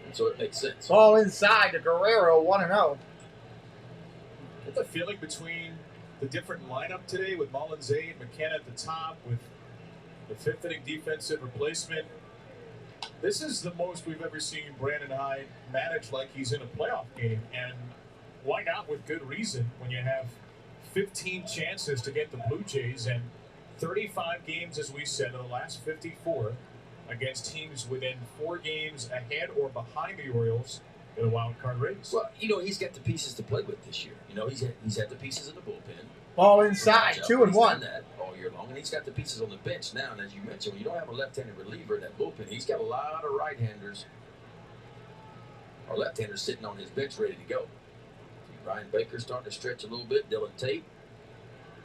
And so it makes sense.
Ball inside to Guerrero, 1-0.
Get the feeling between the different lineup today with Mullins and McKenna at the top, with the fifth-inning defensive replacement. This is the most we've ever seen Brandon Hyde manage like he's in a playoff game. And why not with good reason when you have 15 chances to get the Blue Jays and 35 games, as we said, in the last 54 against teams within 4 games ahead or behind the Orioles in a wild card race.
Well, he's got the pieces to play with this year. He's had the pieces in the bullpen.
Ball inside, 2-1.
He's done that all year long, and he's got the pieces on the bench now. And as you mentioned, when you don't have a left-handed reliever in that bullpen, he's got a lot of right-handers or left-handers sitting on his bench ready to go. Ryan Baker's starting to stretch a little bit. Dylan Tate,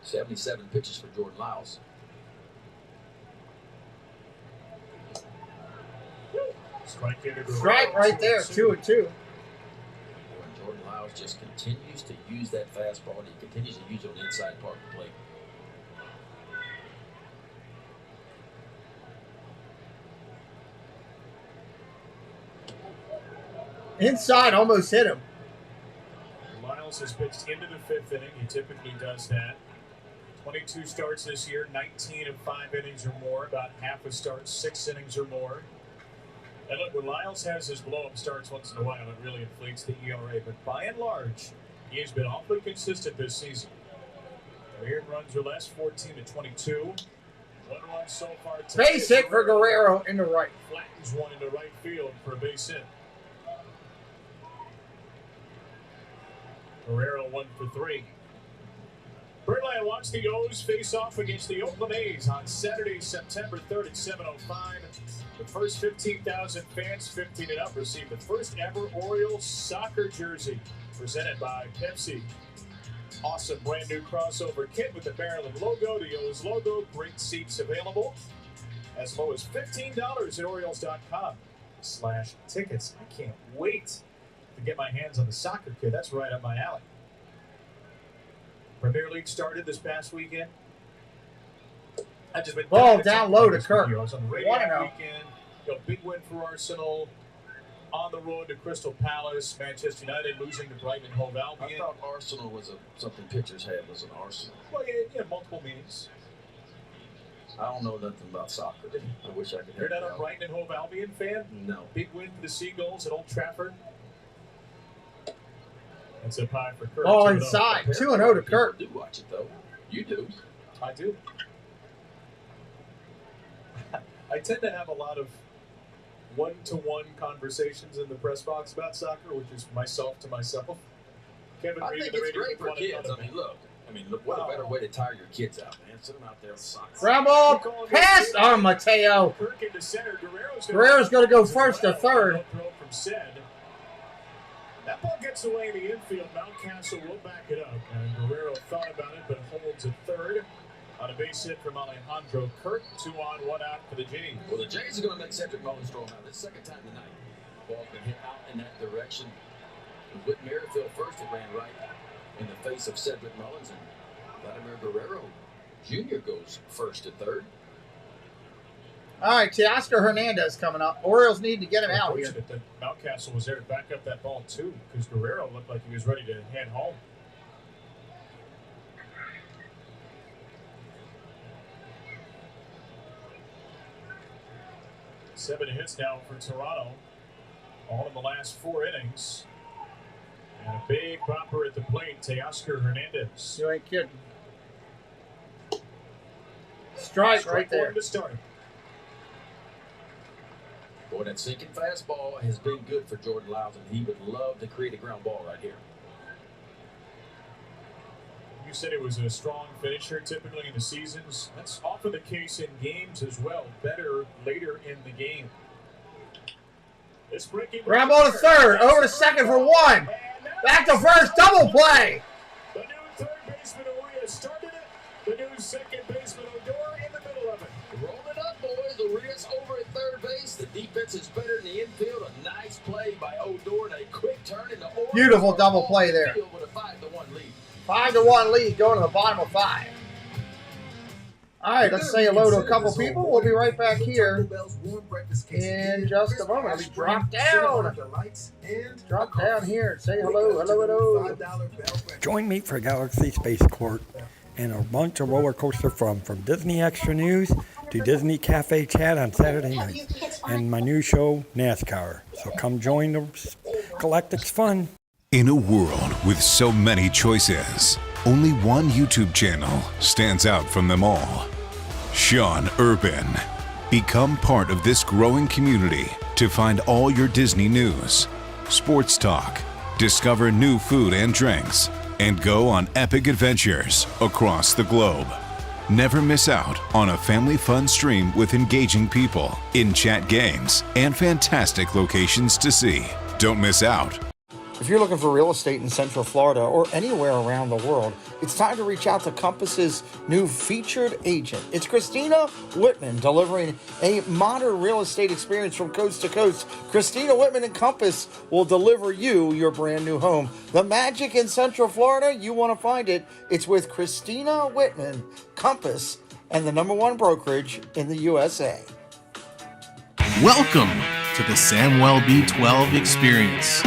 77 pitches for Jordan Lyles.
Strike right there, 2-2.
Jordan Lyles just continues to use that fastball, and he continues to use it on the inside part of the plate.
Inside, almost hit him.
Lyles has pitched into the 5th inning. He typically does that. 22 starts this year, 19 of 5 innings or more, about half a start, 6 innings or more. And look, when Lyles has his blow-up starts once in a while, it really inflates the ERA. But by and large, he has been awfully consistent this season. Career runs or less, 14 to 22. 1 run so far.
Base hit for Guerrero into right.
Flattens one into right field for a base hit. Guerrero 1 for 3. Birdland watched the O's face off against the Oakland A's on Saturday, September 3rd at 7:05. The first 15,000 fans, 15 and up, received the first ever Orioles soccer jersey presented by Pepsi. Awesome brand new crossover kit with the Maryland logo, the O's logo, great seats available. As low as $15 at Orioles.com/tickets. I can't wait to get my hands on the soccer kit. That's right up my alley. Premier League started this past weekend. I just been
ball down low to Kirk.
1-0 weekend. Big win for Arsenal. On the road to Crystal Palace. Manchester United losing to Brighton and Hove Albion.
I thought Arsenal was something pitchers had was an Arsenal.
Well, yeah, multiple meanings.
I don't know nothing about soccer. I wish I could.
You're not a Brighton and Hove Albion fan?
No.
Big win for the Seagulls at Old Trafford. That's a pie for Kirk.
Ball inside, 2-0 to Kirk.
You do watch it though. You do.
I do. I tend to have a lot of one-to-one conversations in the press box about soccer, which is myself to myself. Kevin
I
Reed
think
and the
it's
radio
great for
one
kids.
another.
I mean, look, what a better way to tire your kids out, man. Sit them out there with soccer.
Ground ball pass on Mateo.
Kirk into center.
Guerrero's going to go first to third.
Throw from Sed. That ball gets gets away in the infield. Mountcastle will back it up. And Guerrero thought about it, but holds at third. On a base hit from Alejandro Kirk. 2 on, 1 out for the Jays.
Well, the Jays are going to make Cedric Mullins throw him out. This second time tonight. Ball's been hit out in that direction. With Merrifield first, it ran right in the face of Cedric Mullins. And Vladimir Guerrero Jr. goes first to third.
All right, Teoscar Hernandez coming up. Orioles need to get him out here.
That Mountcastle was there to back up that ball, too, because Guerrero looked like he was ready to head home. Seven hits now for Toronto, all in the last 4 innings. And a big bopper at the plate, Teoscar Hernandez.
You ain't kidding. Strike right there.
One to start.
Boy, that sinking fastball has been good for Jordan Lyles, and he would love to create a ground ball right here.
You said it was a strong finisher typically in the seasons. That's often the case in games as well. Better later in the game. This breaking
Ground ball to third. Over to second for 1. Back to first. Double play.
The new third baseman Elias started it. The new second baseman Odor in the middle of it.
Roll it up, boys. Elias over at third base. The defense is better in the infield. A nice play by Odor and a quick turn into Orioles.
Beautiful double play there.
With a 5-1 lead.
5-1 lead going to the bottom of 5. All right, let's say hello to a couple people. We'll be right back here in just a moment. Let me drop down. Drop down here and say hello, hello.
Join me for Galaxy Spaceport and a bunch of roller coaster from Disney Extra News to Disney Cafe Chat on Saturday night and my new show, NASCAR. So come join the Galactic's fun.
In a world with so many choices, only one YouTube channel stands out from them all. Sean Urban. Become part of this growing community to find all your Disney news, sports talk, discover new food and drinks, and go on epic adventures across the globe. Never miss out on a family fun stream with engaging people, in-chat games, and fantastic locations to see. Don't miss out.
If you're looking for real estate in Central Florida or anywhere around the world, it's time to reach out to Compass's new featured agent. It's Christina Whitman, delivering a modern real estate experience from coast to coast. Christina Whitman and Compass will deliver you your brand new home. The magic in Central Florida, you want to find it. It's with Christina Whitman, Compass, and the #1 brokerage in the USA.
Welcome to the Samwell B12 experience.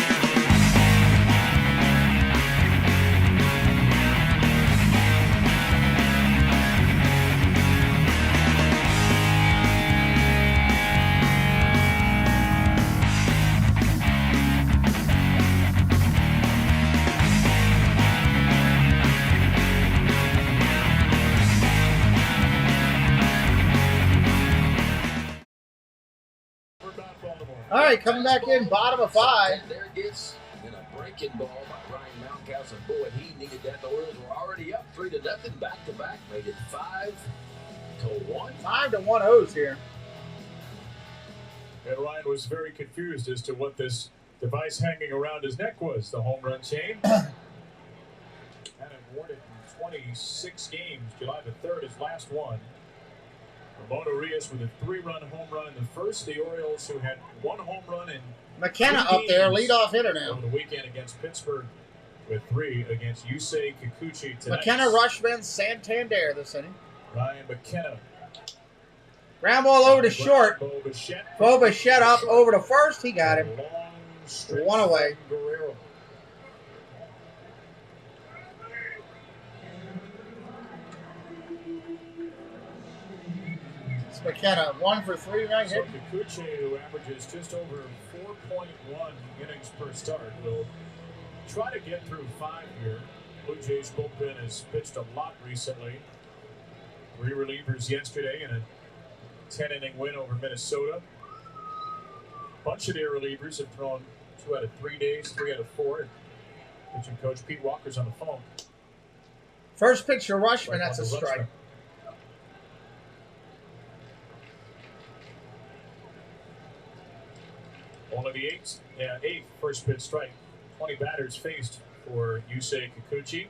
All right, coming back in, bottom of 5.
There it gets in a breaking ball by Ryan Mountcastle. Boy, he needed that. The Orioles were already up 3-0 back to back. Made it 5-1.
5-1 O's here.
And Ryan was very confused as to what this device hanging around his neck was. The home run chain. Hadn't worn it in 26 games. July the 3rd, his last one. Ramon Arias with a 3-run home run in the first. The Orioles, who had 1 home run in
McKenna up there, leadoff hitter now.
over the weekend against Pittsburgh with 3 against Yusei Kikuchi tonight.
McKenna, Rushman, Santander this inning.
Ryan McKenna.
Ground ball over to short. Bo Bichette up over to first. He got him. 1 away.
Guerrero.
McKenna, 1 for 3 right
So
hit.
Kikuchi, who averages just over 4.1 innings per start, will try to get through 5 here. Blue Jays bullpen has pitched a lot recently. 3 relievers yesterday and a 10-inning win over Minnesota. A bunch of their relievers have thrown 2 out of 3 days, 3 out of 4. Pitching coach Pete Walker's on the phone.
First pitch to Rushman, that's a strike.
Only the eighth first pitch strike. 20 batters faced for Yusei Kikuchi.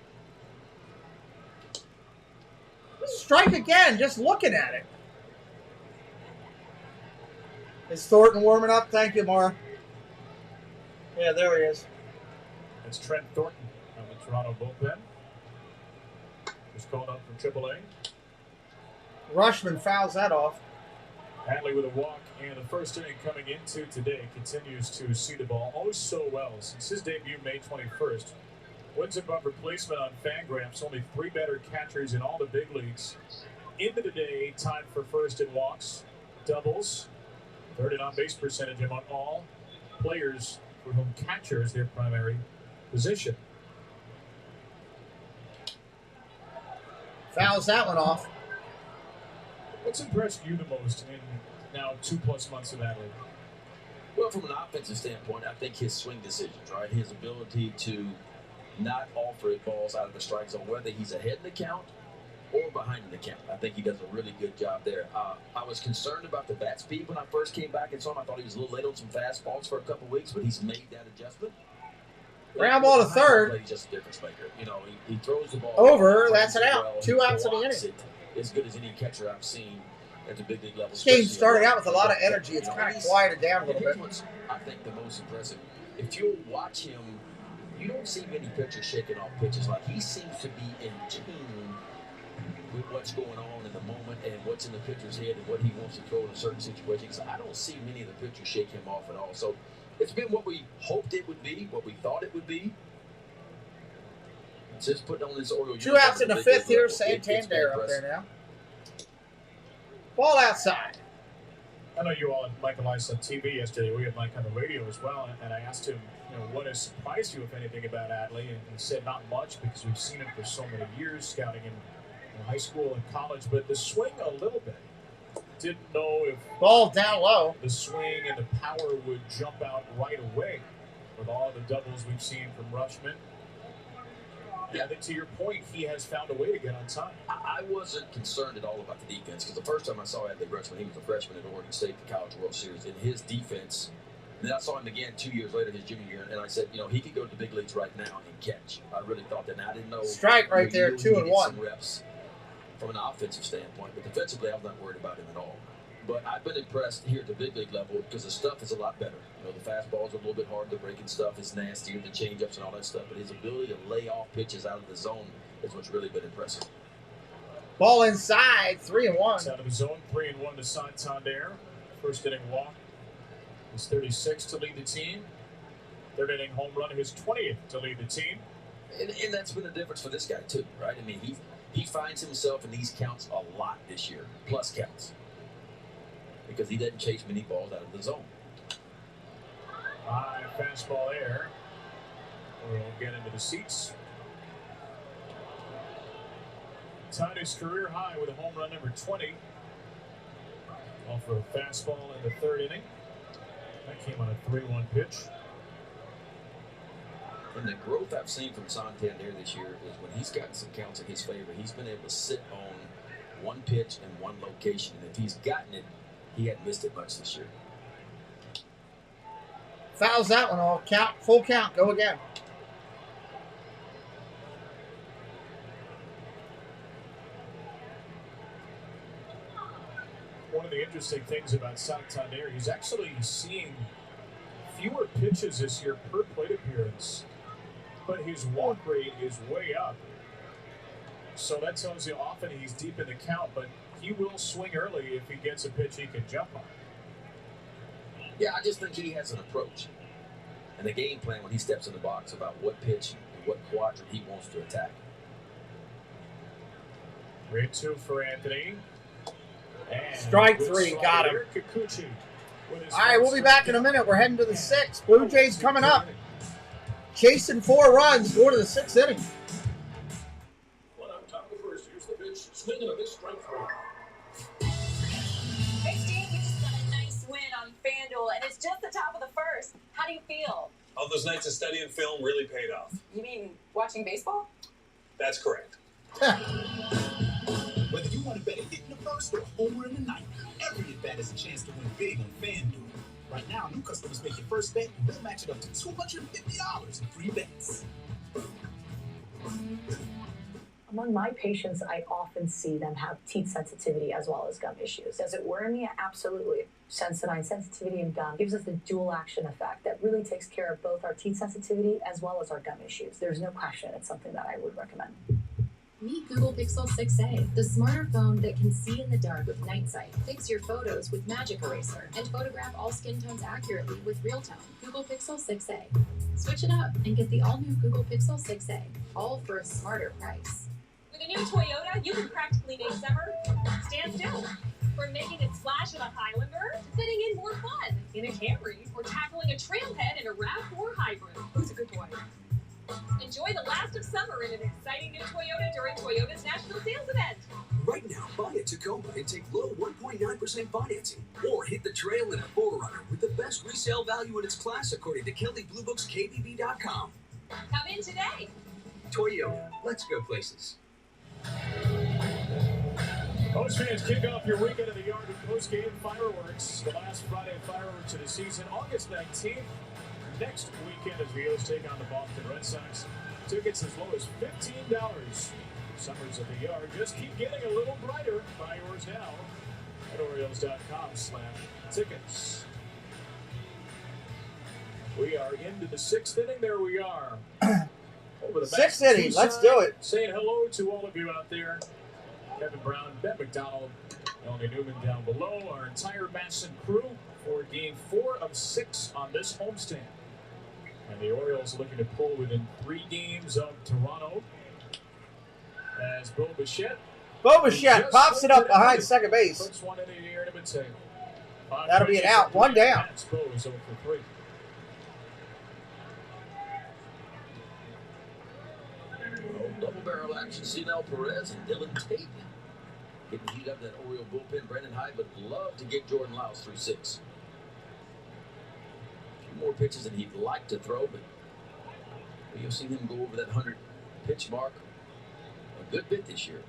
Strike again, just looking at it. Is Thornton warming up? Thank you, Mara. Yeah, there he is.
It's Trent Thornton of the Toronto bullpen. He's called up for AAA.
Rushman fouls that off.
Hadley with a walk, and the first inning coming into today continues to see the ball oh so well. Since his debut May 21st, wins above replacement on Fangraphs, only 3 better catchers in all the big leagues. Into the day, tied for first in walks, doubles, third in on-base percentage among all players for whom catcher is their primary position.
Fouls that one off.
What's impressed you the most in now 2+ months of that league?
Well, from an offensive standpoint, I think his swing decisions, right? His ability to not offer balls out of the strike zone, whether he's ahead in the count or behind in the count. I think he does a really good job there. I was concerned about the bat speed when I first came back and saw him. I thought he was a little late on some fastballs for a couple weeks, but he's made that adjustment.
Ground ball to third.
He's just a difference maker. You know, he throws the ball
over. That's an out. 2 outs in the inning.
As good as any catcher I've seen at the big league level.
This game started out with a lot of energy. It's kind of quieted down a little bit.
What's, I think, the most impressive. If you watch him, you don't see many pitchers shaking off pitches. Like, he seems to be in tune with what's going on in the moment and what's in the pitcher's head and what he wants to throw in a certain situation. So I don't see many of the pitchers shake him off at all. So it's been what we hoped it would be, what we thought it would be. Just putting on this Orioles.
2 outs in the 5th here. Santander up there now. Ball outside.
I know you all had Mike Elias on TV yesterday. We had Mike on the radio as well, and I asked him, what has surprised you, if anything, about Adley? And he said not much, because we've seen him for so many years, scouting in high school and college. But the swing a little bit. Didn't know if
ball down low,
the swing and the power would jump out right away with all the doubles we've seen from Rushman. Yeah, I think to your point, he has found a way to get on time.
I wasn't concerned at all about the defense, because the first time I saw Adley Rushman, he was a freshman at Oregon State, the College World Series, in his defense. And then I saw him again 2 years later, his junior year, and I said, he could go to the big leagues right now and catch. I really thought that. Now, I didn't know.
Strike right there, 2-1.
Some reps from an offensive standpoint, but defensively, I was not worried about him at all. But I've been impressed here at the big league level because the stuff is a lot better. The fastballs are a little bit hard. The breaking stuff is nastier, the changeups and all that stuff. But his ability to lay off pitches out of the zone is what's really been impressive.
Ball inside, 3-1.
It's out of the zone, 3-1 to Santander. First inning walk, his 36th to lead the team. Third inning home run, his 20th to lead the team.
And that's been the difference for this guy too, right? I mean, he finds himself in these counts a lot this year, plus counts, because he doesn't chase many balls out of the zone.
High fastball there. We'll get into the seats. Tied his career high with a home run number 20. Off for a fastball in the 3rd inning. That came on a 3-1 pitch.
And the growth I've seen from Santander this year is when he's gotten some counts in his favor, he's been able to sit on one pitch and one location. And if he's gotten it, he hadn't missed it much this year.
Fouls that one off. Count, full count. Go again.
One of the interesting things about Santander, he's actually seeing fewer pitches this year per plate appearance, but his walk rate is way up. So that tells you often he's deep in the count, but he will swing early if he gets a pitch he can jump on.
Yeah, I just think he has an approach and a game plan when he steps in the box about what pitch and what quadrant he wants to attack.
3-2 for Anthony. And
Strike 3, got him.
Kikuchi.
All right, we'll be back in a minute. We're heading to the 6th. Blue Jays coming up. Chasing 4 runs, go to the 6th inning.
One on top of first. Here's the pitch. Swinging a big strike 3.
Hey, Steve, we just got a nice win on FanDuel, and it's just the top of the 1st. How do you feel?
All those nights of studying film really paid off.
You mean watching baseball?
That's correct.
Whether you want to bet a hit in the 1st or a homer in the 9th, every at-bat is a chance to win big on FanDuel. Right now, new customers make your first bet, and we'll match it up to $250 in free bets.
Among my patients, I often see them have teeth sensitivity as well as gum issues. Does it worry me? Absolutely. Sensodyne sensitivity and gum gives us the dual action effect that really takes care of both our teeth sensitivity as well as our gum issues. There's no question it's something that I would recommend.
Meet Google Pixel 6a, the smarter phone that can see in the dark with night sight, fix your photos with Magic Eraser, and photograph all skin tones accurately with Real Tone. Google Pixel 6a. Switch it up and get the all-new Google Pixel 6a, all for a smarter price.
With a new Toyota, you can practically make summer stand still. From making a splash of a Highlander to fitting in more fun in a Camry or tackling a trailhead in a RAV4 hybrid. Who's a good boy? Enjoy the last of summer in an exciting new Toyota during Toyota's national sales event.
Right now, buy a Tacoma and take low 1.9% financing. Or hit the trail in a 4Runner with the best resale value in its class according to Kelley Blue Book's KBB.com.
Come in today.
Toyota, let's go places.
Most fans kick off your weekend in the yard with post-game fireworks. The last Friday fireworks of the season, August 19th. Next weekend as the O's take on the Boston Red Sox. Tickets as low as $15. Summers at the yard just keep getting a little brighter. Buy yours now at Orioles.com/tickets. We are into the sixth inning. There we are. Over the
Sixth inning. Let's do it.
Saying hello to all of you out there. Kevin Brown, Ben McDonald, Ellie Newman down below. Our entire Masson crew for Game 4 of 6 on this homestand. And the Orioles looking to pull within 3 games of Toronto. As Bo Bichette
pops it up behind second base.
Puts one in the air to Mateo.
That'll be an out. One down.
Bo is over for 3.
Double barrel action. Cenel Perez and Dylan Tate. Getting heat up that Oriole bullpen. Brandon Hyde would love to get Jordan Lyles through 6. A few more pitches than he'd like to throw, but you've seen him go over that 100 pitch mark a good bit this year.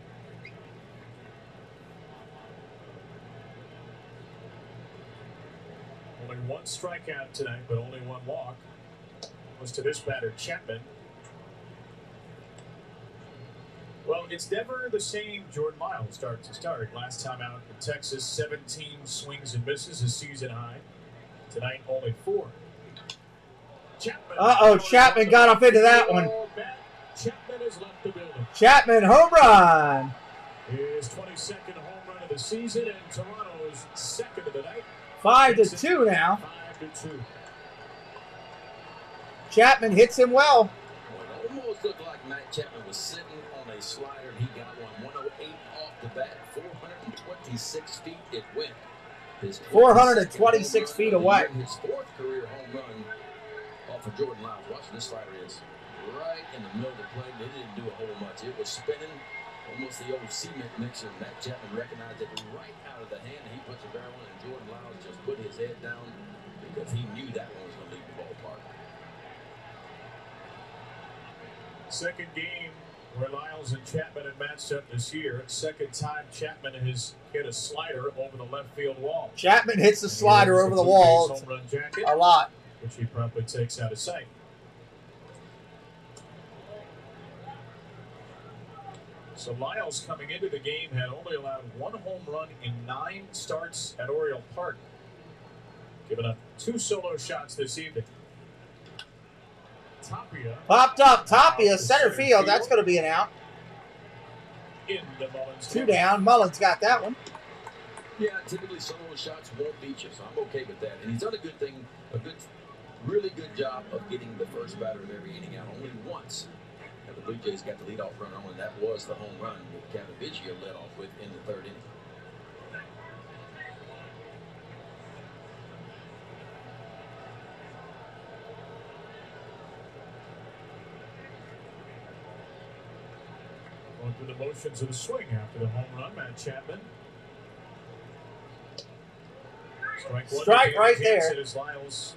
Only one strikeout tonight, but only one walk. Was to this batter, Chapman. Well, it's never the same Jordan Lyles start to start. Last time out in Texas, 17 swings and misses, a season high. Tonight, only 4. Chapman.
Chapman got up into that one.
Chapman has left the building.
Chapman home run.
His 22nd home run of the season and Toronto's second of the night.
5-2 now.
5-2.
Chapman hits him well.
Well, it almost looked like Matt Chapman was sitting on a slider, and he got one 108 off the bat, 426 feet it went. His
426 feet away.
His 4th career home run off of Jordan Lyles. Watch this slider is right in the middle of the plate. They didn't do a whole much. It was spinning, almost the old cement mixer. Matt Chapman recognized it right out of the hand. He put the barrel in, and Jordan Lyles just put his head down because he knew that one was going to leave the ballpark.
Second game where Lyles and Chapman have matched up this year. Second time Chapman has hit a slider over the left field wall.
Chapman hits the slider over the wall
home run jacket,
a lot.
Which he promptly takes out of sight. So Lyles coming into the game had only allowed 1 home run in 9 starts at Oriole Park. Giving up 2 solo shots this evening. Tapia.
Popped up. Tapia, center field. That's going to be an out.
In the Mullins
2 down. Mullins got that one.
Yeah, typically solo shots won't beat you, so I'm okay with that. And he's done a good thing, really good job of getting the first batter of every inning out. Only once have the Blue Jays got the leadoff runner on, and that was the home run that Cavavicchio led off with in the 3rd inning.
Going through the motions of the swing after the home run, Matt Chapman.
Strike right there.
Lyles,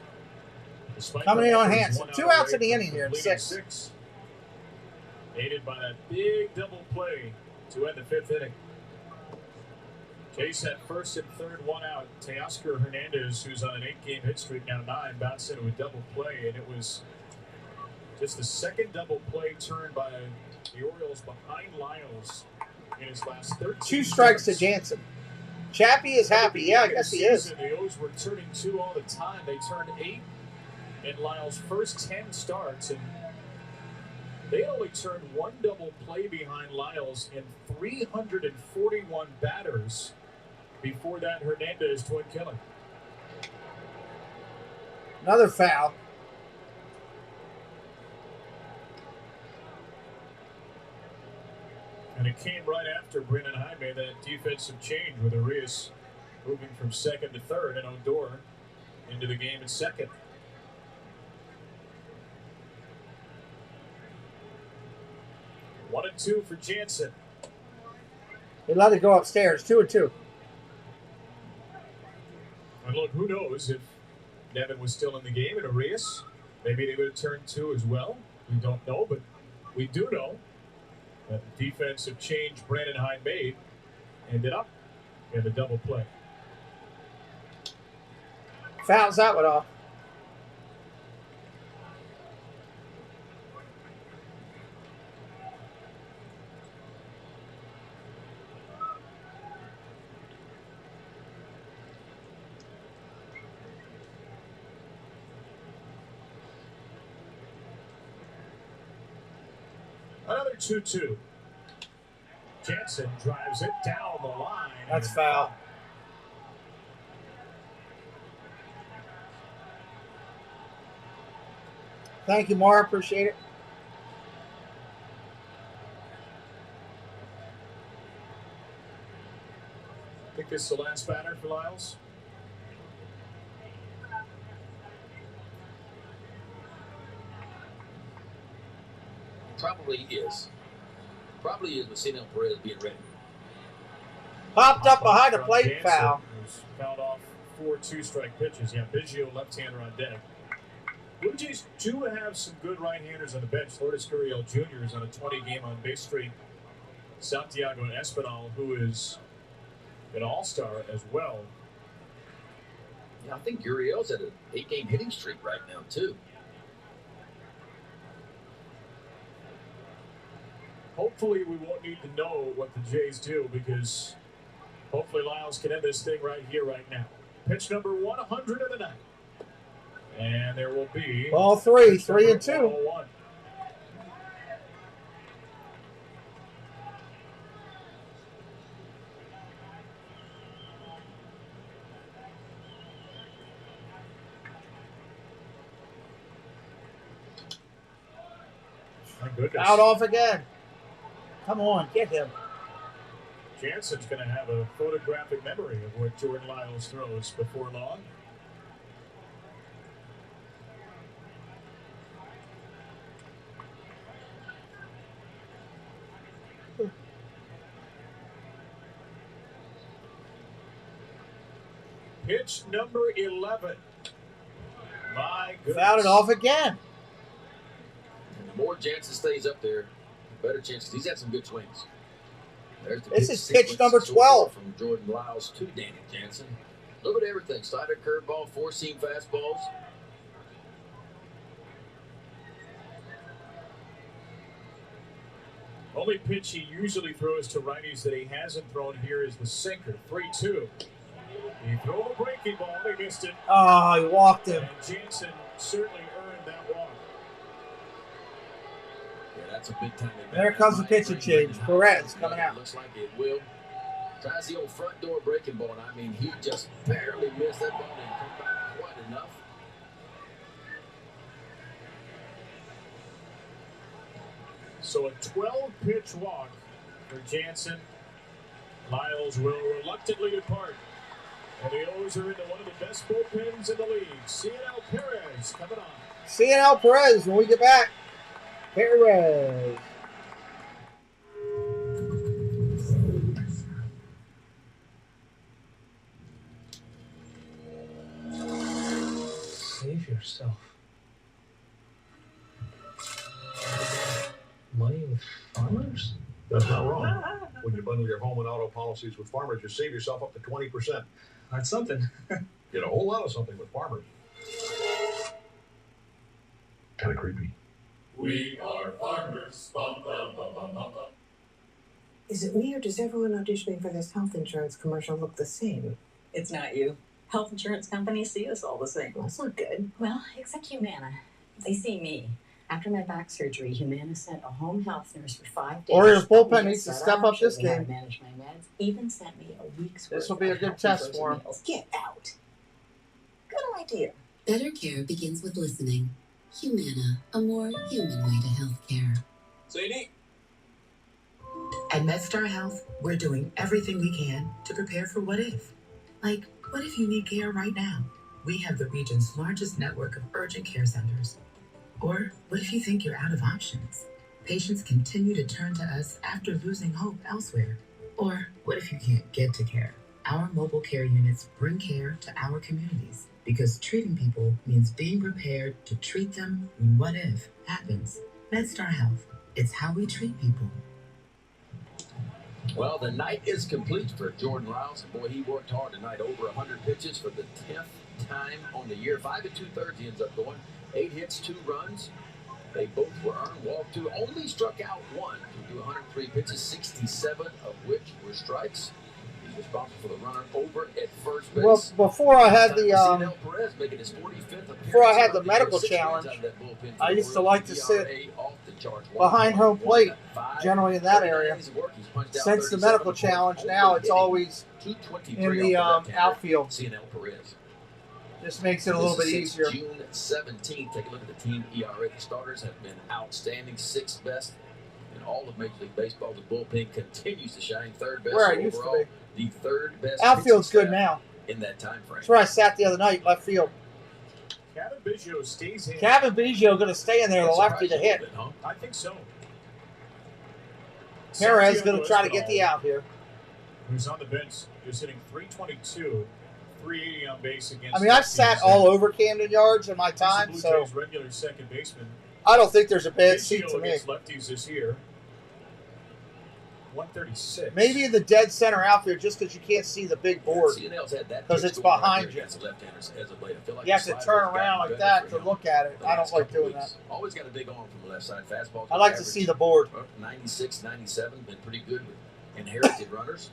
coming in on Hanson. 2 outs in the inning here in 6.
Aided by that big double play to end the 5th inning. Case at first and third, one out. Teoscar Hernandez, who's on an 8-game hit streak, now 9, bounced into a double play, and it was just the second double play turn by the Orioles behind Lyles in his last 13.
2 strikes to Jansen. Chappie is happy. Yeah, I guess he is.
The O's were turning 2 all the time. They turned 8 in Lyles' first 10 starts, and they only turned 1 double play behind Lyles in 341 batters before that Hernandez twin killing.
Another foul.
And it came right after Brennan Hyde made that defensive change with Elias moving from second to third and Odor into the game at second. One and 2 for Jansen.
They let it go upstairs. 2-2.
And look, who knows if Nevin was still in the game and Elias, maybe they would have turned 2 as well. We don't know, but we do know that the defensive change Brandon Hyde made ended up in the double play.
Fouls that one off.
Another 2-2. Jansen drives it down the line.
That's foul. Thank you, Mara. Appreciate it.
I think this is the last batter for Lyles.
Probably is. Probably is with Senel Perez being ready.
Popped up behind the plate, foul.
Fouled off 4 2-strike pitches. Yeah, Biggio left-hander on deck. Blue Jays do have some good right-handers on the bench. Lourdes Gurriel Jr. is on a 20-game on-base streak. Santiago Espinal, who is an all-star as well.
Yeah, I think Gurriel's at an 8-game hitting streak right now, too.
Hopefully we won't need to know what the Jays do because hopefully Lyles can end this thing right here, right now. Pitch number 100 of the night. And there will be...
Ball 3, 3-2.
101. My goodness.
Out off again. Come on, get him.
Jansen's going to have a photographic memory of what Jordan Lyles throws before long. Pitch number 11. My goodness.
Fouled it off again.
And the more Jansen stays up there, the better chances. He's had some good swings. There's the
This is pitch number 12.
From Jordan Lyles to Danny Jansen. A little bit of everything. Slider, curveball, 4-seam fastballs.
Only pitch he usually throws to righties that he hasn't thrown here is the sinker. 3-2. He threw a breaking ball. He missed it.
Oh, he walked him.
And Jansen certainly earned that walk.
Yeah, that's a big time.
There comes the pitching change. Perez coming out.
Looks like it will. Tries the old front door breaking ball, and I mean, he just barely missed that ball and come back quite enough.
So a 12-pitch walk for Jansen. Lyles will reluctantly depart. And the O's are into one of the best bullpens in the league. CNL Perez coming on.
CNL Perez when we get back. Perez.
Save yourself. Money with farmers?
That's not wrong.
When you bundle your home and auto policies with Farmers, you save yourself up to 20%.
That's something.
Get a whole lot of something with Farmers. Kind of creepy.
We are farmers. Bum, bum, bum, bum, bum, bum.
Is it me or does everyone auditioning for this health insurance commercial look the same?
It's not you. Health insurance companies see us all the same.
Well, that's not good.
Well, except Humana. They see me. After my back surgery, Humana sent a home health nurse for 5 days.
Orioles bullpen
Helped me
needs to
set
step up this
showed me how to
game.
manage my meds. Even sent me a week's
This
worth
will be a
of
good
healthy
test
frozen
for him.
meals. Get out. Good idea.
Better care begins with listening. Humana, a more human way to healthcare.
Sadie?
At MedStar Health, we're doing everything we can to prepare for what if. Like, what if you need care right now? We have the region's largest network of urgent care centers. Or what if you think you're out of options? Patients continue to turn to us after losing hope elsewhere. Or what if you can't get to care? Our mobile care units bring care to our communities because treating people means being prepared to treat them when what if happens. MedStar Health. It's how we treat people.
Well, the night is complete for Jordan Lyles. And boy, he worked hard tonight. Over 100 pitches for the 10th time on the year. 5 2/3 he ends up going. 8 hits, 2 runs. They both were earned, walked 2, only struck out 1 to do 103 pitches, 67 of which were strikes. He's responsible for the runner over at first base.
Well, before I had the
Perez making his 45th
before I had the
appearance
medical
of the year, 6 runs
challenge,
out of that bullpen for
I
the
used to
Orioles.
like to sit
ERA off the charts,
behind home
1.1
plate,
at 5.
generally in that area.
Innings of work, he's punched out
Since the
37
medical
points,
challenge,
only
now it's
hitting
always
223
in the
off the left-hander,
outfield.
CNL Perez.
Just makes it a little bit
This is
easier.
June 17th. Take a look at the team ERA. The starters have been outstanding, 6th best in all of Major League Baseball. The bullpen continues to shine, 3rd best
Where it used to
overall.
be.
The 3rd best
Outfield's
pitching
good now.
staff in that time frame.
That's where I sat the other night, left field.
Kevin Biggio stays in.
Kevin Biggio going to stay in there, the lefty to hit.
I think so.
Perez going to try to get the out here.
Who's on the bench, just hitting 322, 380 on base against.
I mean, I've sat all over Camden Yards in my time,
Blue
so
Jays regular second baseman.
I don't think there's a bad
Biggio
seat to me.
against lefties this year. 136.
Maybe in the dead center outfield, just because you can't see the big board,
CNL's had that
because
pitch
it's
going right
behind
there
you.
against the left-handers as of late. I feel like
You have
the
to
slider
turn
has
around
gotten
like
better
that
for
to
him
look at it.
the
I don't
last
like
couple
doing that.
weeks. Always got a big arm from the left side. Fastball.
I like to see the board.
96, 97, been pretty good with inherited runners.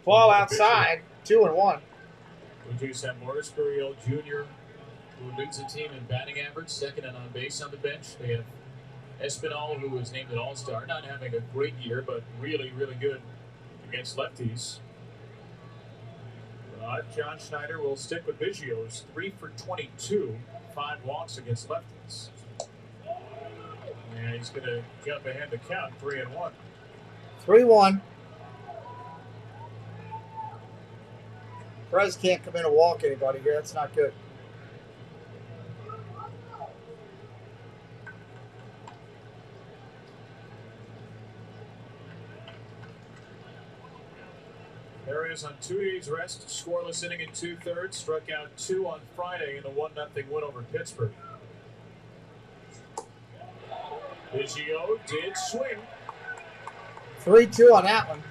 Ball outside, 2-1.
Blue Jays have Morris Gurriel Jr., who leads the team in batting average, second and on base on the bench. They have Espinal, who was named an All-Star, not having a great year, but really, really good against lefties. John Schneider will stick with Biggio's 3 for 22, 5 walks against lefties. And he's going to jump ahead the count, 3-1.
3-1. Perez can't come in and walk anybody here. That's not good.
Perez on 2 days rest, scoreless inning in 2/3, struck out 2 on Friday in a 1-0 win over Pittsburgh. Biggio did swing.
3-2 on that one.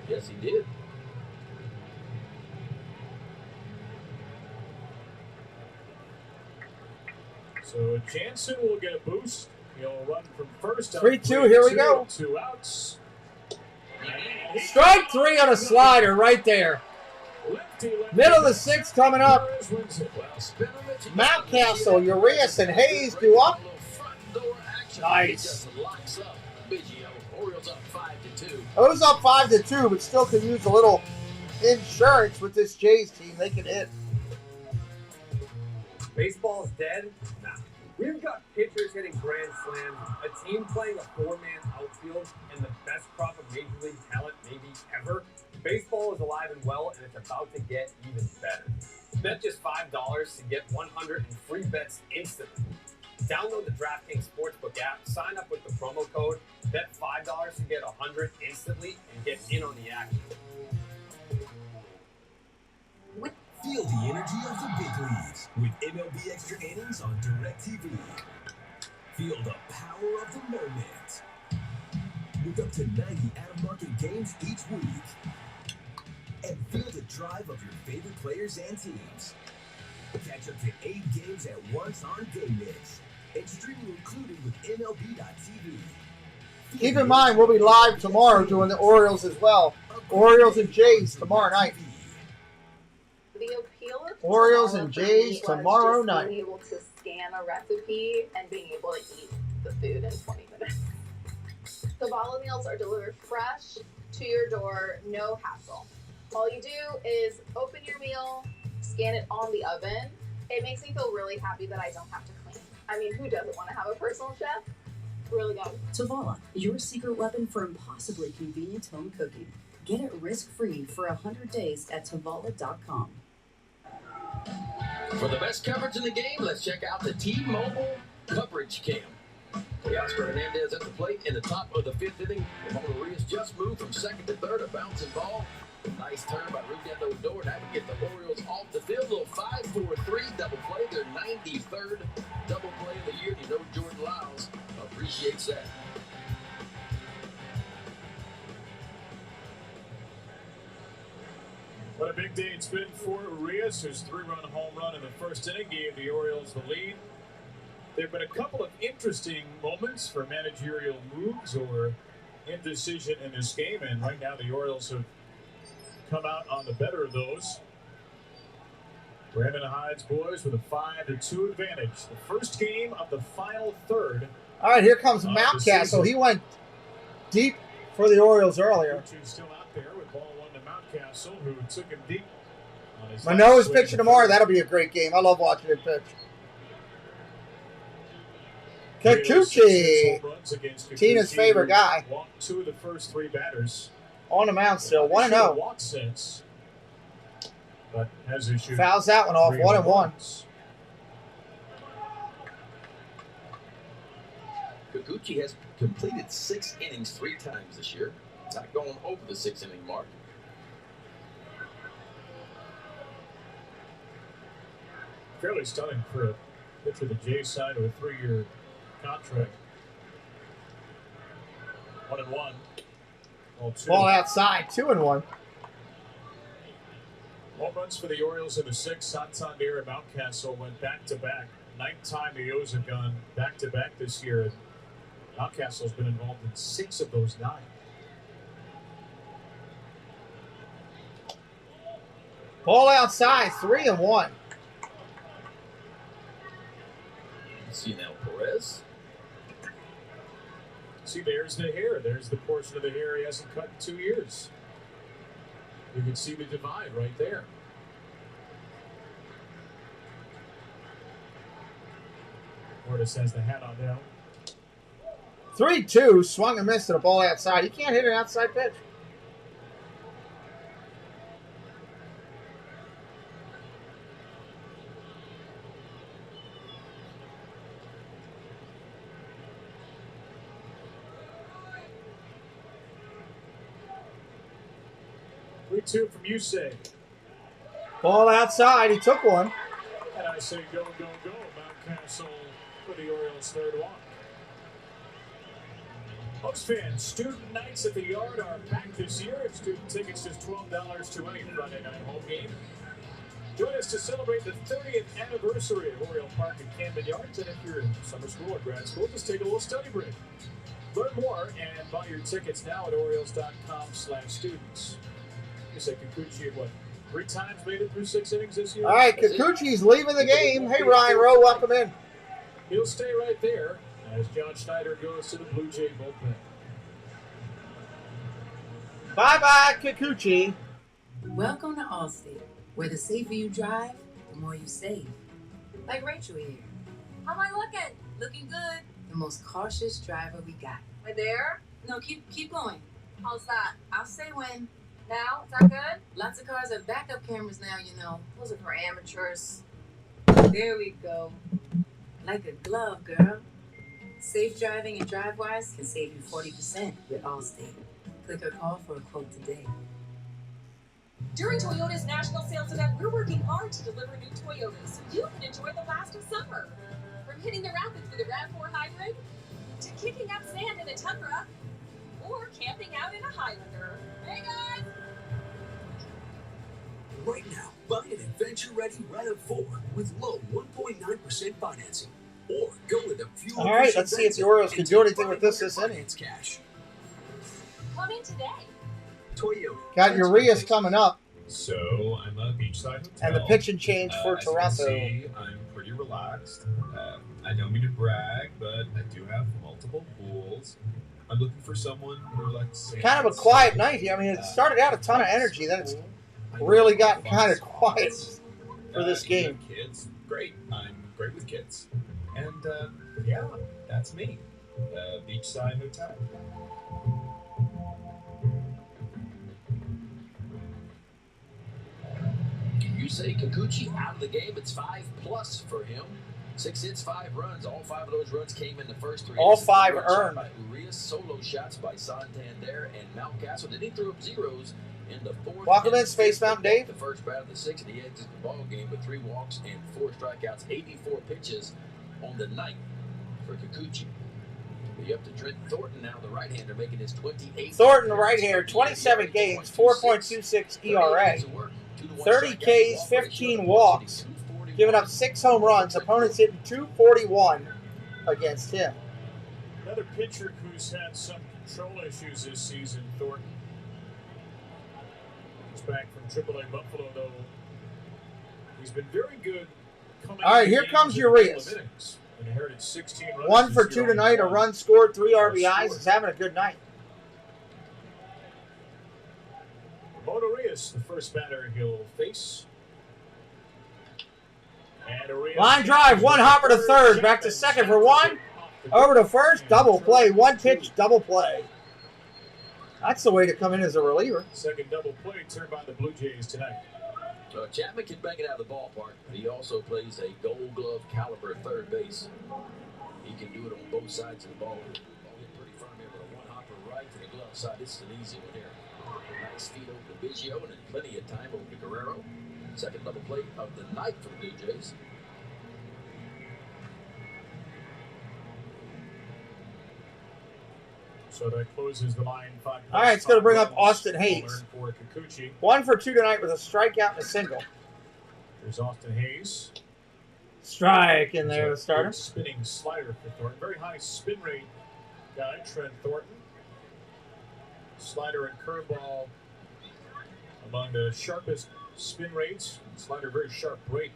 Yes, he did.
So Jansen will get a boost. He'll run from first.
3-2, here we go.
2 outs.
Strike 3 on a slider right there. Middle of the 6th coming up. Mountcastle, Urias, and Hayes do up. Nice. Those up 5-2, but still could use a little insurance with this Jays team. They can hit.
Baseball's dead? Nah. We've got pitchers hitting grand slams, a team playing a 4-man outfield, and the best crop of Major League talent maybe ever. Baseball is alive and well, and it's about to get even better. Bet just $5 to get 100 in free bets instantly. Download the DraftKings Sportsbook app, sign up with the promo code. Bet $5 to get $100 instantly and get in on the action.
Feel the energy of the big leagues with MLB Extra Innings on DirecTV. Feel the power of the moment with up to 90 out-of-market games each week. And feel the drive of your favorite players and teams. Catch up to 8 games at once on Game Mix. And streaming included with MLB.tv.
Keep in mind, we'll be live tomorrow doing the Orioles as well. Orioles and Jays tomorrow night.
The appeal of
Orioles
Tavalla
and
for
Jays
me was
tomorrow
just
night.
being able to scan a recipe and being able to eat the food in 20 minutes. Tavalla meals are delivered fresh to your door, no hassle. All you do is open your meal, scan it on the oven. It makes me feel really happy that I don't have to clean. I mean, who doesn't want to have a personal chef? Really good.
Tavalla, your secret weapon for impossibly convenient home cooking. Get it risk-free for 100 days at Tavalla.com.
For the best coverage in the game, let's check out the T-Mobile Coverage Cam. Oscar Hernandez at the plate in the top of the 5th inning. Ramon Arias just moved from second to third, a bouncing ball. Nice turn by Rudendo Odor. That would get the Orioles off the field. Little 5-4-3 double play. Their 93rd double play of the year. You know Jordan Lyles appreciates that.
What a big day it's been for Elias, whose 3-run home run in the first inning gave the Orioles the lead. There have been a couple of interesting moments for managerial moves or indecision in this game, and right now the Orioles have come out on the better of those. Brandon Hyde's boys with a 5-2 advantage. The first game of the final third.
All right, here comes Mountcastle. He went deep for the Orioles earlier.
Still out there with ball 1 to Mountcastle, who took him deep.
Manoah's pitching tomorrow. That'll be a great game. I love watching him pitch. Kikuchi, Tina's favorite guy.
Walked 2 of the first 3 batters.
On the mound still, 1-0.
Walked since, but has issued.
Fouls that one off, 1-1.
Kikuchi has completed 6 innings 3 times this year. Not going over the 6-inning mark.
Fairly stunning for a pitcher the Jays signed with a 3-year contract. 1-1.
Ball outside, 2-1.
Home runs for the Orioles in the 6th. Santander and Mountcastle went back-to-back. 9th time the O's have gone back-to-back this year. Mountcastle's been involved in 6 of those 9.
Ball outside, 3-1.
See now Perez.
See, there's the hair. There's the portion of the hair he hasn't cut in 2 years. You can see the divide right there. Mortis has the hat on now.
3-2, swung and missed at a ball outside. He can't hit an outside pitch.
Two from Yusei.
Ball outside. He took one.
And I say go, go, go. Mountcastle for the Orioles' 3rd walk. Most fans, student nights at the Yard are back this year. Student tickets just $12 to any Friday night home game. Join us to celebrate the 30th anniversary of Oriole Park at Camden Yards. And if you're in summer school or grad school, just take a little study break. Learn more and buy your tickets now at Orioles.com/students. You said Kikuchi, what, 3 times made it through 6 innings this year?
All right, Kikuchi's leaving the game. Hey, Ryan Rowe, welcome in.
He'll stay right there as John Schneider goes to the Blue Jay bullpen.
Bye-bye, Kikuchi.
Welcome to Allstate, where the safer you drive, the more you save. Like Rachel here.
How am I looking? Looking good.
The most cautious driver we got.
Right there?
No, keep going.
How's that?
I'll say when.
Now? Is that good?
Lots of cars have backup cameras now, you know.
Those are for amateurs.
There we go. Like a glove, girl.
Safe driving and DriveWise can save you 40% with Allstate. Click or call for a quote today.
During Toyota's national sales event, we're working hard to deliver new Toyotas so you can enjoy the last of summer. From hitting the rapids with a RAV4 hybrid, to kicking up sand in a Tundra, or camping out in a Highlander. Hey guys!
Right now, buy an adventure-ready RAV4 with low 1.9% financing. Or go with a fuel.
All right, let's see if the Orioles can do anything with this inning.
Cash.
Come in today.
Toyota.
Got Urias coming up.
So I'm a beachside hotel.
And the pitch and change for
As you can
Toronto.
see, I'm pretty relaxed. I don't mean to brag, but I do have multiple pools. I'm looking for someone who likes
Kind of a quiet night here. I mean, it started out a ton of energy, then it's really gotten kind of quiet for this game.
Kids, great. I'm great with kids. And yeah, that's me. Beachside hotel.
You say Kikuchi out of the game. It's 5+ for him. 6 hits, 5 runs. All 5 of those runs came in the first 3.
All 5 earned.
By Urias, solo shots by Santander and Mountcastle. Then he threw up zeros in the 4th.
Welcome in, Space Mountain Dave.
The first bat of the 6th, and he exits the ball game with 3 walks and 4 strikeouts. 84 pitches on the night for Kikuchi. We up to Trent Thornton now, the right-hander, making his 28th.
Thornton, right-hander, 27 games, 4.26 ERA, 30 Ks, 15 walks, giving up 6 home runs. Opponents hitting .241 against him.
Another pitcher who's had some control issues this season, Thornton. He's back from AAA Buffalo, though. He's been very good coming.
All right, here comes Urias.
Inherited 16 runs.
1 for 2 tonight, a run scored, 3 RBIs. He's having a good night.
Urias, the first batter he'll face. And Urias
Line drive, 1 hopper to third, back to second for 1. Over to first, double play, 1 pitch, double play. That's the way to come in as a reliever.
Second double play turned by the Blue Jays tonight.
Chapman can bang it out of the ballpark, but he also plays a Gold Glove caliber third base. He can do it on both sides of the ball. Ball hit pretty firm here with a 1-hopper right to the glove side. This is an easy one here. Nice feed over to Biggio, and then plenty of time over to Guerrero. Second double play of the night for the Blue Jays.
So that closes the line. 5.
All right, it's going to bring up Austin Hayes.
For Kikuchi.
1 for 2 tonight with a strikeout and a single.
There's Austin Hayes.
Strike in there, the starter.
Spinning slider for Thornton. Very high spin rate guy, Trent Thornton. Slider and curveball among the sharpest spin rates. Slider, very sharp break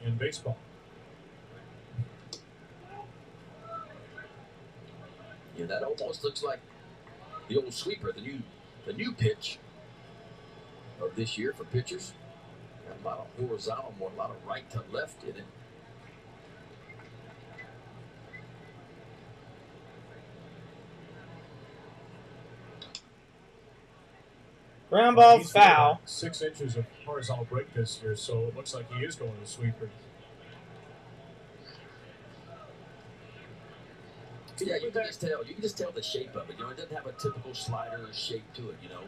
in baseball.
Yeah, that almost looks like the old sweeper, the new pitch of this year for pitchers. Got a lot of horizontal, more a lot of right to left in it.
Ground ball foul.
6 inches of horizontal break this year, so it looks like he is going to sweeper.
Yeah, you can just tell. You can just tell the shape of it. You know, it doesn't have a typical slider shape to it. You know,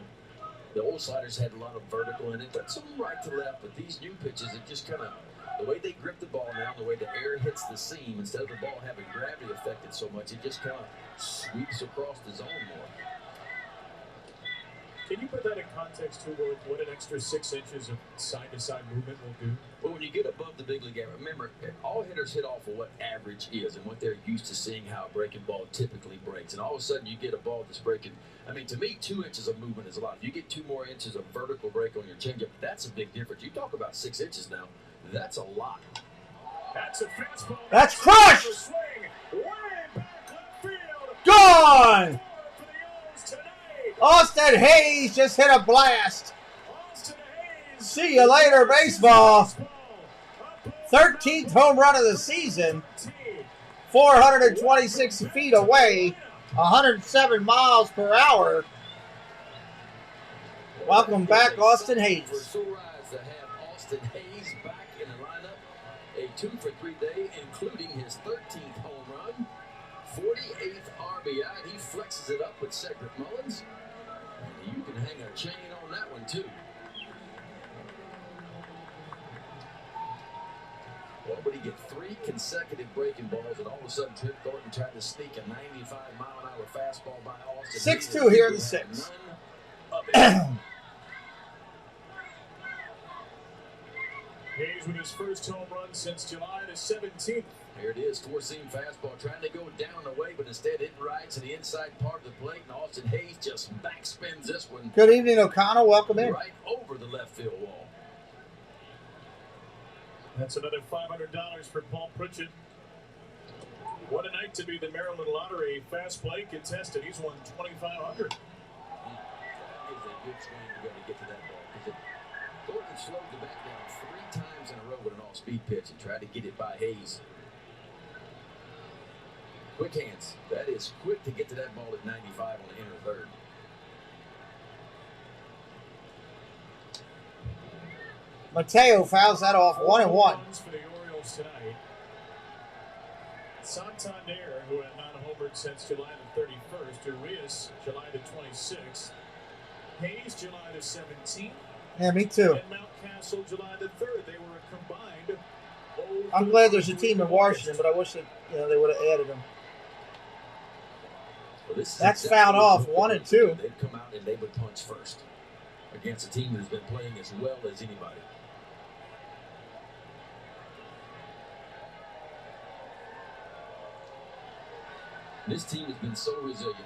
the old sliders had a lot of vertical in it, but some right to left. But these new pitches, it just kind of the way they grip the ball now, the way the air hits the seam, instead of the ball having gravity affected so much, it just kind of sweeps across the zone more.
Can you put that in context to what an extra 6 inches of side-to-side movement will do?
Well, when you get above the big league average, remember, all hitters hit off of what average is and what they're used to seeing how a breaking ball typically breaks. And all of a sudden, you get a ball that's breaking. I mean, to me, 2 inches of movement is a lot. If you get 2 more inches of vertical break on your changeup, that's a big difference. You talk about 6 inches now, that's a lot.
That's a fastball.
That's crushed! Gone! Austin Hayes just hit a blast. See you later, baseball. 13th home run of the season. 426 feet away. 107 miles per hour. Welcome back, Austin Hayes.
We're so rise to have Austin Hayes back in the lineup. A 2-for-3 day, including his 13th home run. 48th RBI, and he flexes it up with Cedric Mullins. And you can hang a chain on that one, too. Well, but he get 3 consecutive breaking balls, and all of a sudden Trent Thornton tried to sneak a 95-mile-an-hour fastball by Austin.
6-2 here in the 6th.
Hayes with his first home run since July the 17th.
Here it is, four-seam fastball, trying to go down the way, but instead it rides to the inside part of the plate, and Austin Hayes just backspins this one.
Good evening, O'Connell. Welcome in.
Right over the left field wall.
That's another $500 for Paul Pritchett. What a night to be the Maryland Lottery fast play contestant. He's won $2,500.
That is a good swing to go to get to that ball, because Thornton slowed the bat down 3 times in a row with an off-speed pitch and tried to get it by Hayes. Quick hands. That is quick to get to that ball at 95 on the inner third.
Mateo fouls that off, 1-1.
For the Orioles tonight. Santander, who had not homered since July the 31st. Elias, July the 26th. Hayes, July the 17th.
Yeah, me too.
And Mountcastle, July the 3rd. They were a combined.
I'm glad there's a team in Washington, but I wish that they would have added them.
Well,
that's fouled off, 1-2.
They'd come out and they would punch first against a team that's been playing as well as anybody. This team has been so resilient.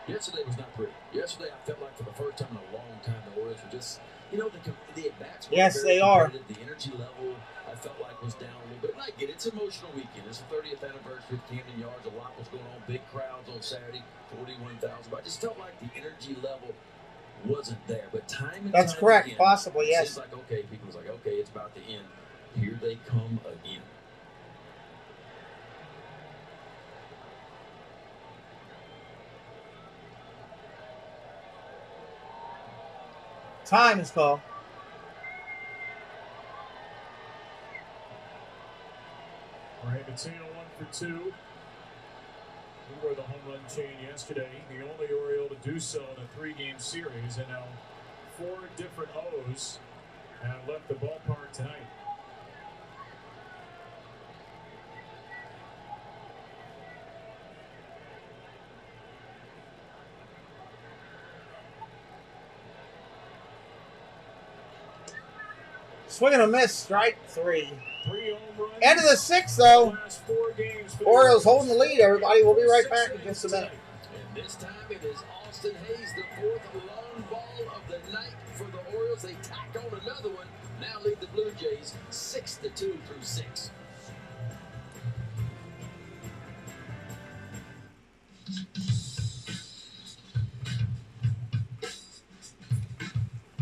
Yesterday was not pretty. Yesterday, I felt like for the first time in a long time, the Orioles were just, the at-bats were
yes,
very
they are.
The energy level, I felt like, was down a little bit. And I get it. It's an emotional weekend. It's the 30th anniversary of Camden Yards. A lot was going on. Big crowds on Saturday, 41,000. But I just felt like the energy level wasn't there. But time and
That's
time
correct.
again,
Possibly,
it
yes.
seems like, okay, people was like, okay, it's about to end. Here they come again.
Time is called.
Right, Mateo 1 for 2. We were the home run chain yesterday. The only Oriole to do so in a 3-game series, and now 4 different O's have left the ballpark tonight.
Swing and a miss, strike 3.
3 home runs.
End of the 6th, though.
Last 4 games for
Orioles holding the lead, everybody. We'll be right back in just a minute.
And this time it is Austin Hayes, the 4th long ball of the night for the Orioles. They tack on another one. Now lead the Blue Jays 6-2 through 6.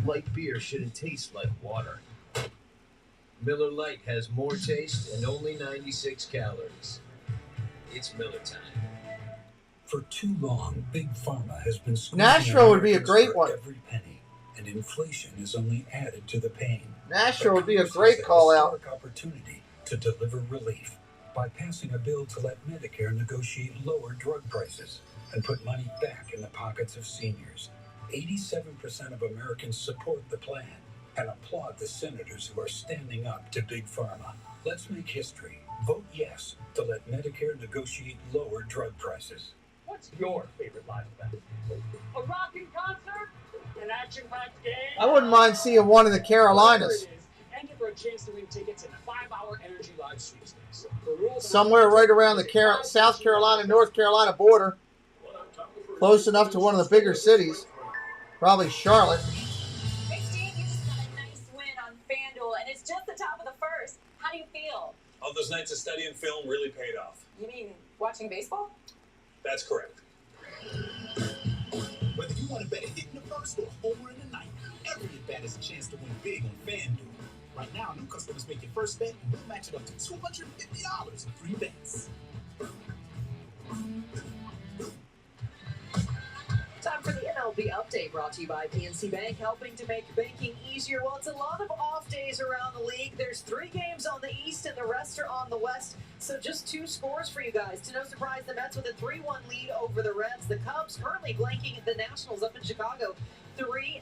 Light beer shouldn't taste like water. Miller Lite has more taste and only 96 calories. It's Miller time.
For too long, Big Pharma has been squeezing
Nashville would be a
Americans
great
for
one.
every penny, and inflation has only added to the pain.
Nashville would be a
But
great
Congress
call
has a
out.
historic opportunity to deliver relief by passing a bill to let Medicare negotiate lower drug prices and put money back in the pockets of seniors. 87% of Americans support the plan and applaud the senators who are standing up to Big Pharma. Let's make history. Vote yes to let Medicare negotiate lower drug prices.
What's your favorite live event? A rockin' concert? An action-packed game?
I wouldn't mind seeing one in the Carolinas.
Enter for a chance to win tickets in a 5-hour Energy Live sweepstakes. The rules
Somewhere right around the South Carolina, North Carolina border. Close enough to one of the bigger cities. Probably Charlotte.
Christine, you just got a nice win on FanDuel, and it's just the top of the first. How do you feel?
All those nights of studying film really paid off.
You mean watching baseball?
That's correct.
Whether you want to bet a hit in the first or a homer in the ninth, every at-bat is a chance to win big on FanDuel. Right now, new customers make your first bet, and we'll match it up to $250 in free bets.
Time for the
MLB update brought to you by PNC Bank, helping to make banking easier. Well, it's a lot of off days around the league. There's 3 games on the East and the rest are on the West. So just 2 scores for you guys. To no surprise, the Mets with a 3-1 lead over the Reds. The Cubs currently blanking the Nationals up in Chicago 3-0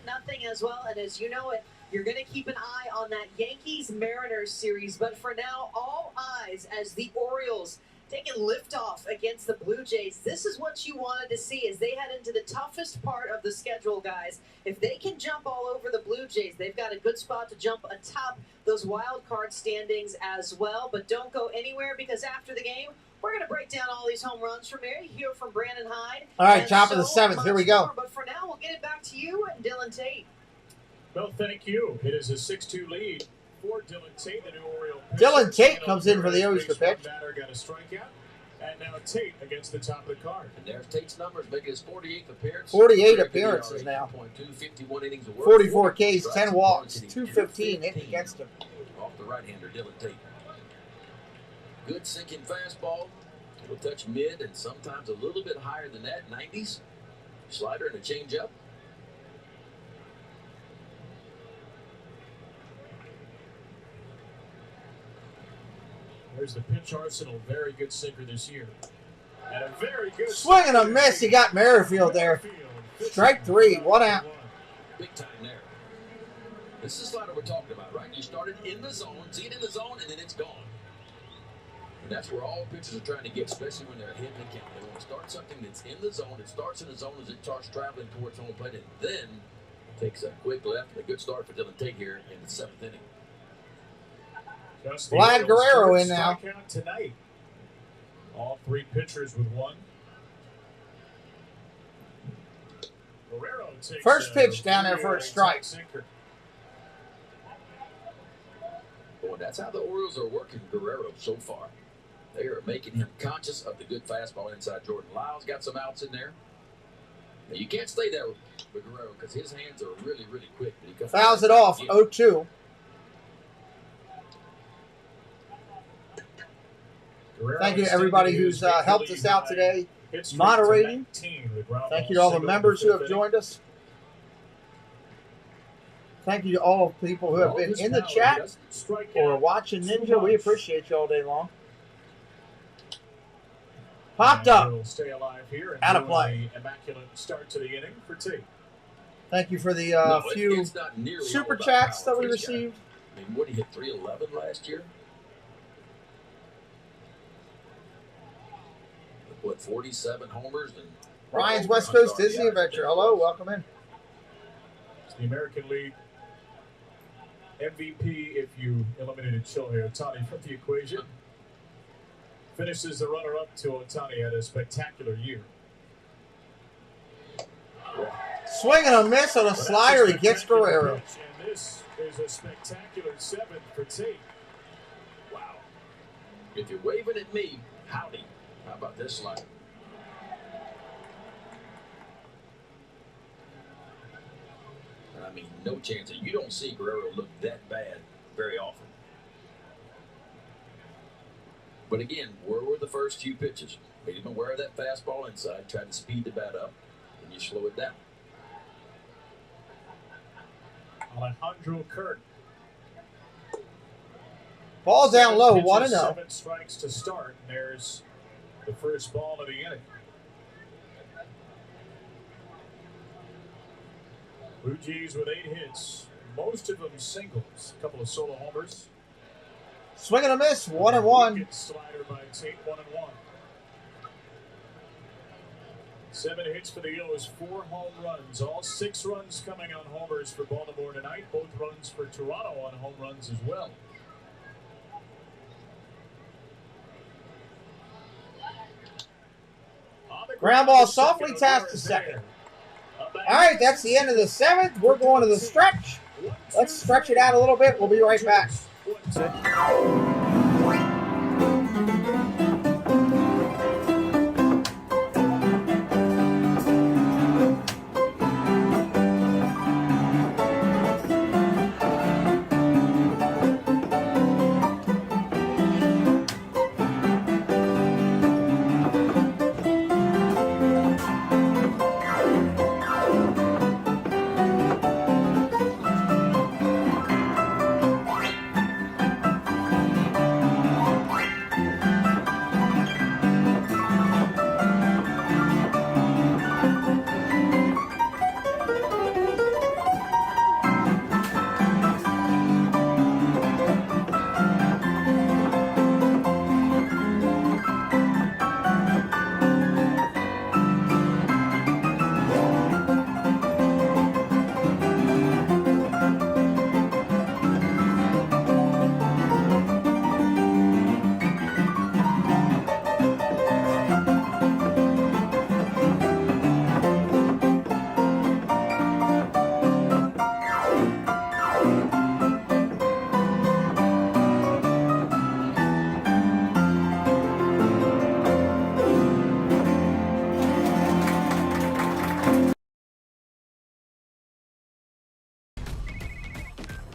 as well. And as you know it, you're going to keep an eye on that Yankees-Mariners series. But for now, all eyes as the Orioles taking liftoff against the Blue Jays. This is what you wanted to see as they head into the toughest part of the schedule, guys. If they can jump all over the Blue Jays, they've got a good spot to jump atop those wild card standings as well. But don't go anywhere, because after the game, we're going to break down all these home runs from there. You hear from Brandon Hyde.
All right, top of the 7th. Here we go.
More. But for now, we'll get it back to you and Dylan Tate.
Well, thank you. It is a 6-2 lead for Dylan Tate, the new Oriole pitcher.
Dylan Tate comes in for the O's to pitch.
Batter got a strikeout. And now Tate against the top of the card.
And there's Tate's numbers, making his 48th appearance.
48 appearances now.
51 innings of work.
44 Ks, 10 walks, 215 hit against him.
Off the right-hander, Dylan Tate. Good sinking fastball. It'll touch mid and sometimes a little bit higher than that, 90s. Slider and a changeup.
There's the pitch arsenal. Very good sinker this year. And a very good
swing and a miss. He got Merrifield there. Strike 3, 1 out.
Big time there. This is the slider we're talking about, right? You started in the zone, see it in the zone, and then it's gone. And that's where all pitchers are trying to get, especially when they're ahead in the count. They want to start something that's in the zone. It starts in the zone as it starts traveling towards home plate, and then takes a quick left. And a good start for Dylan Tate here in the 7th inning.
Vlad Guerrero in now.
Tonight. All 3 pitchers with 1. Guerrero takes
first pitch down there for a strike.
Boy, that's how the Orioles are working Guerrero so far. They are making him conscious of the good fastball inside Jordan. Lyles got some outs in there. Now, you can't stay there with Guerrero because his hands are really, really quick.
Fouls it off, 0-2. Thank you to everybody who's helped us out today, moderating. Thank you to all the members who have joined us. Thank you to all the people who have been in the chat or watching Ninja. We appreciate you all day long. Popped up.
Stay alive here.
Out of play.
Immaculate start to the inning for T.
Thank you for the few super chats that we received.
I mean, what, he hit 311 last year? What, 47 homers? And
Ryan's West Coast Disney Adventure. Hello, welcome in.
It's the American League MVP if you eliminated Shohei Ohtani from the equation. Finishes the runner-up to Ohtani had a spectacular year.
Swing and a miss on a slider. He gets Guerrero.
And this is a spectacular 7th for Tate.
Wow. If you're waving at me, howdy. How about this slider? I mean, no chance. You don't see Guerrero look that bad very often. But again, where were the first few pitches? Made him aware of that fastball inside, tried to speed the bat up, and you slow it down.
Alejandro Kirk.
Ball down low, 1-0.
7 strikes to start. And there's the first ball of the inning. Blue Jays with 8 hits, most of them singles. A couple of solo homers.
Swing and a miss, 1-1.
Slider by Tate, 1-1. 7 hits for the O's, 4 home runs. All 6 runs coming on homers for Baltimore tonight. Both runs for Toronto on home runs as well.
Ground ball softly tapped to second. All right, that's the end of the 7th. We're going to the stretch. Let's stretch it out a little bit. We'll be right back.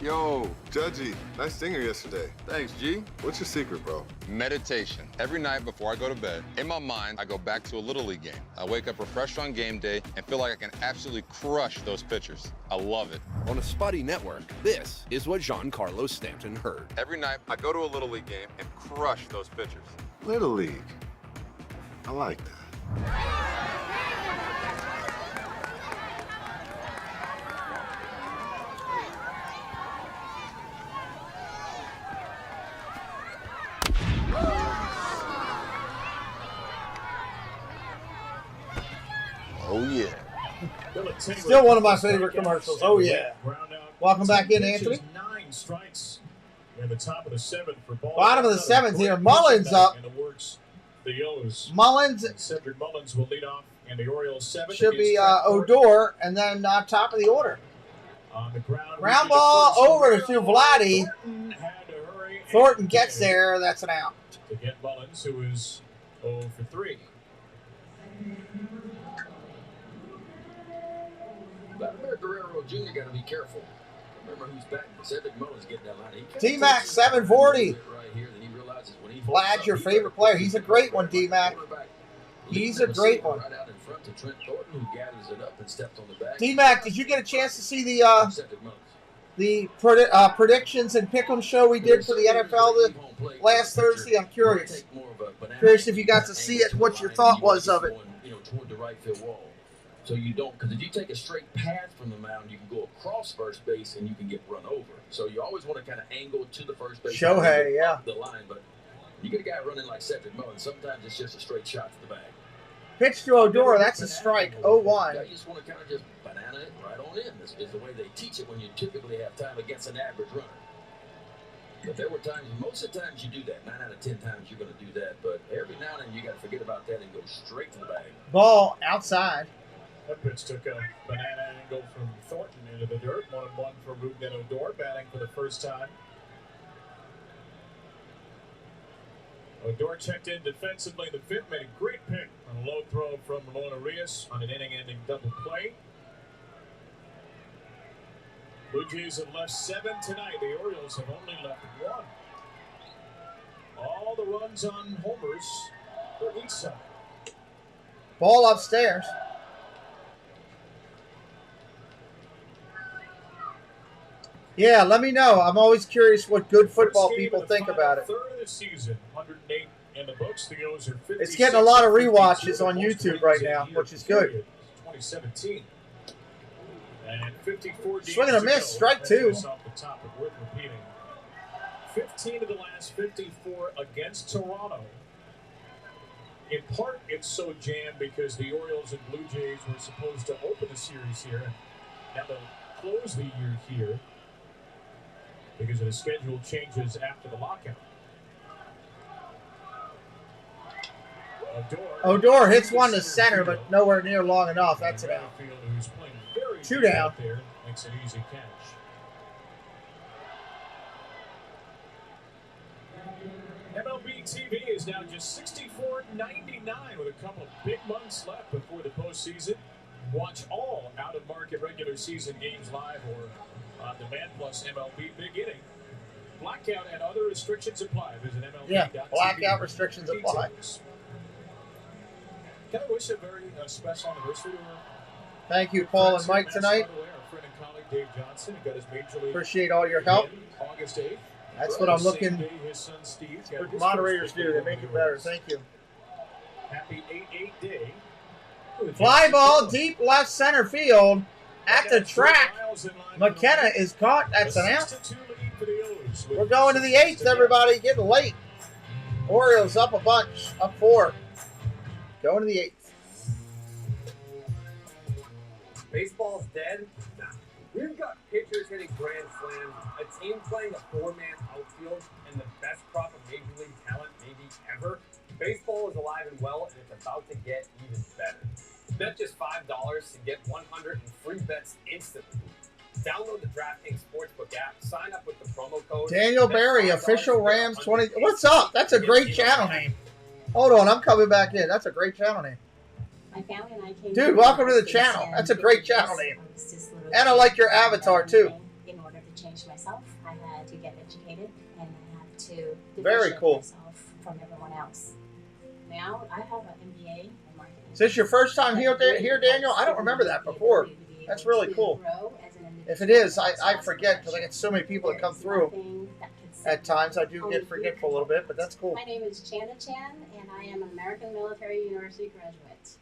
Yo, Judgy, nice singer yesterday.
Thanks, G.
What's your secret, bro?
Meditation. Every night before I go to bed, in my mind, I go back to a Little League game. I wake up refreshed on game day and feel like I can absolutely crush those pitchers. I love it.
On a spotty network, this is what Giancarlo Stanton heard.
Every night, I go to a Little League game and crush those pitchers.
Little League. I like that.
Oh, yeah.
Still one of my favorite commercials. Oh, yeah. Welcome back in, Anthony.
9 strikes in the top of the 7th for ball.
Bottom of the 7th here. Mullins up.
In the works, the O's.
Mullins.
Cedric Mullins will lead off in the Orioles 7th.
Should be Odor, and then top of the order.
On the ground.
Ground ball over to Vladdy. Thornton gets there. That's an out.
To get Mullins, who is 0 for 3.
Vladimir Guerrero Jr. got to be careful. Remember who's batting. Cedric Mullins getting that line.
D-Mac 740.
Right here, then he realizes when he
Vlad's your favorite player. He's a great one, D-Mac. He's a great one.
Right out in front to Trent Thornton, who gathers it up and steps on the back.
D-Mac, did you get a chance to see the predictions and pick'em show we did for the NFL last Thursday? I'm curious. Curious if you got to see it, what your thought was of it.
Toward the right field wall. So you don't, because if you take a straight path from the mound, you can go across first base and you can get run over. So you always want to kind of angle to the first base.
Shohei, yeah.
The line, but you get a guy running like Cedric Mullins. Sometimes it's just a straight shot to the bag.
Pitch to Odor, that's a strike, 0-1.
You just want to kind of just banana it right on in. This is the way they teach it when you typically have time against an average runner. But there were times, most of the times you do that. 9 out of 10 times you're going to do that. But every now and then you got to forget about that and go straight to the bag.
Ball outside.
That pitch took a banana angle from Thornton into the dirt. 1-1 for Ruben Odor, batting for the first time. Odor checked in defensively. The fifth made a great pick on a low throw from Elias on an inning-ending double play. Blue Jays have left 7 tonight. The Orioles have only left 1. All the runs on homers for each side.
Ball upstairs. Yeah, let me know. I'm always curious what good football people think about it.
Third of the season, 108 in the books. The O's are 56.
It's getting a lot of rewatches on YouTube right now, which is good.
2017. And 54 games
swing and a miss, strike 2.
Off the top, but worth repeating. 15 of the last 54 against Toronto. In part, it's so jammed because the Orioles and Blue Jays were supposed to open the series here, and now they'll close the year here because of the schedule changes after the lockout.
Odor hits one to center, but nowhere near long enough. That's an out. 2 down.
There makes an easy catch. MLB TV is now just $64.99 with a couple of big months left before the postseason. Watch all out-of-market regular season games live or on demand plus MLB Big Inning. Blackout and other restrictions apply. Visit MLB.tv.
Yeah, blackout restrictions apply.
Can I wish a very special anniversary to her?
Thank you, Paul and Mike, tonight.
Our friend and colleague Dave Johnson got his major league.
Appreciate all your help.
August 8th.
That's what I'm looking
his son Steve
for moderators do. They make it better. Thank you.
Happy 8-8 day.
Fly ball deep left center field at the track. McKenna is caught. That's an out. We're going to the 8th, everybody. Getting late. Orioles up a bunch. Up 4. Going to the 8th.
Baseball's dead? Nah. We've got pitchers hitting grand slams, a team playing a 4-man outfield, and the best crop of Major League talent maybe ever. Baseball is alive and well, and it's about to get even better. Bet just $5 to get 100 in free bets instantly. Download the DraftKings Sportsbook app, sign up with the promo code.
Daniel Berry, official Rams 20. What's up? That's a great channel name. Hold on, I'm coming back in. That's a great channel name.
My family and I came.
Dude, welcome to the channel. That's a great channel name. And I like your avatar, too.
In order to change myself.
Very cool.
From everyone else. Now I have an MBA in marketing.
Is this your first time here, Daniel? I don't remember that before. That's really cool. If it is, I forget because I get so many people that come through. At times, I do get forgetful a little bit, but that's cool.
My name is Chana Chan, and I am an American Military University graduate.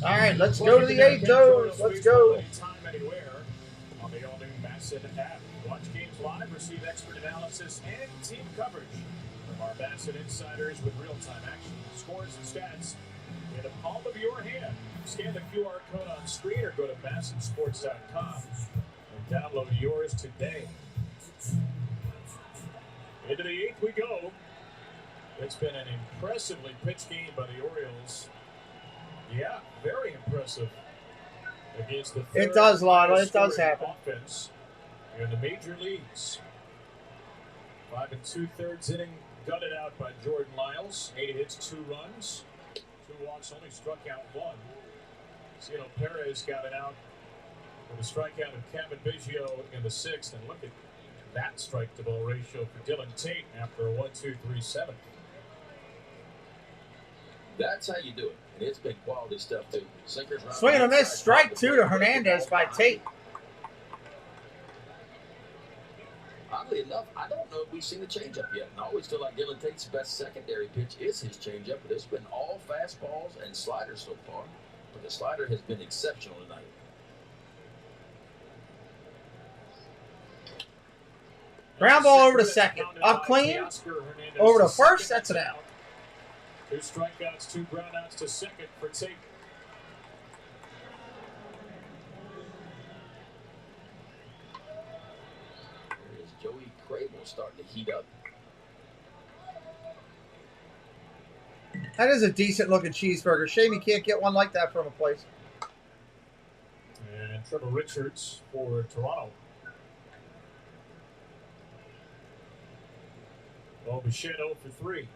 All right, let's go to the 8th, though. Let's go.
Anytime, anywhere on the all-new Bassett app. Watch games live, receive expert analysis and team coverage from our Bassett insiders with real-time action, scores, and stats in the palm of your hand. Scan the QR code on screen or go to BassettSports.com and download yours today. Into the 8th we go. It's been an impressively pitched game by the Orioles. Yeah, very impressive against the third.
It does, Lionel. It does happen.
Offense in the major leagues. 5 2/3 inning gutted out by Jordan Lyles. 8 hits, 2 runs, 2 walks, only struck out 1. Cielo Perez got it out with a strikeout of Kevin Biggio in the 6th. And look at that strike-to-ball ratio for Dylan Tate after a 1-2-3-7.
That's how you do it. And it's been quality stuff, too. Sinkers,
Swing and a miss. Strike 2 to Hernandez by Tate.
Oddly enough, I don't know if we've seen the changeup yet. And I always feel like Dylan Tate's best secondary pitch is his changeup, but it's been all fastballs and sliders so far. But the slider has been exceptional tonight.
Ground ball over to second. Up clean. Over to first. That's an out.
2 strikeouts, 2 groundouts to second for Tate.
There's Joey Crable starting to heat up.
That is a decent looking cheeseburger. Shame you can't get one like that from a place.
And Trevor Richards for Toronto. Well, Bichette 0 for 3.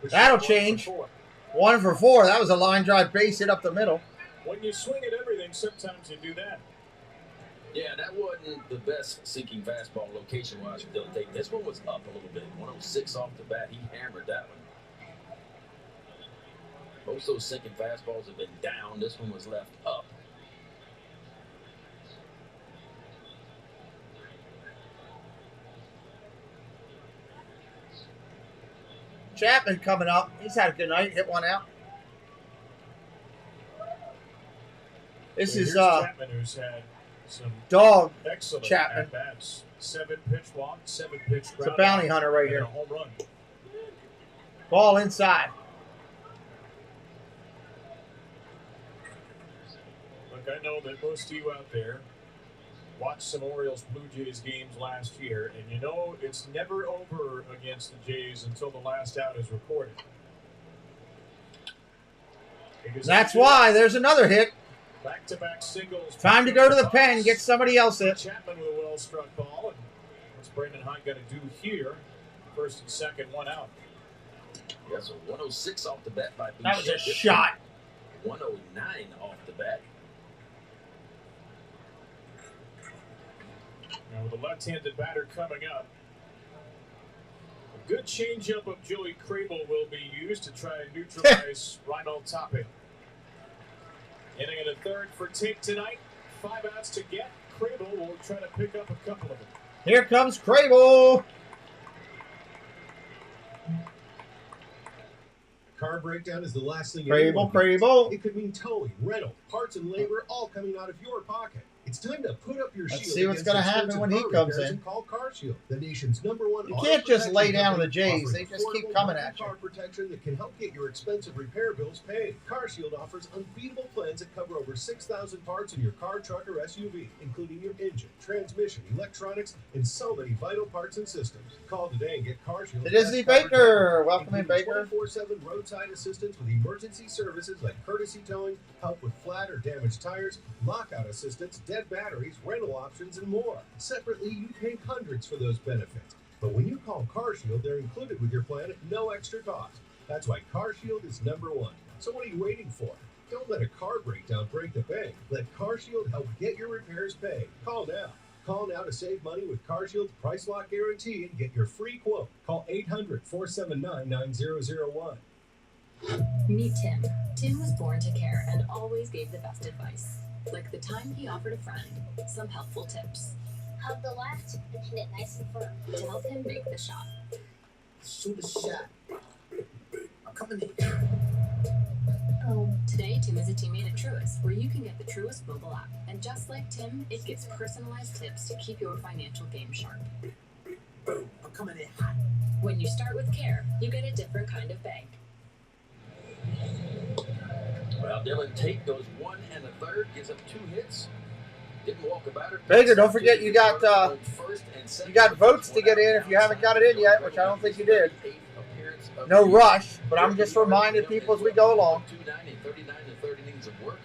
That'll change. 1 for 4. That was a line drive base hit up the middle.
When you swing at everything, sometimes you do that.
Yeah, that wasn't the best sinking fastball location-wise for Dylan Tate. This one was up a little bit. 106 off the bat. He hammered that one. Most of those sinking fastballs have been down. This one was left up.
Chapman coming up. He's had a good night. Hit one out. This is
Chapman, who's had some
dog
excellent
Chapman.
at-bats. 7 pitch walk, 7 pitch ground.
It's a bounty hunter right here.
A home run.
Ball inside.
Look, I know that most of you out there watched some Orioles Blue Jays games last year, and you know it's never over against the Jays until the last out is recorded. Because
That's why there's another hit.
Back-to-back singles.
Time to go to the pen, get somebody else hit.
Chapman with a well-struck ball, and what's Brandon Hyde got to do here? First and second, 1 out.
Yeah, so 106 off the bat by
That was a
Bichette.
shot.
109 off the bat.
Now with a left-handed batter coming up, a good changeup of Joey Crable will be used to try and neutralize Reinald Topping. Inning in the 3rd for Tate tonight. 5 outs to get. Crable will try to pick up a couple of them.
Here comes Crable.
Car breakdown is the last thing
Crable.
It could mean towing, rental, parts, and labor all coming out of your pocket. It's It's time to put up your
Let's
shield.
see what's going to happen when he comes in.
Call Car Shield, the nation's #1
You
auto
can't just lay
protection
down with the
company,
Jays. They
offering
just keep
affordable
coming at you.
car protection that can help get your expensive repair bills paid. Car Shield offers unbeatable plans that cover over 6,000 parts in your car, truck, or SUV, including your engine, transmission, electronics, and so many vital parts and systems. Call today and get Car Shield.
It is the Baker. Welcome in, Baker.
24/7 roadside assistance with emergency services like courtesy towing, help with flat or damaged tires, lockout assistance, dead batteries, rental options, and more. Separately, you pay hundreds for those benefits. But when you call Car Shield, they're included with your plan at no extra cost. That's why Car Shield is #1. So what are you waiting for? Don't let a car breakdown break the bank. Let Car Shield help get your repairs paid. Call now. Call now to save money with Car Shield's Price Lock Guarantee and get your free quote. Call 800-479-9001.
Meet Tim. Tim was born to care and always gave the best advice. Like the time he offered a friend some helpful tips.
Hug the left and hit it nice and firm.
To help him make the shot.
Shoot a shot. I'm coming in.
Today, Tim is a teammate at Truist, where you can get the Truist mobile app. And just like Tim, it gives personalized tips to keep your financial game sharp.
I'm coming in hot.
When you start with care, you get a different kind of bank.
Well, Dylan Tate goes 1 1/3, gives up 2 hits. Didn't walk about it.
Baker, don't forget you got votes to get in if you haven't got it in yet, which I don't think you did. No rush, but I'm just reminding people as we go along.
290, 39 and 30 innings of work.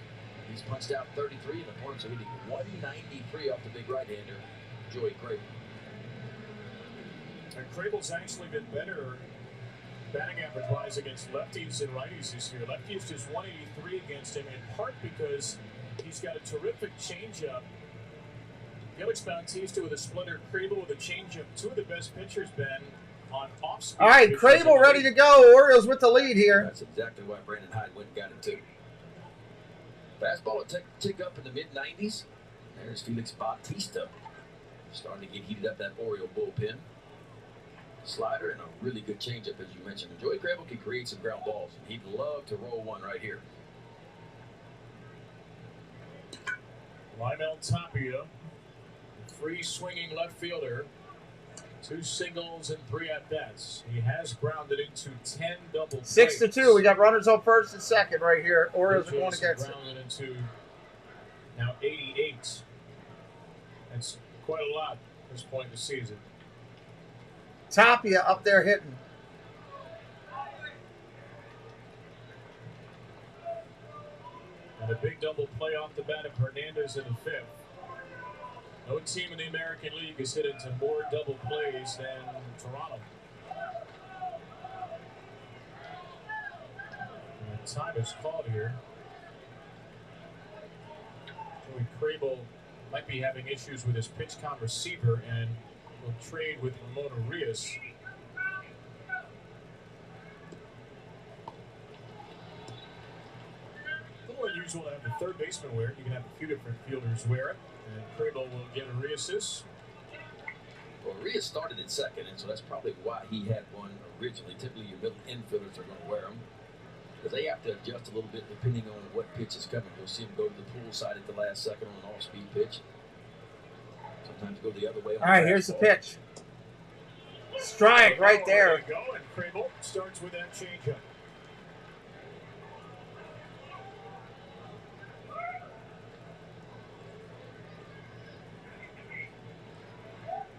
He's punched out 33 in the points, so hitting 193 off the big right-hander, Joey Crable.
And Crable's actually been better batting average-wise against lefties and righties this year. Lefties just 183 against him, in part because he's got a terrific changeup. Felix Bautista with a splitter, Crable with a changeup. Two of the best pitchers, Ben, on off-speed.
All right, Crable ready to go. Orioles with the lead here.
That's exactly why Brandon Hyde went and got it, too. Fastball will tick up in the mid-90s. There's Felix Bautista starting to get heated up, that Oriole bullpen. Slider and a really good changeup, as you mentioned. And Joey Crable can create some ground balls, and he'd love to roll one right here.
Lionel Tapia, free swinging left fielder. 2 singles and 3 at-bats. He has grounded into 10 double plays.
6-2. We got runners on first and second right here. Orioles are going against it.
Grounded into now 88. That's quite a lot at this point in the season.
Tapia up there hitting.
And a big double play off the bat of Hernandez in the 5th. No team in the American League has hit into more double plays than Toronto. And time is called here. Joey Crable might be having issues with his PitchCom receiver and will trade with Ramon Arias. A little unusual to have the third baseman wear it. You can have a few different fielders wear it. And Crable will get Arias.
Well, Arias started at second, and so that's probably why he had one originally. Typically, your middle infielders are going to wear them because they have to adjust a little bit depending on what pitch is coming. You'll see him go to the pool side at the last second on an off-speed pitch. Sometimes go the other way.
All right, here's the pitch. Strike right there.
There you go, and Crable starts with that changeup.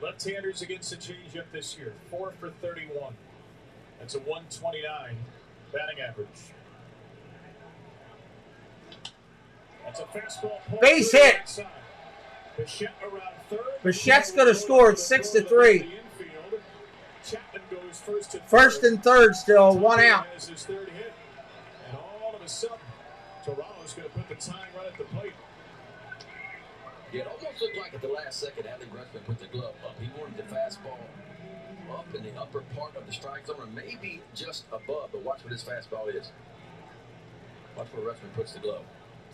Left-handers against the changeup this year, 4 for 31. That's a 129 batting average. That's a fastball.
Base hit. Bichette's going to score. It's 6-3. First and third still, 1 out.
And all of a sudden, Toronto's going to put the time right at the plate.
Yeah, it almost looked like at the last second, Adley Rutschman put the glove up. He wanted the fastball up in the upper part of the strike zone, or maybe just above, but watch what his fastball is. Watch where Rutschman puts the glove.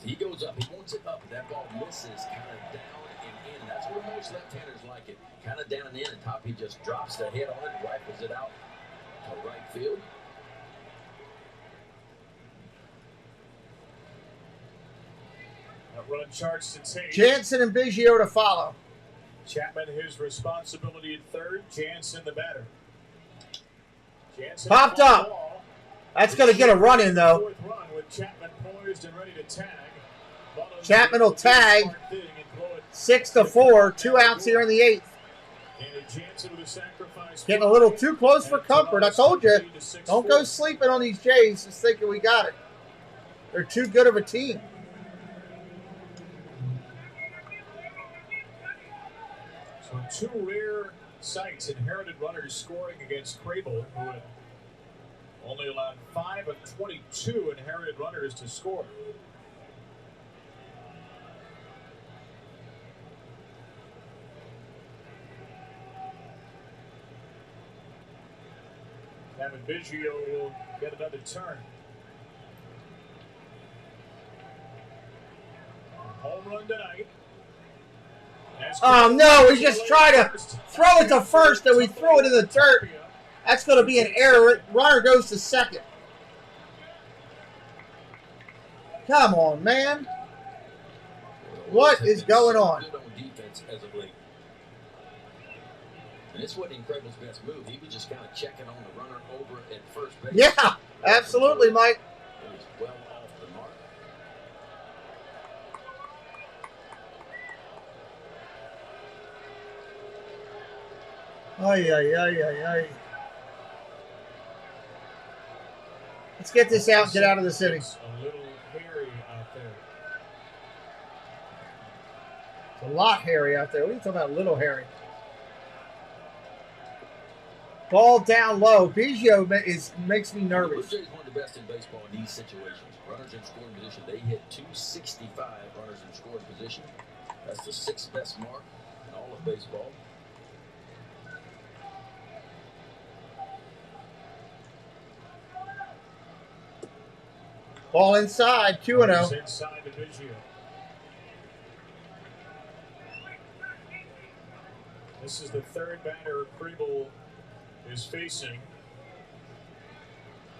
So he goes up, he wants it up, and that ball misses kind of down and in. That's where most left-handers like it. Kind of down and in, and Top, he just drops the head on it and rifles it out to right field.
run charts to take.
Jansen and Biggio to follow.
Chapman, his responsibility at third. Jansen, the batter. Jansen
Popped up. That's going to get a run in, though.
Fourth run with Chapman poised and ready to tag.
Chapman will tag. 6-4. 2 outs here in the 8th. Getting a little too close for comfort. I told you, don't go sleeping on these Jays just thinking we got it. They're too good of a team.
So 2 rare sights, inherited runners scoring against Crable, who had only allowed 5 of 22 inherited runners to score. Kevin Biggio will get another turn. Home run tonight.
Oh, no, we just try to throw it to first and we throw it in the dirt. That's going to be an error. Runner goes to second. Come on, man. What is going on?
Good on defense as of late. And this wasn't Incredible's best move. He was just kind of checking on the runner over at first base.
Yeah, absolutely, Mike.
It was well off the mark.
Ay, ay, ay, ay, ay. Let's get this out and get out of this inning.
It's a little hairy out there.
It's a lot hairy out there. What are you talking about, little hairy? Ball down low. Biggio makes me nervous.
Blue Jays one of the best in baseball in these situations. Runners in scoring position. They hit 265 runners in scoring position. That's the 6th best mark in all of baseball.
Ball inside, 2-0.
Inside to Biggio. This is the 3rd batter Crable is facing.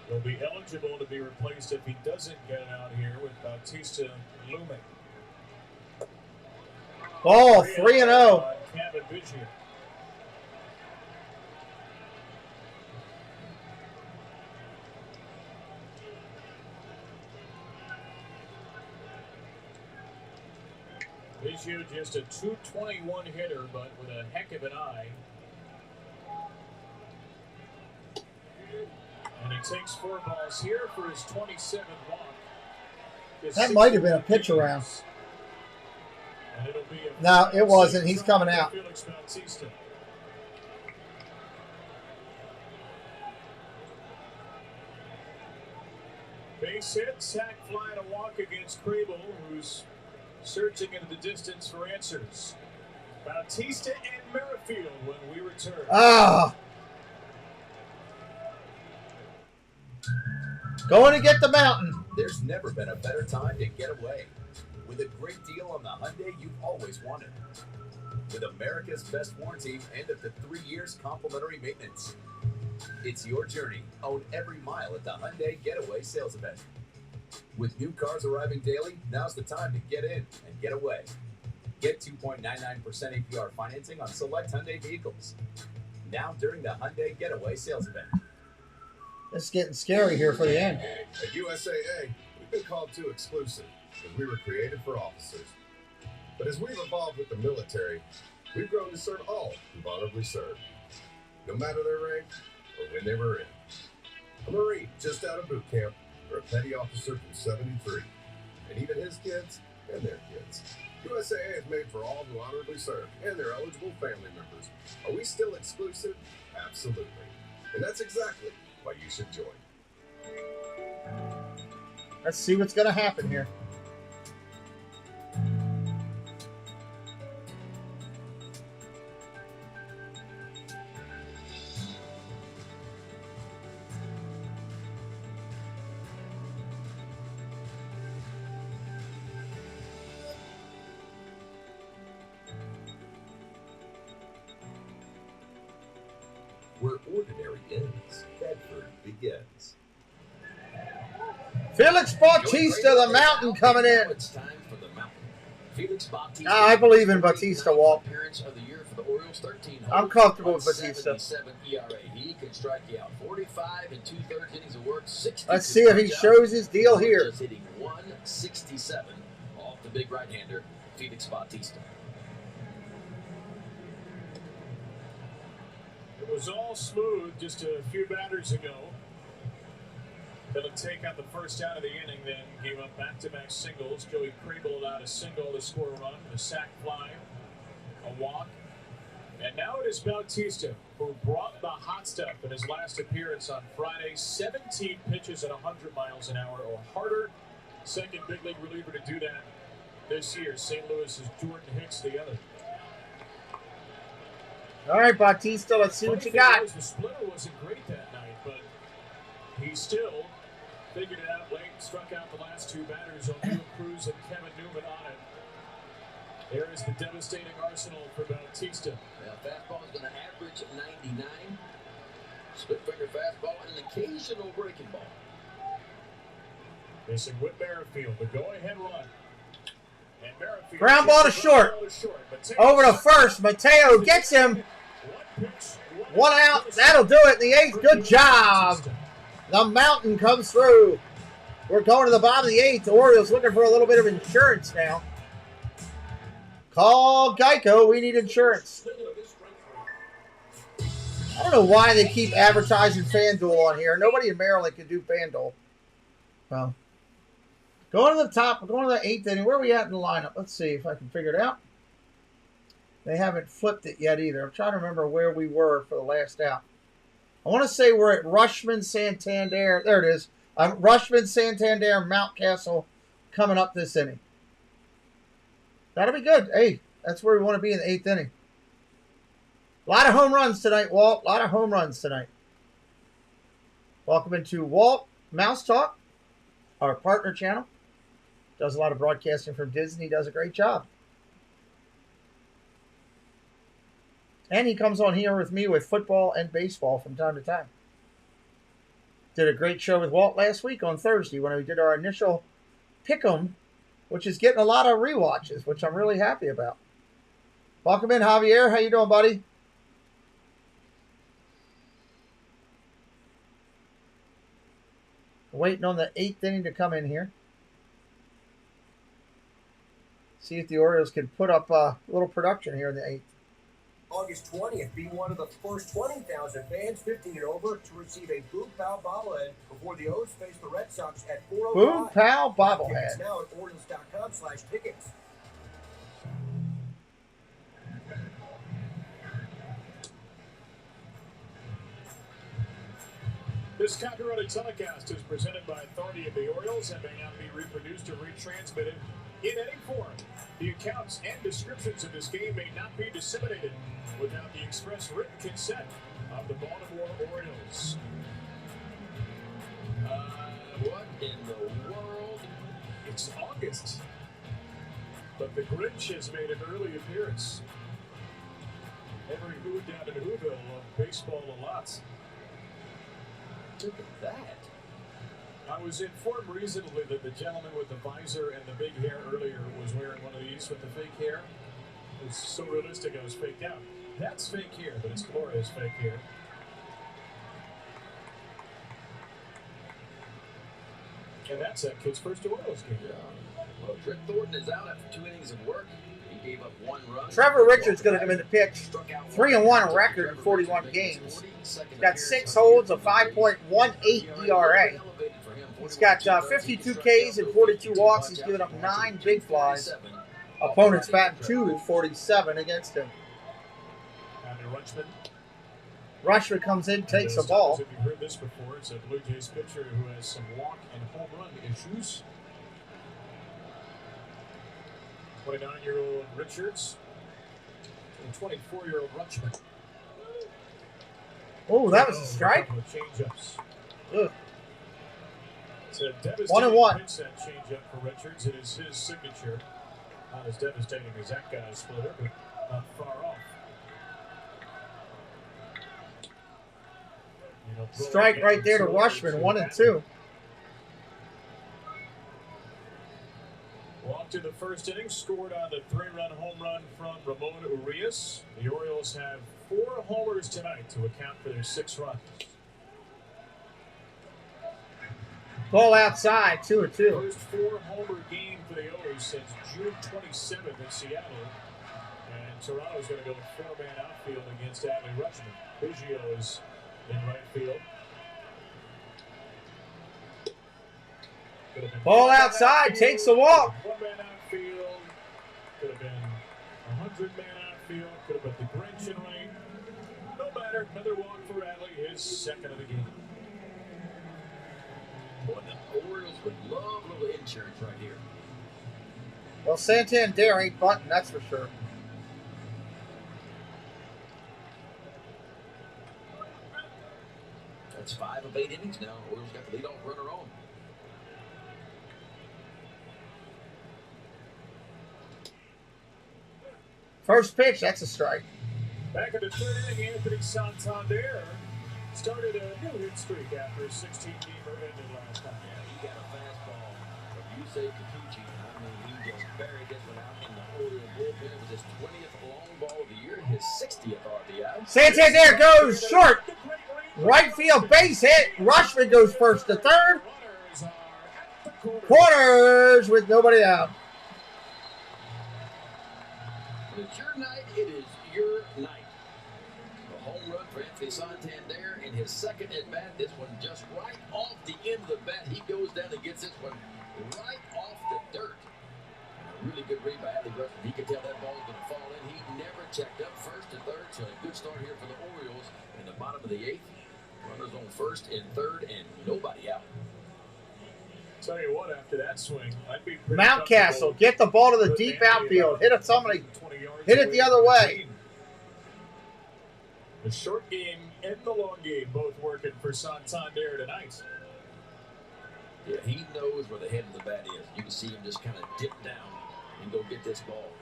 He'll be eligible to be replaced if he doesn't get it out here with Bautista looming.
Ball, 3-0.
Kevin Biggio. Biggio just a .221 hitter, but with a heck of an eye. And he takes 4 balls here for his 27th walk.
That might have been a pitch around.
And it'll be a
No, it wasn't. He's coming out.
Felix Bautista. Base hit, sack fly, and a walk against Crable, who's searching into the distance for answers. Bautista and Merrifield when we return.
Ah. Going to get the mountain.
There's never been a better time to get away. With a great deal on the Hyundai you've always wanted. With America's best warranty and up to 3 years complimentary maintenance. It's your journey. Own every mile at the Hyundai Getaway Sales Event. With new cars arriving daily, now's the time to get in and get away. Get 2.99% APR financing on select Hyundai vehicles. Now during the Hyundai Getaway Sales Event.
It's getting scary here for the end.
At USAA, we've been called too exclusive because we were created for officers. But as we've evolved with the military, we've grown to serve all who've honorably served, no matter their rank or when they were in. A Marine just out of boot camp, or a petty officer from 73, and even his kids and their kids. USAA is made for all who honorably serve and their eligible family members. Are we still exclusive? Absolutely. And that's exactly why you should join.
Let's see what's going to happen here.
Where ordinary ends, Bedford begins.
Felix Bautista, the mountain coming in.
It's time for the mountain.
Felix Bautista.
I believe in Bautista, Walt.
Appearance of the year for the Orioles, 13
I'm
homes,
comfortable with Bautista.
177 ERA. He can strike you out 45 and 2/3 innings of work. 60.
Let's see if he shows his deal here.
Just hitting 167 off the big right-hander, Felix Bautista.
It was all smooth just a few batters ago. They'll take out the first out of the inning, then gave up back-to-back singles. Joey Crable allowed a single to score a run, a sac fly, a walk. And now it is Bautista, who brought the hot stuff in his last appearance on Friday. 17 pitches at 100 miles an hour or harder. Second big league reliever to do that this year. St. Louis' Jordan Hicks the other.
All right, Bautista, let's see what you got.
The splitter wasn't great that night, but he still figured it out late, struck out the last two batters, O'Neal Cruz and Kevin Newman on it. There is the devastating arsenal for Bautista.
Now, fastball is going to average 99. Split finger fastball and an occasional breaking ball.
Facing Whit Merrifield, the go-ahead run. And Merrifield
Ground ball to short. Over to first. Mateo gets him. One out. That'll do it in the eighth. Good job. The mountain comes through. We're going to the bottom of the eighth. The Orioles looking for a little bit of insurance now. Call Geico. We need insurance. I don't know why they keep advertising FanDuel on here. Nobody in Maryland can do FanDuel. Well, going to the top. We're going to the eighth inning. Where are we at in the lineup? Let's see if I can figure it out. They haven't flipped it yet either. I'm trying to remember where we were for the last out. I want to say we're at Rushman, Santander. There it is. Rushman, Santander, Mountcastle coming up this inning. That'll be good. Hey, that's where we want to be in the eighth inning. A lot of home runs tonight, Walt. A lot of home runs tonight. Welcome into Walt Mouse Talk, our partner channel. Does a lot of broadcasting from Disney. Does a great job. And he comes on here with me with football and baseball from time to time. Did a great show with Walt last week on Thursday when we did our initial pick'em, which is getting a lot of rewatches, which I'm really happy about. Welcome in, Javier. How you doing, buddy? Waiting on the eighth inning to come in here. See if the Orioles can put up a little production here in the eighth.
August 20th, be one of the first 20,000 fans 15 and over to receive a Boo Pal bobblehead before the O's face the Red Sox at 4:05.
Boo Pal bobblehead.
Tickets now at Orioles.com/tickets.
This copyrighted telecast is presented by authority of the Orioles and may not be reproduced or retransmitted in any form. The accounts and descriptions of this game may not be disseminated without the express written consent of the Baltimore Orioles.
What in the world?
It's August, but the Grinch has made an early appearance. Every Who down in Whoville loved baseball a lot.
Look at that.
I was informed recently that the gentleman with the visor and the big hair earlier was wearing one of these with the fake hair. It was so realistic I was faked out. That's fake hair, but it's glorious fake hair. And that's that kid's first Orioles game.
Well, Trent Thornton is out after 2 innings of work. He gave up 1 run.
Trevor Richards going to come in to pitch. 3-1 record in 41 games. He's got 6 holds, a 5.18 ERA. He's got 52 Ks and 42 walks. He's given up 9 big flies. Opponents batting .247 against him. Rushman comes in, takes the ball.
If you've heard this before, it's a Blue Jays pitcher who has some walk and home run issues. 29-year-old Richards and 24-year-old Rushman.
Oh, that was a strike.
Change-ups.
Ugh.
It's a devastating
1-1.
pitch, that change-up for Richards. It is his signature. Not as devastating as that guy's splitter, but not far off.
Strike right there to Rushman, 1-2.
Walk Walked in the first inning, scored on the 3-run home run from Ramon Urias. The Orioles have 4 homers tonight to account for their 6 runs.
Ball outside, 2-2.
First 4-homer game for the O's since June 27th in Seattle. And Toronto's going to go 4-man outfield against Adley Rutschman. Biggio is in right field.
Ball outside, takes a walk.
1-man outfield. Could have been a 100-man outfield. Could have put the Grinch in rain. No matter. Another walk for Adley, his second of the game.
Boy, the Orioles would love a little insurance right here.
Well, Santander ain't bunting, that's for sure.
That's 5 of 8 innings now. Orioles got the leadoff runner on.
First pitch, that's a strike.
Back in the 3rd inning, Anthony Santander started a new hit streak after a 16-gamer ended last time.
Yeah, he got a fastball from Yusei Kikuchi. I mean, he just buried this one out in the Oriole bullpen. It was his 20th long ball of the year, his 60th RBI.
Santander goes short. Right field base hit. Rutschman goes first to third. Corners with nobody out.
When it's your night, it is your night. A home run for Anthony Santander in his second at bat. This one just right off the end of the bat. He goes down and gets this one right off the dirt. A really good read by Adley Rutschman. He could tell that ball was going to fall in. He never checked up first to third. So a good start here for the Orioles in the bottom of the 8th. Runners on first and third and nobody out.
Tell you what, after that swing, I'd be pretty
Mountcastle, get the ball to the deep outfield. Hit it somebody. Hit it the other way.
The short game and the long game both working for Santander tonight.
Yeah, he knows where the head of the bat is. You can see him just kind of dip down and go get this ball.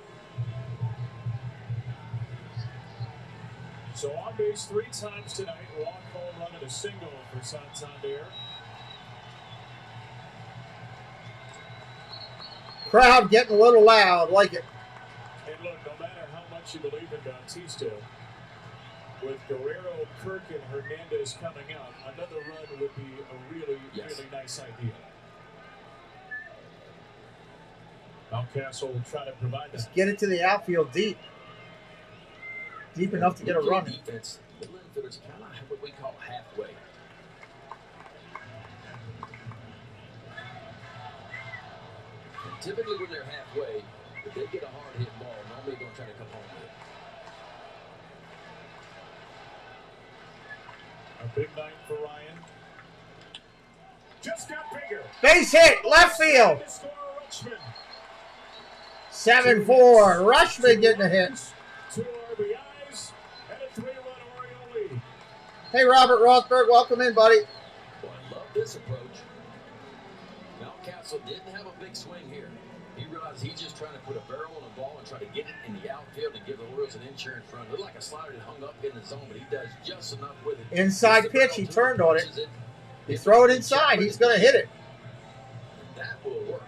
So on base 3 times tonight, walk, home run, and a single for Santander.
Crowd getting a little loud, like it.
And look, no matter how much you believe in Bautista, with Guerrero, Kirk, and Hernandez coming out, another run would be a really, really nice idea. Mountcastle will try to provide that.
Just get it to the outfield deep. Deep enough to get a run.
Defense, middle infielders kind of what we call halfway. And typically when they're halfway, if they get a hard hit ball, normally they're going to try to come home with it.
A big night for Ryan. Just got bigger.
Base hit, left field. 7-4. Rutschman getting a hit.
2 RBIs and a 3-run Oriole lead.
Hey, Robert Rothberg, welcome in, buddy.
Well, I love this approach. Mountcastle didn't have a big swing here. He realized he's just trying to put a barrel on the ball and try to get it in the outfield and give the Orioles an insurance run. Looked like a slider that hung up in the zone, but he does just enough with it.
Inside pitch, he turned on it. You throw it inside, he's going to hit it.
That will work.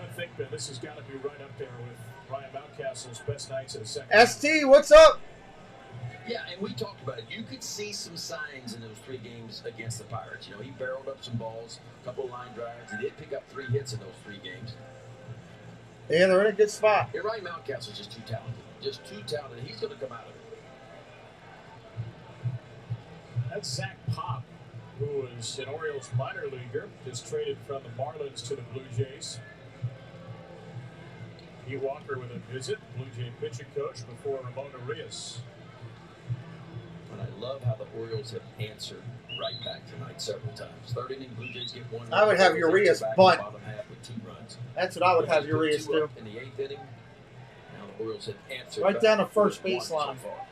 I think that this has got to be right up there with Ryan Mountcastle's best nights of the second.
ST, what's up?
Yeah, and we talked about it. You could see some signs in those 3 games against the Pirates. You know, he barreled up some balls, a couple of line drives. He did pick up 3 hits in those 3 games.
Yeah, they're in a good spot.
And Ryan Mountcastle's just too talented. Just too talented. He's going to come out of it.
That's Zach Pop, who was an Orioles minor leaguer, just traded from the Marlins to the Blue Jays. He Walker with a visit, Blue Jay pitching coach before Ramon Urias.
And I love how the Orioles have answered right back tonight several times. 3rd inning, Blue Jays get 1 run.
I would have Urias bunt.
Bottom half with 2 runs.
That's what I would have Urias do.
In the 8th inning, now the Orioles have answered
right down the first
with 1
baseline.
so far.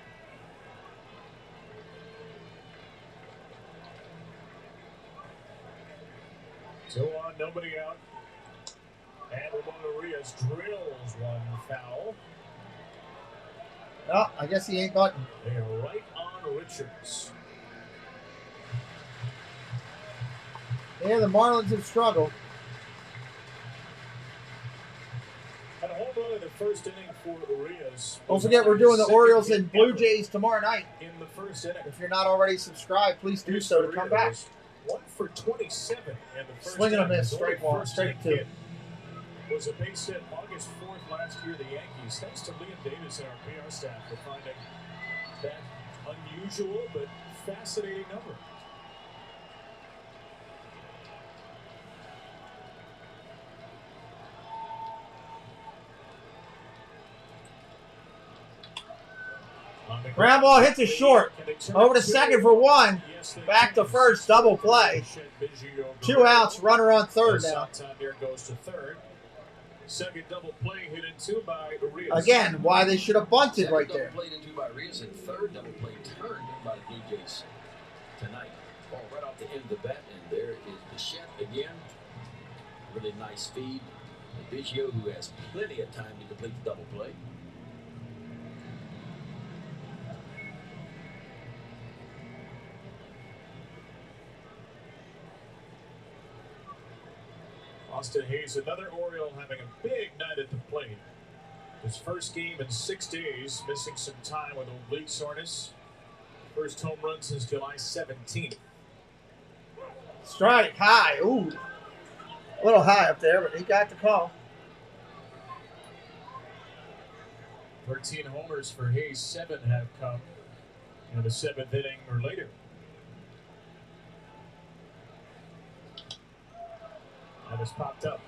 So on, nobody out. And Ramon Urias drills 1 foul.
Oh, I guess he ain't button.
They are right on Richards.
Yeah, the Marlins have struggled.
Had a home run in the first inning for Elias.
Don't forget, we're doing the Orioles and Blue Jays tomorrow night.
In the first inning.
If you're not already subscribed, please do so to come back.
1 for 27 in the first
Swing and a
inning.
miss, strike one, strike two.
Was a base hit August 4th last year, the Yankees. Thanks to Liam Davis and our PR staff for finding that unusual but fascinating number.
Ground ball hits it short. Over to second for one. Back to first, double play. 2 outs, runner on third now.
Santander goes to third. Second double play hit into by Elias.
Again, why they should have bunted right there.
Double played into by Elias and third double play turned in by the Blue Jays tonight. Ball right off the end of the bat, and there is Bichette again. Really nice feed. Biggio, who has plenty of time to complete the double play.
Austin Hayes, another Oriole, having a big night at the plate. His first game in 6 days, missing some time with oblique soreness. First home run since July 17th.
Strike, high, ooh. A little high up there, but he got the call.
13 homers for Hayes, 7 have come in the 7th inning or later. That has popped up.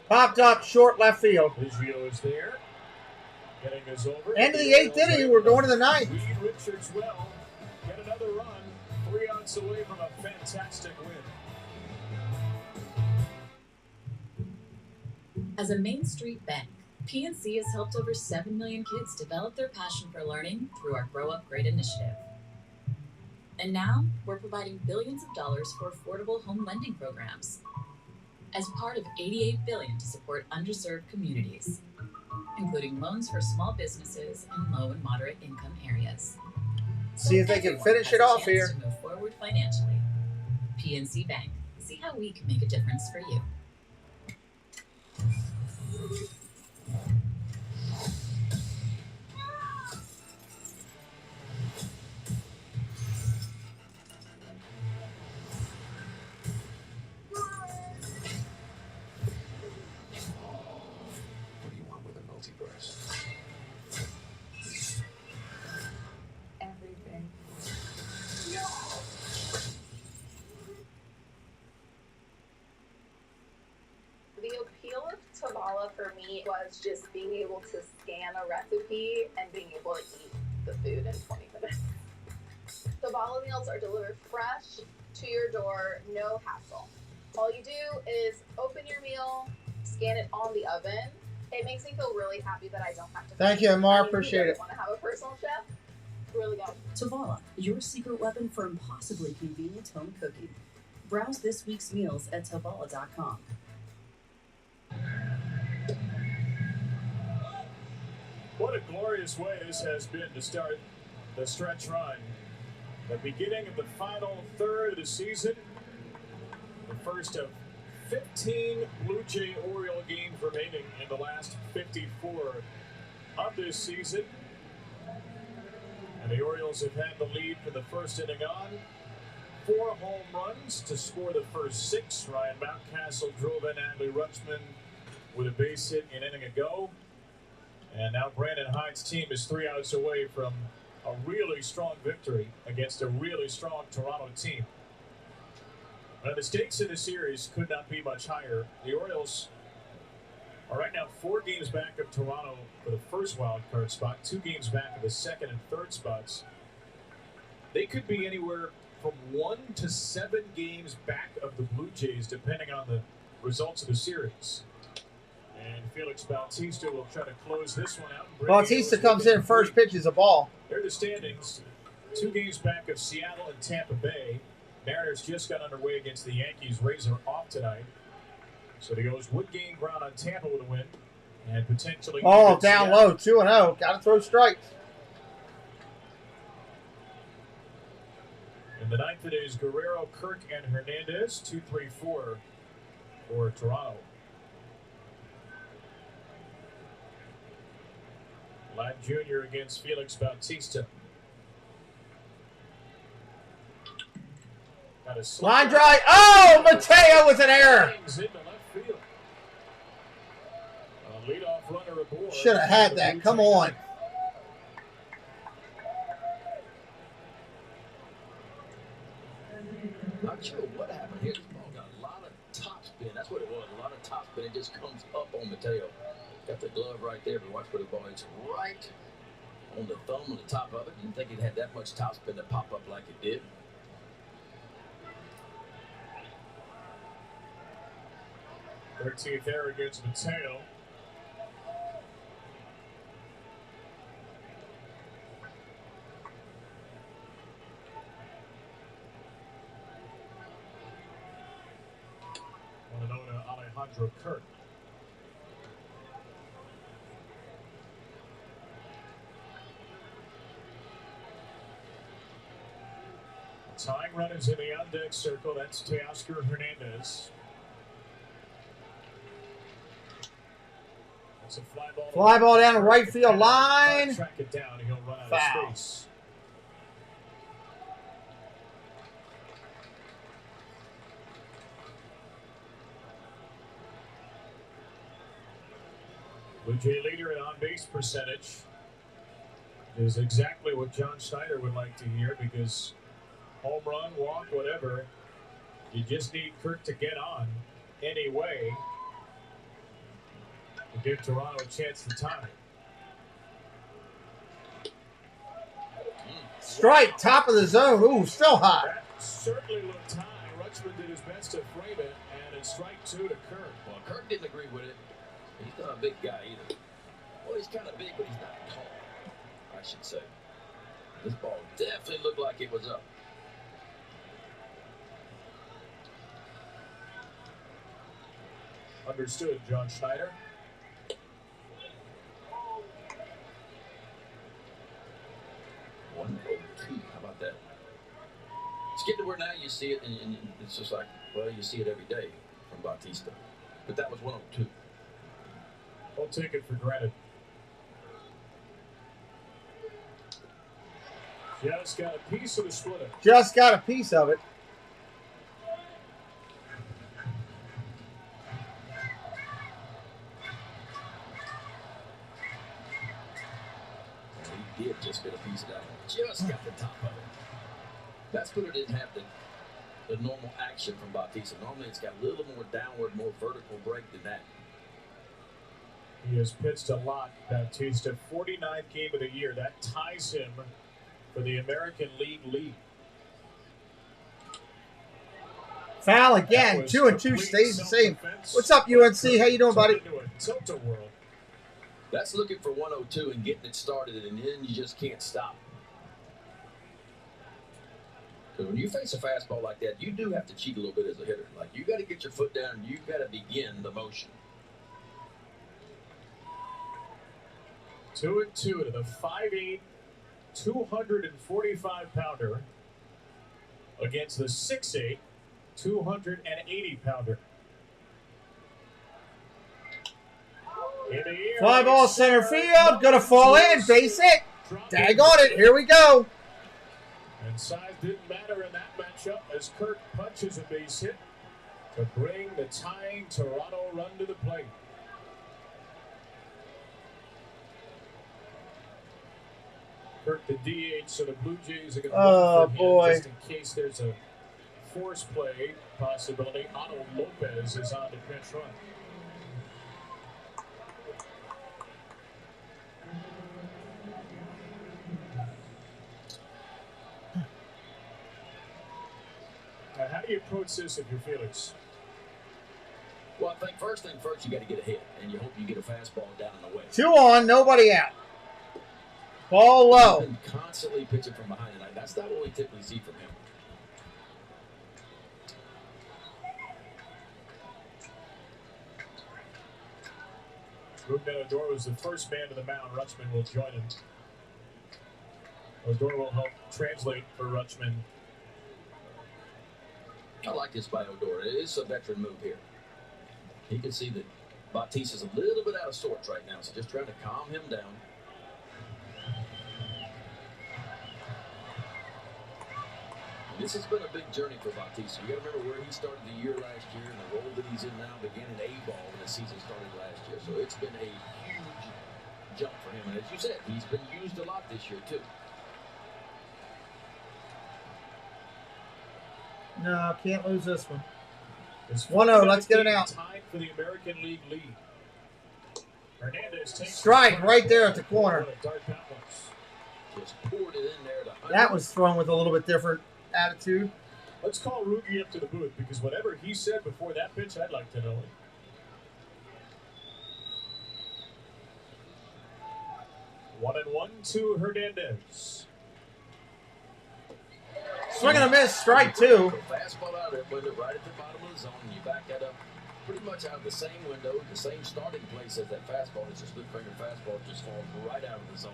Popped up, short left field.
Biggio is there. Getting us over.
End of the 8th inning, we're going to the 9th.
Reed Richards will get another run. 3 outs away from a fantastic win.
As a Main Street bank, PNC has helped over 7 million kids develop their passion for learning through our Grow Up Great initiative. And now, we're providing billions of dollars for affordable home lending programs as part of $88 billion to support underserved communities, including loans for small businesses in low and moderate income areas.
See if they can finish it off here.
To move forward financially. PNC Bank. See how we can make a difference for you.
Everything. The appeal of Tavala for me was just being able to scan a recipe and being able to eat the food in 20 minutes. Tavala meals are delivered fresh to your door, no hassle. All you do is open your meal, scan it on the oven. It makes me feel really happy that I don't have to.
Thank you, Amar. Appreciate it.
Want to have a personal chef? Really good.
Tavala, your secret weapon for impossibly convenient home cooking. Browse this week's meals at tavala.com.
What a glorious way this has been to start the stretch run. The beginning of the final third of the season. The first of 15 Blue Jay Oriole games remaining in the last 54 of this season. And the Orioles have had the lead for the first inning on. 4 home runs to score the first 6. Ryan Mountcastle drove in Adley Rutschman with a base hit an inning ago. And now Brandon Hyde's team is 3 outs away from a really strong victory against a really strong Toronto team. Now, the stakes in the series could not be much higher. The Orioles are right now 4 games back of Toronto for the first wild card spot, 2 games back of the second and third spots. They could be anywhere from 1 to 7 games back of the Blue Jays, depending on the results of the series. And Felix Bautista will try to close this one out.
Bautista comes in, first pitch is a ball.
They're the standings. 2 games back of Seattle and Tampa Bay. Mariners just got underway against the Yankees. Rays are off tonight. So the O's would gain ground on Tampa with a win. And potentially...
Oh, down low, 2-0. Got to throw strikes.
In the 9th it is Guerrero, Kirk, and Hernandez. 2-3-4 for Toronto. Vlad Jr. against Felix Bautista. Got a
Line drive. Oh, Mateo with an error.
into left field. A leadoff runner aboard.
Should have had that. Come on.
Not sure what happened here. This ball got a lot of top spin. That's what it was. A lot of top spin. It just comes up on Mateo. Got the glove right there, but watch where the ball hits right on the thumb on the top of it. Didn't think it had that much top spin to pop up like it did.
Thirteenth error against Mateo. One and to Alejandro Kirk. Tying run is in the on-deck circle. That's Teoscar Hernandez. That's a fly ball.
Fly ball down the right field line.
Track it down. He'll run out
Foul.
of space. Blue Jay leader in on-base percentage is exactly what John Schneider would like to hear, because home run, walk, whatever, you just need Kirk to get on anyway to give Toronto a chance to tie.
Strike, top of the zone. Ooh, still hot.
That certainly looked high. Rutschman did his best to frame it, and it's strike 2 to Kirk.
Well, Kirk didn't agree with it. He's not a big guy either. Well, he's kind of big, but he's not tall, I should say. This ball definitely looked like it was up.
Understood, John Schneider.
One, two. How about that? It's getting to where now you see it, and it's just like, well, you see it every day from Bautista. But that was 102.
I'll take it for granted. Just got a piece of the splitter.
Just got a piece of it.
He did just get a piece of that. Just got the top of it. That splitter didn't have the normal action from Bautista. Normally it's got a little more downward, more vertical break than that.
He has pitched a lot, Bautista. 49th game of the year. That ties him for the American League lead.
Foul again. 2 and 2 stays the same. What's up, UNC? How you doing, buddy?
Tilt-a-whirl.
That's looking for 102 and getting it started, and then you just can't stop. Because when you face a fastball like that, you do have to cheat a little bit as a hitter. Like, you got to get your foot down, and you got to begin the motion.
2 and 2 to the 5'8", 245-pounder against the 6'8", 280-pounder.
Fly ball center field. Gonna fall in. Base hit. Dag on it. Here we go.
And size didn't matter in that matchup as Kirk punches a base hit to bring the tying Toronto run to the plate. Kirk the DH, so the Blue Jays are going to look for him just in case there's a force play possibility. Otto Lopez is on the pinch run. Now, how do you approach this if you're Felix?
Well, I think first thing first, you got to get a hit, and you hope you get a fastball down and away.
2 on, nobody out. Ball low.
He's been constantly pitching from behind tonight. That's not what we typically see from him.
Ruben Odor was the first man to the mound. Rutschman will join him. Odor will help translate for Rutschman
I like this by Odor. It's a veteran move here. He can see that Bautista's a little bit out of sorts right now, so just trying to calm him down. And this has been a big journey for Bautista. You got to remember where he started the year last year and the role that he's in now began in A-ball when the season started last year. So it's been a huge jump for him. And as you said, he's been used a lot this year too.
No, can't lose this one. 1-0. Let's get it out.
Tied for the American League lead. Hernandez takes
Strike right there at the corner.
Just poured it in there to
That was thrown with a little bit different attitude.
Let's call Rugi up to the booth because whatever he said before that pitch, I'd like to know it. One and one to Hernandez.
Swing and a miss, strike two.
Fastball out of window right at the bottom of the zone, and you back that up pretty much out of the same window, the same starting place as that fastball. It's a split finger fastball, just falls right out of the zone.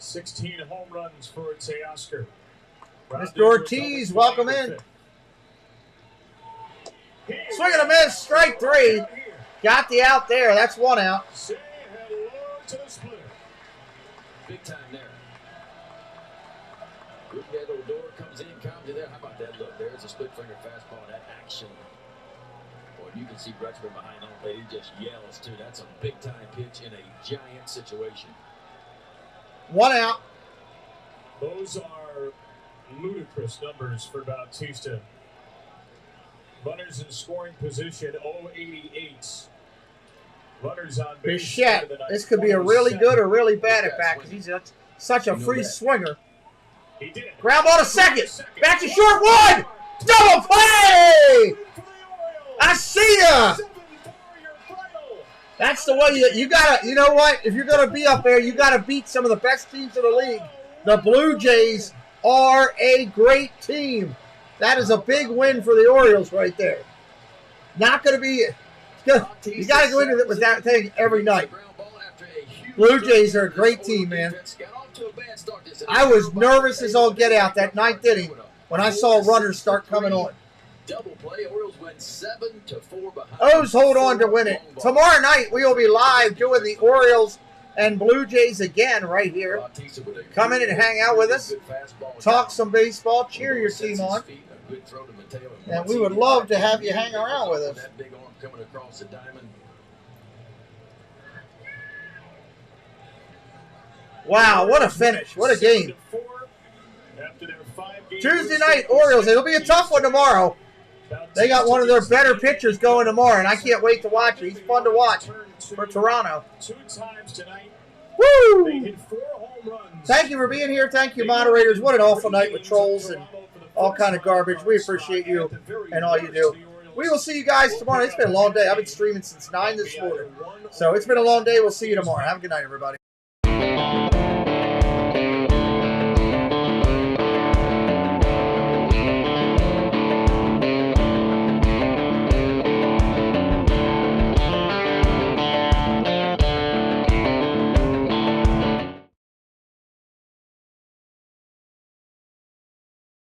$16 home runs for Teoscar.
Mr. Ortiz, welcome in. Swing and a miss, strike three. Got the out there. That's one out.
Say hello to the splitter.
Big time there. Rugi Odor comes in, calms you there. How about that look? There's a split finger fastball. That action. Boy, you can see Brexman behind home plate. He just yells too. That's a big time pitch in a giant situation.
One out.
Those are ludicrous numbers for Bautista. Runners in scoring position, 088. Runners on base.
Bichette. This could be a really good or really bad at bat because he's such a free swinger.
He did it.
Ground ball to second. Back to short one. Double play. I see ya. That's the way you gotta. You know what? If you're gonna be up there, you gotta beat some of the best teams in the league. The Blue Jays are a great team. That is a big win for the Orioles right there. Not going to be. You got to go into it with that thing every night. Blue Jays are a great team, man. I was nervous as all get out that ninth inning when I saw runners start coming on.
Double play. Orioles went 7-4 behind.
O's hold on to win it. Tomorrow night we will be live doing the Orioles and Blue Jays again right here. Come in and hang out with us. Talk some baseball. Cheer your team on. And we would love to have you hang around with us. Wow, what a finish. What a game. Tuesday night, Orioles. It'll be a tough one tomorrow. They got one of their better pitchers going tomorrow, and I can't wait to watch it. He's fun to watch for Toronto.
2 times tonight.
Woo!
They hit 4 home runs.
Thank you for being here. Thank you, moderators. What an awful night with trolls and all kind of garbage. We appreciate you and all you do. We will see you guys tomorrow. It's been a long day. I've been streaming since 9 this morning. So it's been a long day. We'll see you tomorrow. Have a good night, everybody.